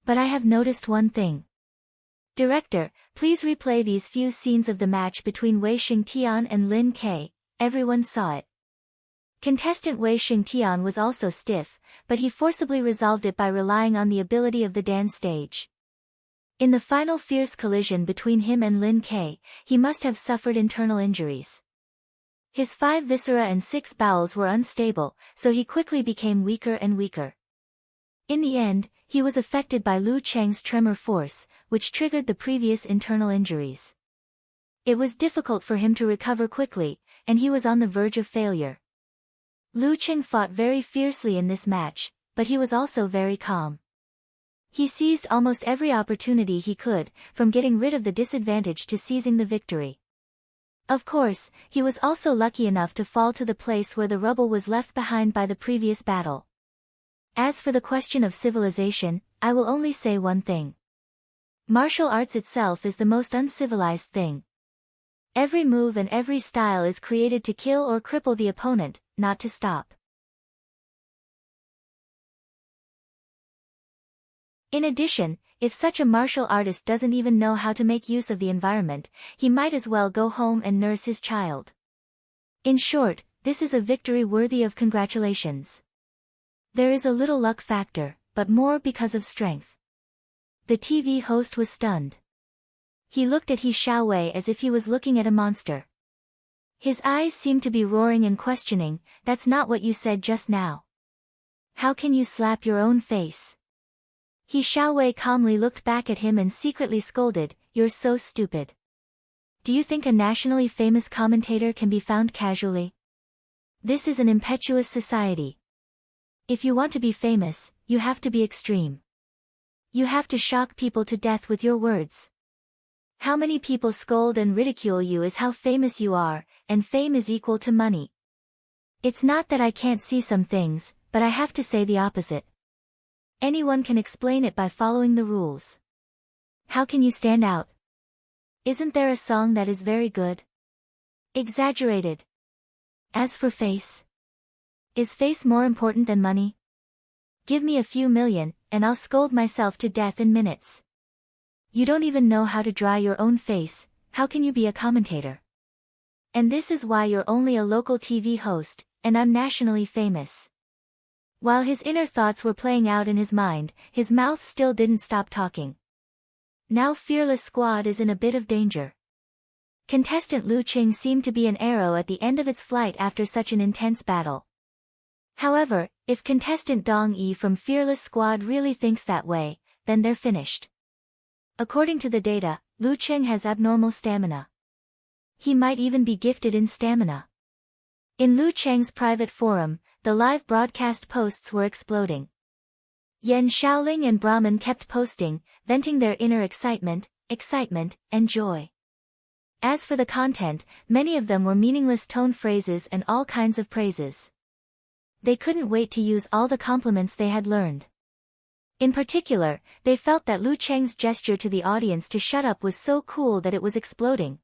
But I have noticed one thing. Director, please replay these few scenes of the match between Wei Xingtian and Lin Ke. Everyone saw it. Contestant Wei Xingtian was also stiff, but he forcibly resolved it by relying on the ability of the dance stage. In the final fierce collision between him and Lin Ke, he must have suffered internal injuries. His 5 viscera and 6 bowels were unstable, so he quickly became weaker and weaker. In the end, he was affected by Lu Cheng's tremor force, which triggered the previous internal injuries. It was difficult for him to recover quickly, and he was on the verge of failure. Lu Cheng fought very fiercely in this match, but he was also very calm. He seized almost every opportunity he could, from getting rid of the disadvantage to seizing the victory. Of course, he was also lucky enough to fall to the place where the rubble was left behind by the previous battle. As for the question of civilization, I will only say one thing. Martial arts itself is the most uncivilized thing. Every move and every style is created to kill or cripple the opponent, not to stop. In addition, if such a martial artist doesn't even know how to make use of the environment, he might as well go home and nurse his child. In short, this is a victory worthy of congratulations. There is a little luck factor, but more because of strength. The TV host was stunned. He looked at He Xiaowei as if he was looking at a monster. His eyes seemed to be roaring and questioning, "That's not what you said just now. How can you slap your own face?" He Xiaowei calmly looked back at him and secretly scolded, "You're so stupid. Do you think a nationally famous commentator can be found casually? This is an impetuous society. If you want to be famous, you have to be extreme. You have to shock people to death with your words. How many people scold and ridicule you is how famous you are, and fame is equal to money. It's not that I can't see some things, but I have to say the opposite. Anyone can explain it by following the rules. How can you stand out? Isn't there a song that is very good? Exaggerated. As for face. Is face more important than money? Give me a few million, and I'll scold myself to death in minutes. You don't even know how to dry your own face, how can you be a commentator? And this is why you're only a local TV host, and I'm nationally famous." While his inner thoughts were playing out in his mind, his mouth still didn't stop talking. Now Fearless Squad is in a bit of danger. Contestant Lu Qing seemed to be an arrow at the end of its flight after such an intense battle. However, if contestant Dong Yi from Fearless Squad really thinks that way, then they're finished. According to the data, Lu Qing has abnormal stamina. He might even be gifted in stamina. In Lu Cheng's private forum, the live broadcast posts were exploding. Yan Shaoling and Brahman kept posting, venting their inner excitement, and joy. As for the content, many of them were meaningless tone phrases and all kinds of praises. They couldn't wait to use all the compliments they had learned. In particular, they felt that Lu Cheng's gesture to the audience to shut up was so cool that it was exploding.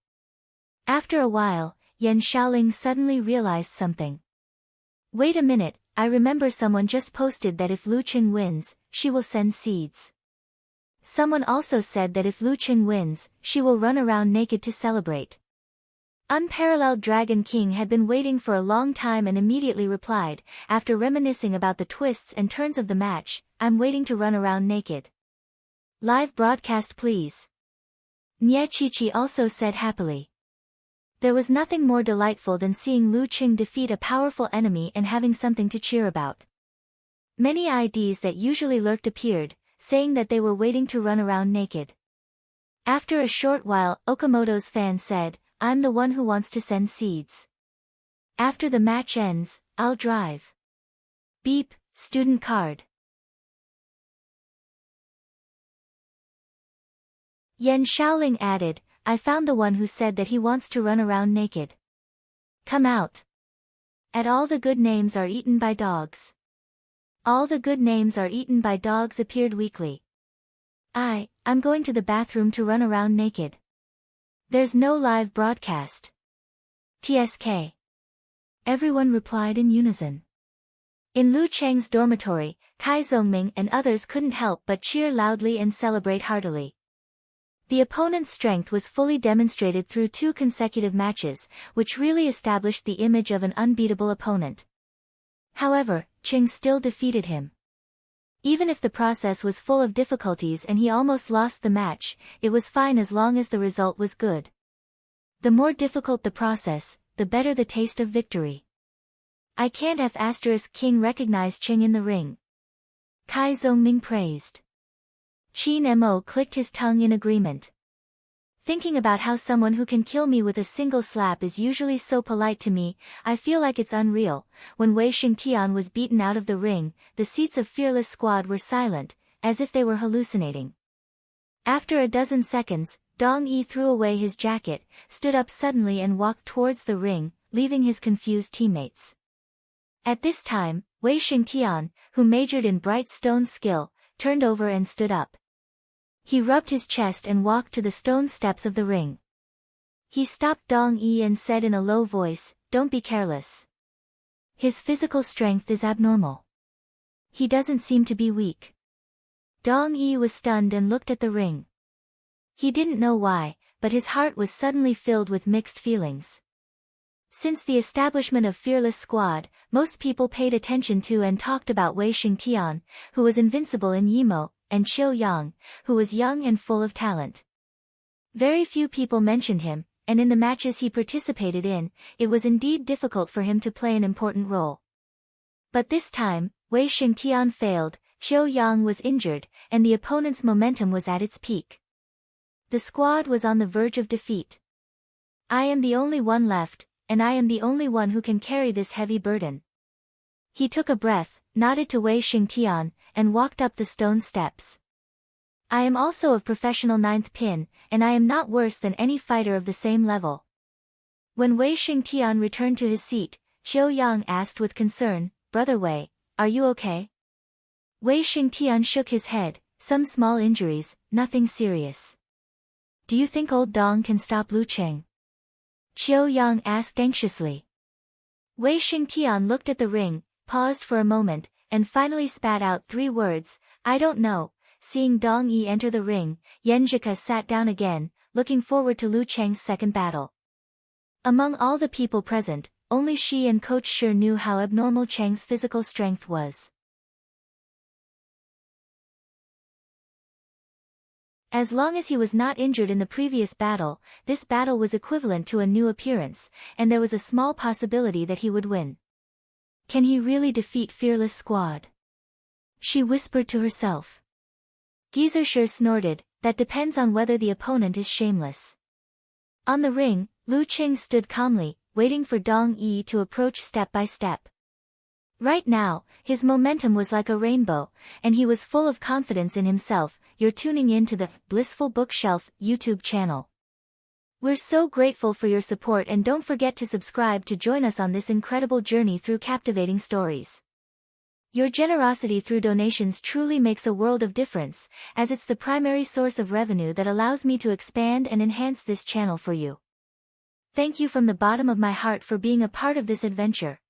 After a while, Yan Shaoling suddenly realized something. Wait a minute, I remember someone just posted that if Lu Cheng wins, she will send seeds. Someone also said that if Lu Cheng wins, she will run around naked to celebrate. Unparalleled Dragon King had been waiting for a long time and immediately replied, after reminiscing about the twists and turns of the match, "I'm waiting to run around naked. Live broadcast please." Nye Chichi also said happily. There was nothing more delightful than seeing Lu Qing defeat a powerful enemy and having something to cheer about. Many IDs that usually lurked appeared, saying that they were waiting to run around naked. After a short while, Okamoto's fan said, "I'm the one who wants to send seeds. After the match ends, I'll drive. Beep, student card." Yan Shaoling added, "I found the one who said that he wants to run around naked. Come out. And all the good names are eaten by dogs." All the good names are eaten by dogs appeared weakly. I'm going to the bathroom to run around naked. There's no live broadcast. TSK. Everyone replied in unison. In Lu Cheng's dormitory, Kai Zongming and others couldn't help but cheer loudly and celebrate heartily. The opponent's strength was fully demonstrated through 2 consecutive matches, which really established the image of an unbeatable opponent. However, Ching still defeated him. Even if the process was full of difficulties and he almost lost the match, it was fine as long as the result was good. The more difficult the process, the better the taste of victory. I can't have * King recognize Ching in the ring. Kai Zhongming praised. Qin Mo clicked his tongue in agreement. Thinking about how someone who can kill me with a single slap is usually so polite to me, I feel like it's unreal. When Wei Xingtian was beaten out of the ring, the seats of Fearless Squad were silent, as if they were hallucinating. After a dozen seconds, Dong Yi threw away his jacket, stood up suddenly and walked towards the ring, leaving his confused teammates. At this time, Wei Xingtian, who majored in bright stone skill, turned over and stood up. He rubbed his chest and walked to the stone steps of the ring. He stopped Dong Yi and said in a low voice, "Don't be careless. His physical strength is abnormal. He doesn't seem to be weak." Dong Yi was stunned and looked at the ring. He didn't know why, but his heart was suddenly filled with mixed feelings. Since the establishment of Fearless Squad, most people paid attention to and talked about Wei Xingtian, who was invincible in Yimo, and Qiu Yang, who was young and full of talent. Very few people mentioned him, and in the matches he participated in, it was indeed difficult for him to play an important role. But this time, Wei Xingtian failed, Qiu Yang was injured, and the opponent's momentum was at its peak. The squad was on the verge of defeat. I am the only one left, and I am the only one who can carry this heavy burden. He took a breath, nodded to Wei Xingtian, and walked up the stone steps. I am also of professional 9th pin, and I am not worse than any fighter of the same level. When Wei Xingtian returned to his seat, Qiu Yang asked with concern, "Brother Wei, are you okay?" Wei Xingtian shook his head, "Some small injuries, nothing serious." "Do you think old Dong can stop Lu Cheng?" Qiu Yang asked anxiously. Wei Xingtian looked at the ring, paused for a moment, and finally spat out 3 words, "I don't know." Seeing Dong Yi enter the ring, Yanjika sat down again, looking forward to Lu Cheng's second battle. Among all the people present, only she and Coach Shi knew how abnormal Cheng's physical strength was. As long as he was not injured in the previous battle, this battle was equivalent to a new appearance, and there was a small possibility that he would win. Can he really defeat Fearless Squad? She whispered to herself. Geyser snorted, "That depends on whether the opponent is shameless." On the ring, Lu Cheng stood calmly, waiting for Dong Yi to approach step by step. Right now, his momentum was like a rainbow, and he was full of confidence in himself. You're tuning in to the Blissful Bookshelf YouTube channel. We're so grateful for your support, and don't forget to subscribe to join us on this incredible journey through captivating stories. Your generosity through donations truly makes a world of difference, as it's the primary source of revenue that allows me to expand and enhance this channel for you. Thank you from the bottom of my heart for being a part of this adventure.